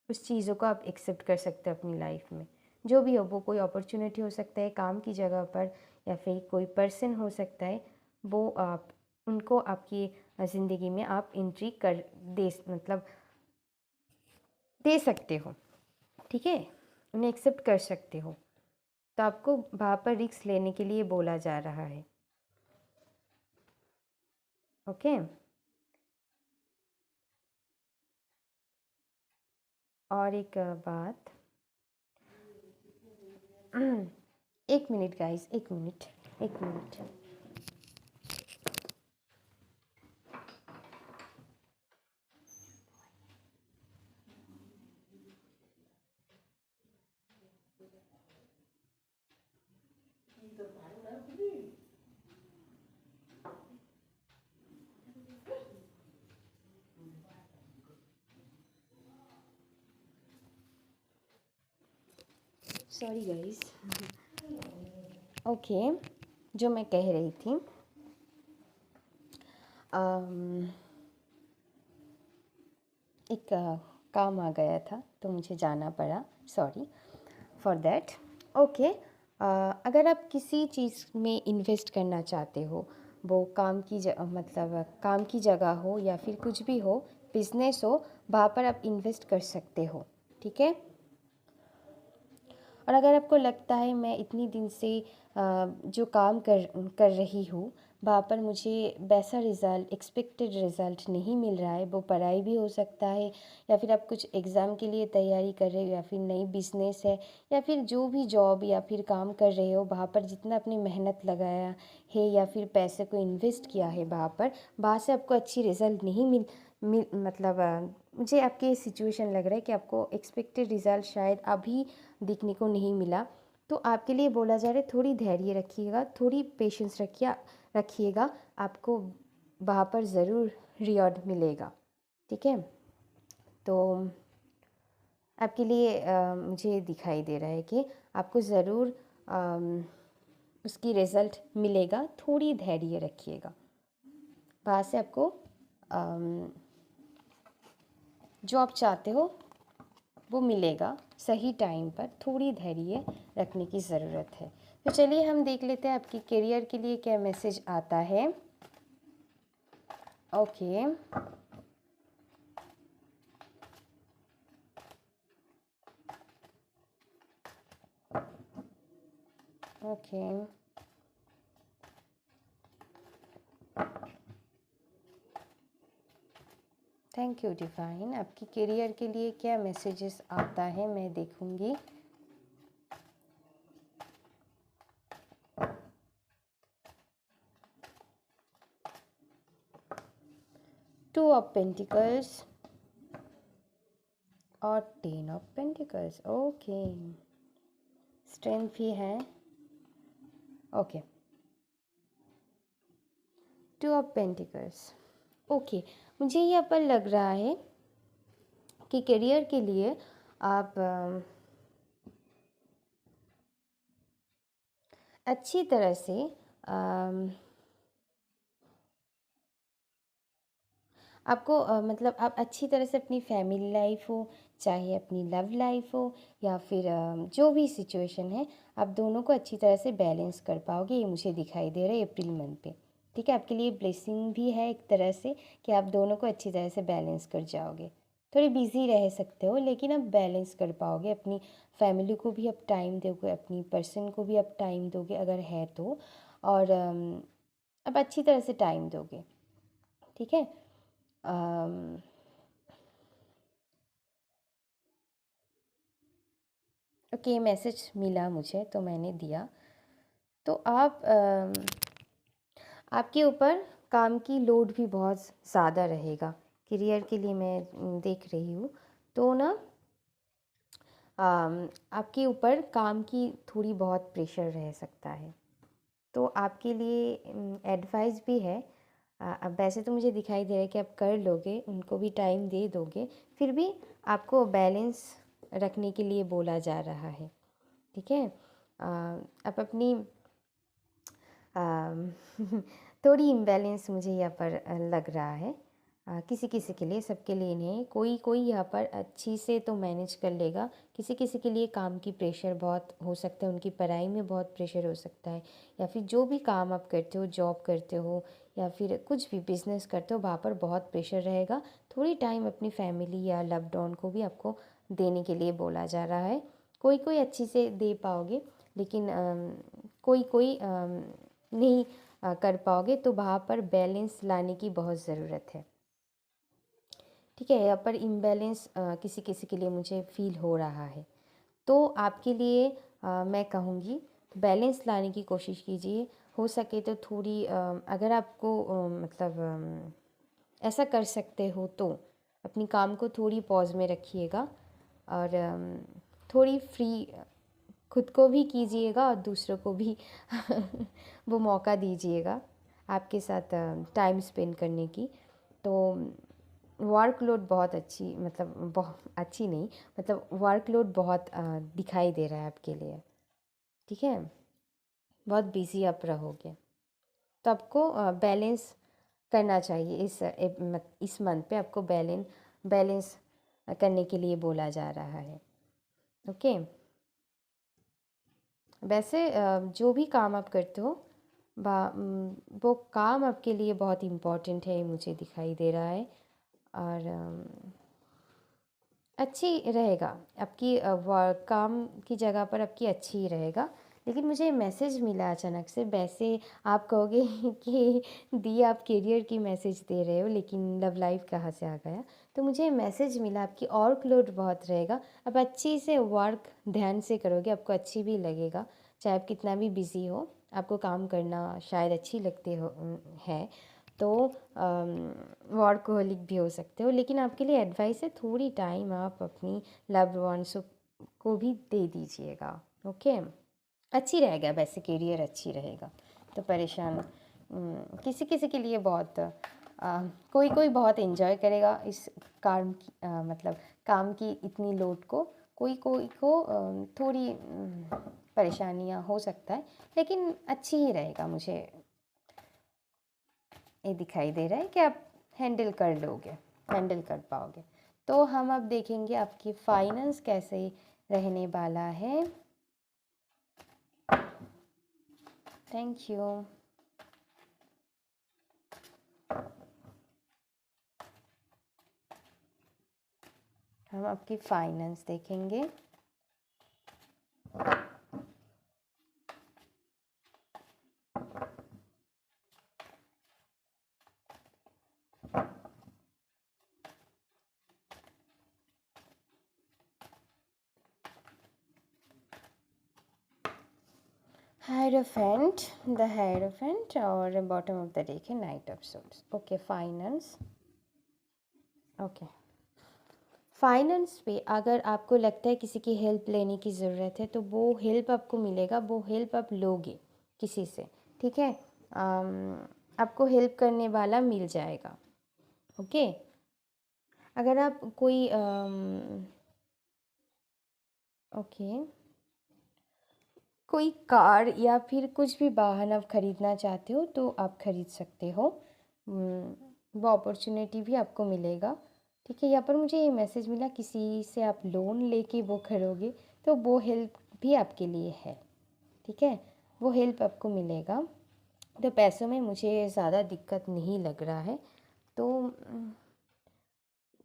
उस चीज़ों को आप एक्सेप्ट कर सकते हो अपनी लाइफ में। जो भी हो, वो कोई अपॉर्चुनिटी हो सकता है काम की जगह पर, या फिर कोई पर्सन हो सकता है, वो आप उनको आपकी ज़िंदगी में आप एंट्री कर दे सकते हो, ठीक है, उन्हें एक्सेप्ट कर सकते हो। तो आपको वहाँ पर रिस्क लेने के लिए बोला जा रहा है, ओके। और एक बात, एक मिनट गाइस, एक मिनट। Sorry guys, okay. जो मैं कह रही थी, एक काम आ गया था तो मुझे जाना पड़ा, सॉरी फॉर दैट, ओके। अगर आप किसी चीज़ में इन्वेस्ट करना चाहते हो, वो काम की जगह हो या फिर कुछ भी हो, बिजनेस हो, वहाँ पर आप इन्वेस्ट कर सकते हो, ठीक है। और अगर आपको लगता है मैं इतनी दिन से जो काम कर रही हूँ वहाँ पर मुझे वैसा रिज़ल्ट, एक्सपेक्टेड रिज़ल्ट नहीं मिल रहा है। वो पढ़ाई भी हो सकता है, या फिर आप कुछ एग्ज़ाम के लिए तैयारी कर रहे हो, या फिर नई बिज़नेस है, या फिर जो भी जॉब या फिर काम कर रहे हो, वहाँ पर जितना अपनी मेहनत लगाया है या फिर पैसे को इन्वेस्ट किया है वहाँ से आपको अच्छी रिज़ल्ट नहीं मतलब मुझे आपके ये सिचुएशन लग रहा है कि आपको एक्सपेक्टेड रिज़ल्ट शायद अभी दिखने को नहीं मिला। तो आपके लिए बोला जा रहा है थोड़ी धैर्य रखिएगा, थोड़ी पेशेंस रखिएगा, आपको वहाँ पर ज़रूर रिवॉर्ड मिलेगा। ठीक है, तो आपके लिए मुझे दिखाई दे रहा है कि आपको ज़रूर उसकी रिज़ल्ट मिलेगा। थोड़ी धैर्य रखिएगा, वहाँ से आपको जो आप चाहते हो वो मिलेगा सही टाइम पर। थोड़ी धैर्य रखने की ज़रूरत है। तो चलिए हम देख लेते हैं आपके करियर के लिए क्या मैसेज आता है। Okay, okay, thank you divine. आपकी करियर के लिए क्या मैसेजेस आता है मैं देखूंगी। टू ऑफ पेंटिकल्स और 10 ऑफ पेंटिकल्स। ओके, स्ट्रेंथ भी है। Okay, two of pentacles. Okay, मुझे यहाँ पर लग रहा है कि करियर के लिए आप अच्छी तरह से आपको मतलब आप अच्छी तरह से अपनी फैमिली लाइफ हो, चाहे अपनी लव लाइफ हो, या फिर जो भी सिचुएशन है, आप दोनों को अच्छी तरह से बैलेंस कर पाओगे। ये मुझे दिखाई दे रहा है अप्रैल मंथ पे। ठीक है, आपके लिए ब्लेसिंग भी है एक तरह से कि आप दोनों को अच्छी तरह से बैलेंस कर जाओगे। थोड़ी बिजी रह सकते हो, लेकिन आप बैलेंस कर पाओगे। अपनी फैमिली को भी आप टाइम दोगे, अपनी पर्सन को भी आप टाइम दोगे अगर है तो, और आप अच्छी तरह से टाइम दोगे। ठीक है, ओके, मैसेज मिला मुझे तो मैंने दिया। तो आप आपके ऊपर काम की लोड भी बहुत ज़्यादा रहेगा। करियर के लिए मैं देख रही हूँ तो ना आपके ऊपर काम की थोड़ी बहुत प्रेशर रह सकता है। तो आपके लिए एडवाइस भी है। अब वैसे तो मुझे दिखाई दे रहा है कि आप कर लोगे, उनको भी टाइम दे दोगे, फिर भी आपको बैलेंस रखने के लिए बोला जा रहा है। ठीक है, आप अपनी थोड़ी इम्बैलेंस मुझे यहाँ पर लग रहा है। किसी किसी के लिए, सबके लिए नहीं। कोई कोई यहाँ पर अच्छी से तो मैनेज कर लेगा। किसी किसी के लिए काम की प्रेशर बहुत हो सकता है, उनकी पढ़ाई में बहुत प्रेशर हो सकता है, या फिर जो भी काम आप करते हो, जॉब करते हो या फिर कुछ भी बिजनेस करते हो, वहाँ पर बहुत प्रेशर रहेगा। थोड़ी टाइम अपनी फैमिली या लव्ड वन को भी आपको देने के लिए बोला जा रहा है। कोई कोई अच्छी से दे पाओगे, लेकिन कोई कोई नहीं कर पाओगे। तो वहाँ पर बैलेंस लाने की बहुत ज़रूरत है। ठीक है, यहाँ पर इम्बैलेंस किसी किसी के लिए मुझे फील हो रहा है। तो आपके लिए मैं कहूँगी बैलेंस लाने की कोशिश कीजिए। हो सके तो थोड़ी अगर आपको मतलब ऐसा कर सकते हो तो अपनी काम को थोड़ी पॉज में रखिएगा, और थोड़ी फ्री खुद को भी कीजिएगा और दूसरों को भी वो मौका दीजिएगा आपके साथ टाइम स्पेंड करने की। तो वर्कलोड बहुत अच्छी, मतलब बहुत अच्छी नहीं, मतलब वर्कलोड बहुत दिखाई दे रहा है आपके लिए। ठीक है, बहुत बिजी आप रहोगे, तो आपको बैलेंस करना चाहिए। इस मंथ पे आपको बैलेंस करने के लिए बोला जा रहा है। ओके, वैसे जो भी काम आप करते हो वो काम आपके लिए बहुत इम्पोर्टेंट है, मुझे दिखाई दे रहा है। और अच्छी रहेगा आपकी काम की जगह पर आपकी अच्छी ही रहेगा। लेकिन मुझे मैसेज मिला अचानक से। वैसे आप कहोगे कि दी आप करियर की मैसेज दे रहे हो, लेकिन लव लाइफ कहाँ से आ गया। तो मुझे मैसेज मिला आपकी वर्कलोड बहुत रहेगा, आप अच्छी से वर्क ध्यान से करोगे, आपको अच्छी भी लगेगा। चाहे आप कितना भी बिज़ी हो, आपको काम करना शायद अच्छी लगती हो है, तो वर्कहोलिक भी हो सकते हो। लेकिन आपके लिए एडवाइस है, थोड़ी टाइम आप अपनी लव्ड वंस को भी दे दीजिएगा। ओके, अच्छी रहेगा, वैसे करियर अच्छी रहेगा। तो परेशान किसी किसी के लिए बहुत कोई कोई बहुत एंजॉय करेगा इस काम की मतलब काम की इतनी लोड को। कोई कोई को थोड़ी परेशानियां हो सकता है, लेकिन अच्छी ही रहेगा। मुझे ये दिखाई दे रहा है कि आप हैंडल कर लोगे, हैंडल कर पाओगे। तो हम अब देखेंगे आपकी फाइनेंस कैसे रहने वाला है। Thank you. हम आपकी फाइनेंस देखेंगे। हायरोफेंट, द हायरोफेंट, और बॉटम ऑफ द डेक है night of swords. Okay, finance. Okay, finance पे अगर आपको लगता है किसी की हेल्प लेने की ज़रूरत है, तो वो हेल्प आपको मिलेगा, वो हेल्प आप लोगे किसी से, ठीक है। आपको हेल्प करने वाला मिल जाएगा। ओके, अगर आप कोई ओके, कोई कार या फिर कुछ भी वाहन आप ख़रीदना चाहते हो तो आप ख़रीद सकते हो। वो अपॉर्चुनिटी भी आपको मिलेगा, ठीक है। यहाँ पर मुझे ये मैसेज मिला, किसी से आप लोन लेके वो करोगे, तो वो हेल्प भी आपके लिए है, ठीक है। वो हेल्प आपको मिलेगा। तो पैसों में मुझे ज़्यादा दिक्कत नहीं लग रहा है। तो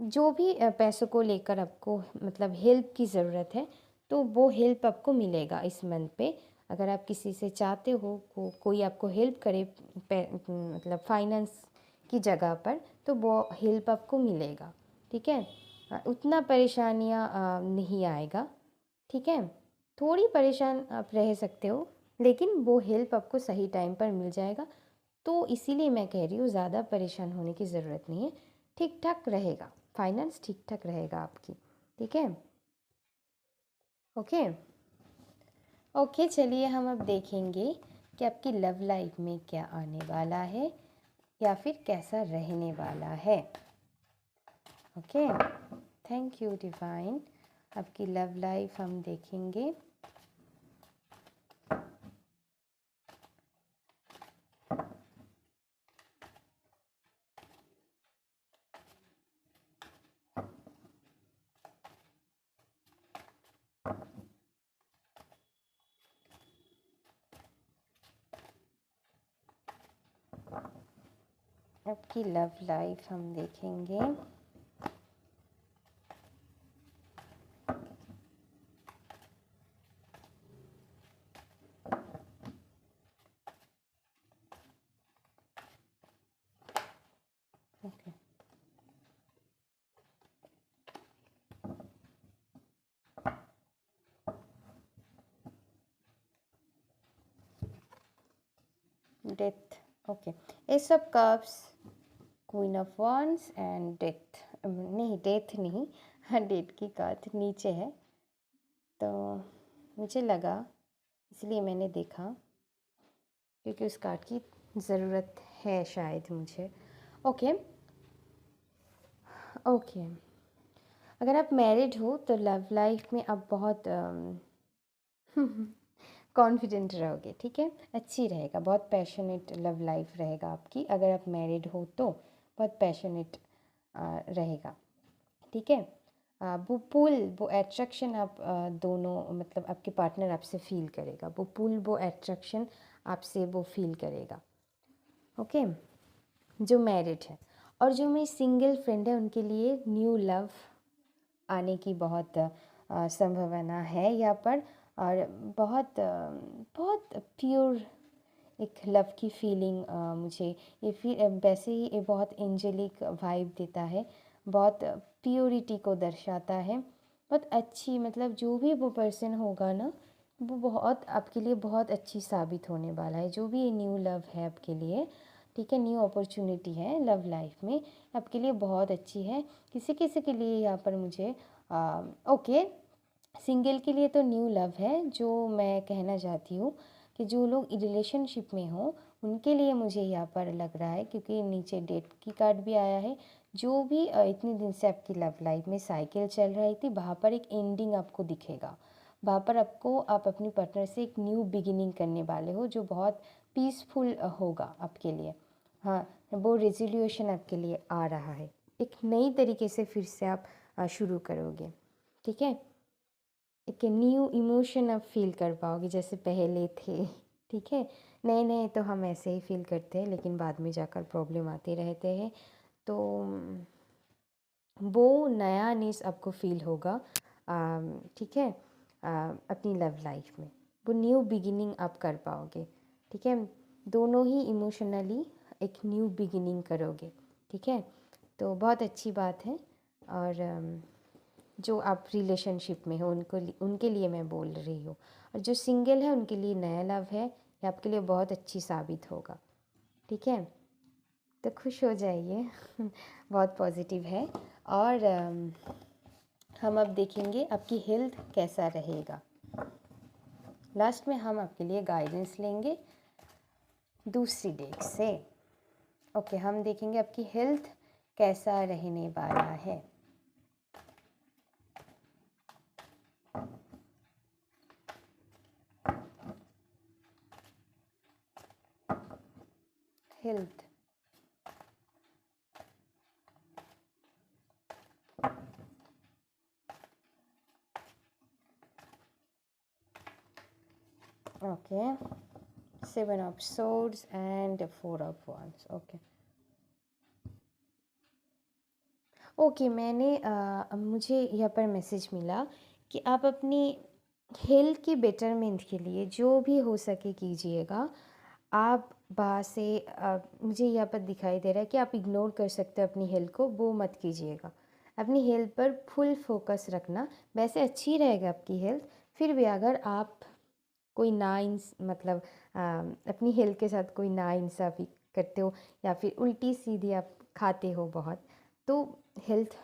जो भी पैसों को लेकर आपको मतलब हेल्प की ज़रूरत है, तो वो हेल्प आपको मिलेगा इस मंथ पे। अगर आप किसी से चाहते हो कोई आपको हेल्प करे मतलब फाइनेंस की जगह पर, तो वो हेल्प आपको मिलेगा, ठीक है। उतना परेशानियाँ नहीं आएगा, ठीक है। थोड़ी परेशान आप रह सकते हो, लेकिन वो हेल्प आपको सही टाइम पर मिल जाएगा। तो इसीलिए मैं कह रही हूँ, ज़्यादा परेशान होने की ज़रूरत नहीं है, ठीक ठाक रहेगा, फाइनेंस ठीक ठाक रहेगा आपकी, ठीक है। ओके ओके, चलिए हम अब देखेंगे कि आपकी लव लाइफ में क्या आने वाला है या फिर कैसा रहने वाला है। Okay, thank you divine. आपकी लव लाइफ हम देखेंगे। आपकी लव लाइफ हम देखेंगे। Okay, death. Okay, S of cups, queen of wands and death. नहीं, डेथ नहीं, हाँ, डेथ की कार्ड नीचे है, तो मुझे लगा, इसलिए मैंने देखा, क्योंकि उस कार्ड की ज़रूरत है शायद मुझे। ओके ओके, अगर आप मैरिड हो तो लव लाइफ में आप बहुत कॉन्फिडेंट रहोगे, ठीक है। अच्छी रहेगा, बहुत पैशनेट लव लाइफ रहेगा आपकी। अगर आप मैरिड हो तो बहुत पैशनेट रहेगा, ठीक है। वो पुल, वो अट्रैक्शन आप दोनों मतलब आपके पार्टनर आपसे फील करेगा, वो पुल, वो अट्रैक्शन आपसे वो फील करेगा। ओके, जो मैरिड है। और जो मेरी सिंगल फ्रेंड है, उनके लिए न्यू लव आने की बहुत संभावना है यहाँ पर। और बहुत प्योर एक लव की फीलिंग मुझे ये फील वैसे ही ये बहुत एंजेलिक वाइब देता है, बहुत प्योरिटी को दर्शाता है, बहुत अच्छी मतलब जो भी वो पर्सन होगा ना वो बहुत आपके लिए बहुत अच्छी साबित होने वाला है। जो भी ये न्यू लव है आपके लिए, ठीक है, न्यू अपॉर्चुनिटी है लव लाइफ में आपके लिए बहुत अच्छी है। किसी किसी के लिए यहाँ पर मुझे ओके, सिंगल के लिए तो न्यू लव है। जो मैं कहना चाहती हूँ कि जो लोग रिलेशनशिप में हो उनके लिए मुझे यहाँ पर लग रहा है, क्योंकि नीचे डेट की कार्ड भी आया है। जो भी इतने दिन से आपकी लव लाइफ में साइकिल चल रही थी वहाँ पर एक एंडिंग आपको दिखेगा। वहाँ पर आपको आप अपनी पार्टनर से एक न्यू बिगिनिंग करने वाले हो जो बहुत पीसफुल होगा आपके लिए। हाँ, वो रेजोल्यूशन आपके लिए आ रहा है, एक नई तरीके से फिर से आप शुरू करोगे, ठीक है। एक न्यू इमोशन आप फील कर पाओगे जैसे पहले थे, ठीक है। नए नए तो हम ऐसे ही फील करते हैं लेकिन बाद में जाकर प्रॉब्लम आते रहते हैं। तो वो नया नेस आपको फील होगा, ठीक है, अपनी लव लाइफ में वो न्यू बिगिनिंग आप कर पाओगे, ठीक है। दोनों ही इमोशनली एक न्यू बिगिनिंग करोगे, ठीक है। तो बहुत अच्छी बात है। और जो आप रिलेशनशिप में हो उनके लिए मैं बोल रही हूँ, और जो सिंगल है उनके लिए नया लव है, ये आपके लिए बहुत अच्छी साबित होगा, ठीक है। तो खुश हो जाइए बहुत पॉजिटिव है। और हम अब देखेंगे आपकी हेल्थ कैसा रहेगा। लास्ट में हम आपके लिए गाइडेंस लेंगे दूसरी डेट से। ओके, हम देखेंगे आपकी हेल्थ कैसा रहने वाला है। Health, okay, 7 of swords and 4 of wands। Okay, मुझे यहाँ पर मैसेज मिला कि आप अपनी हेल्थ के बेटरमेंट के लिए जो भी हो सके कीजिएगा। आप बाहर से मुझे यहाँ पर दिखाई दे रहा है कि आप इग्नोर कर सकते हो अपनी हेल्थ को, वो मत कीजिएगा। अपनी हेल्थ पर फुल फोकस रखना। वैसे अच्छी रहेगा आपकी हेल्थ, फिर भी अगर आप कोई मतलब अपनी हेल्थ के साथ कोई नाइंसाफ़ी करते हो या फिर उल्टी सीधी आप खाते हो बहुत, तो हेल्थ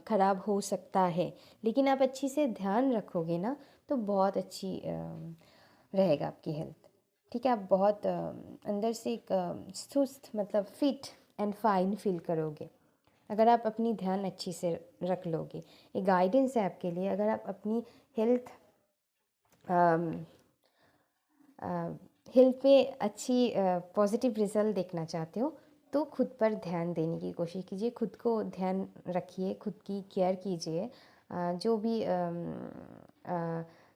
ख़राब हो सकता है। लेकिन आप अच्छी से ध्यान रखोगे ना तो बहुत अच्छी रहेगा आपकी हेल्थ, ठीक है। आप बहुत अंदर से एक सुस्त मतलब फिट एंड फाइन फील करोगे अगर आप अपनी ध्यान अच्छी से रख लोगे। एक गाइडेंस है आपके लिए, अगर आप अपनी हेल्थ हेल्थ पे अच्छी पॉजिटिव रिज़ल्ट देखना चाहते हो तो खुद पर ध्यान देने की कोशिश कीजिए, खुद को ध्यान रखिए, खुद की केयर कीजिए। जो भी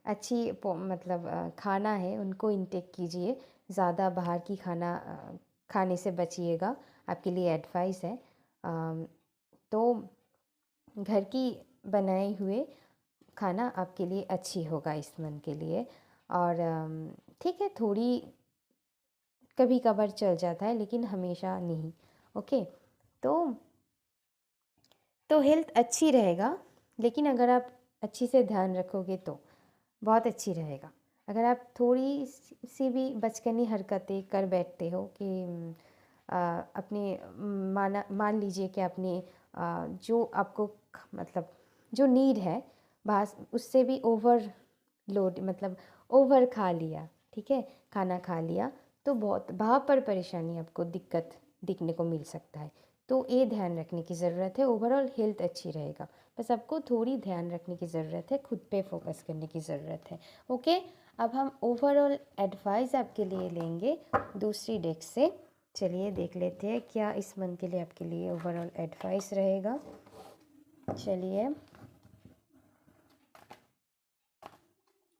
अच्छी मतलब खाना है उनको इंटेक कीजिए, ज़्यादा बाहर की खाना खाने से बचिएगा, आपके लिए एडवाइस है। तो घर की बनाए हुए खाना आपके लिए अच्छी होगा इस मंथ के लिए। और ठीक है, थोड़ी कभी कभार चल जाता है लेकिन हमेशा नहीं, ओके। तो हेल्थ अच्छी रहेगा, लेकिन अगर आप अच्छी से ध्यान रखोगे तो बहुत अच्छी रहेगा। अगर आप थोड़ी सी भी बचकानी हरकतें कर बैठते हो कि अपने मान लीजिए कि आपने जो आपको मतलब जो नीड है बस उससे भी ओवर लोड मतलब ओवर खा लिया, ठीक है, खाना खा लिया, तो बहुत वहाँ पर परेशानी आपको दिक्कत दिखने को मिल सकता है। तो ये ध्यान रखने की ज़रूरत है। ओवरऑल हेल्थ अच्छी रहेगा, बस आपको थोड़ी ध्यान रखने की ज़रूरत है, खुद पे फोकस करने की ज़रूरत है, ओके। अब हम ओवरऑल एडवाइस आपके लिए लेंगे दूसरी डेक से। चलिए देख लेते हैं क्या इस मंथ के लिए आपके लिए ओवरऑल एडवाइस रहेगा। चलिए,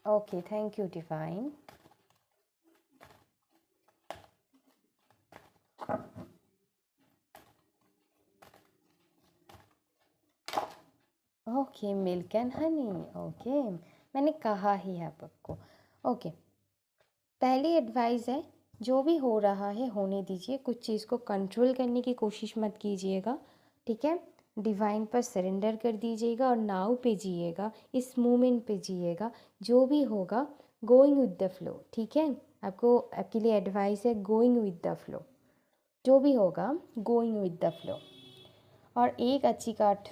okay, thank you divine. Okay, milk and honey, okay, मैंने कहा ही है आपको। ओके, पहली एडवाइस है, जो भी हो रहा है होने दीजिए, कुछ चीज़ को कंट्रोल करने की कोशिश मत कीजिएगा, ठीक है। डिवाइन पर सरेंडर कर दीजिएगा और नाउ पे जिएगा, इस मोमेंट पे जिएगा। जो भी होगा गोइंग विद द फ्लो, ठीक है। आपके लिए एडवाइस है गोइंग विद द फ्लो, जो भी होगा गोइंग विद द फ्लो। और एक अच्छी कार्ड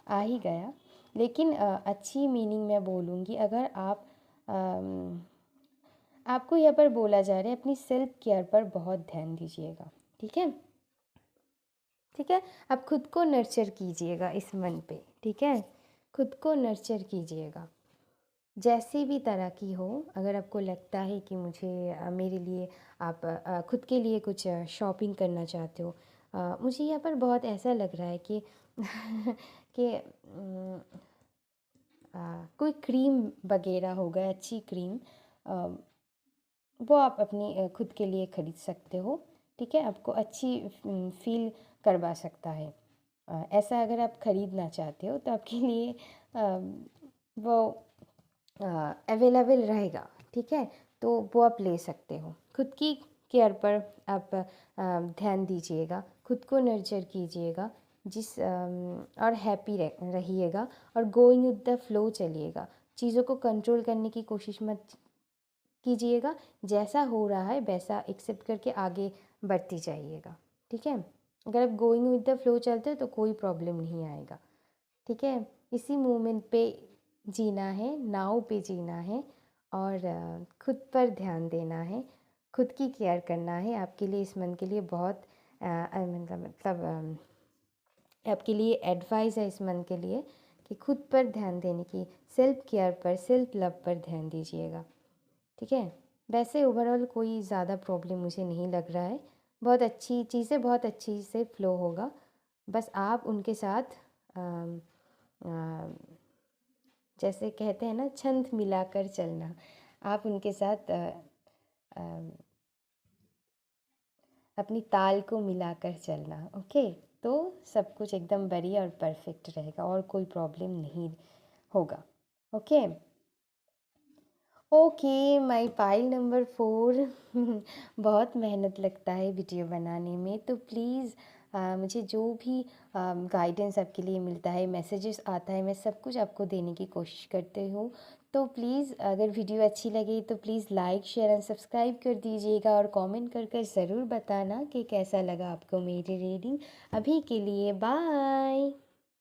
आ ही गया, लेकिन अच्छी मीनिंग मैं बोलूँगी। अगर आपको यहाँ पर बोला जा रहा है अपनी सेल्फ केयर पर बहुत ध्यान दीजिएगा, ठीक है। ठीक है, आप खुद को नर्चर कीजिएगा इस मन पे, ठीक है। खुद को नर्चर कीजिएगा, जैसी भी तरह की हो। अगर आपको लगता है कि मेरे लिए आप खुद के लिए कुछ शॉपिंग करना चाहते हो, मुझे यहाँ पर बहुत ऐसा लग रहा है कि कि कोई क्रीम वगैरह होगा, अच्छी क्रीम, वो आप अपनी खुद के लिए ख़रीद सकते हो, ठीक है। आपको अच्छी फील करवा सकता है। ऐसा अगर आप ख़रीदना चाहते हो तो आपके लिए वो अवेलेबल रहेगा, ठीक है। तो वो आप ले सकते हो। खुद की केयर पर आप ध्यान दीजिएगा, खुद को नर्चर कीजिएगा, और हैप्पी रहिएगा और गोइंग विद द फ्लो चलिएगा। चीज़ों को कंट्रोल करने की कोशिश मत कीजिएगा, जैसा हो रहा है वैसा एक्सेप्ट करके आगे बढ़ती जाइएगा, ठीक है। अगर आप गोइंग विद द फ्लो चलते हो तो कोई प्रॉब्लम नहीं आएगा, ठीक है। इसी मोमेंट पे जीना है, नाव पे जीना है, और खुद पर ध्यान देना है, खुद की केयर करना है। आपके लिए इस मन के लिए बहुत आपके लिए एडवाइस है इस मन के लिए कि खुद पर ध्यान देने की, सेल्फ केयर पर, सेल्फ लव पर ध्यान दीजिएगा, ठीक है। वैसे ओवरऑल कोई ज़्यादा प्रॉब्लम मुझे नहीं लग रहा है, बहुत अच्छी चीज़ें बहुत अच्छी से फ्लो होगा। बस आप उनके साथ जैसे कहते हैं ना, छंद मिलाकर चलना, आप उनके साथ अपनी ताल को मिलाकर चलना, ओके। तो सब कुछ एकदम बढ़िया और परफेक्ट रहेगा और कोई प्रॉब्लम नहीं होगा, okay. Okay, my pile number 4। बहुत मेहनत लगता है वीडियो बनाने में, तो प्लीज़ मुझे जो भी गाइडेंस आपके लिए मिलता है, मैसेजेस आता है, मैं सब कुछ आपको देने की कोशिश करती हूँ। तो प्लीज़ अगर वीडियो अच्छी लगे तो please like share and subscribe कर दीजिएगा और कमेंट कर ज़रूर बताना कि कैसा लगा आपको मेरी रीडिंग। अभी के लिए बाय।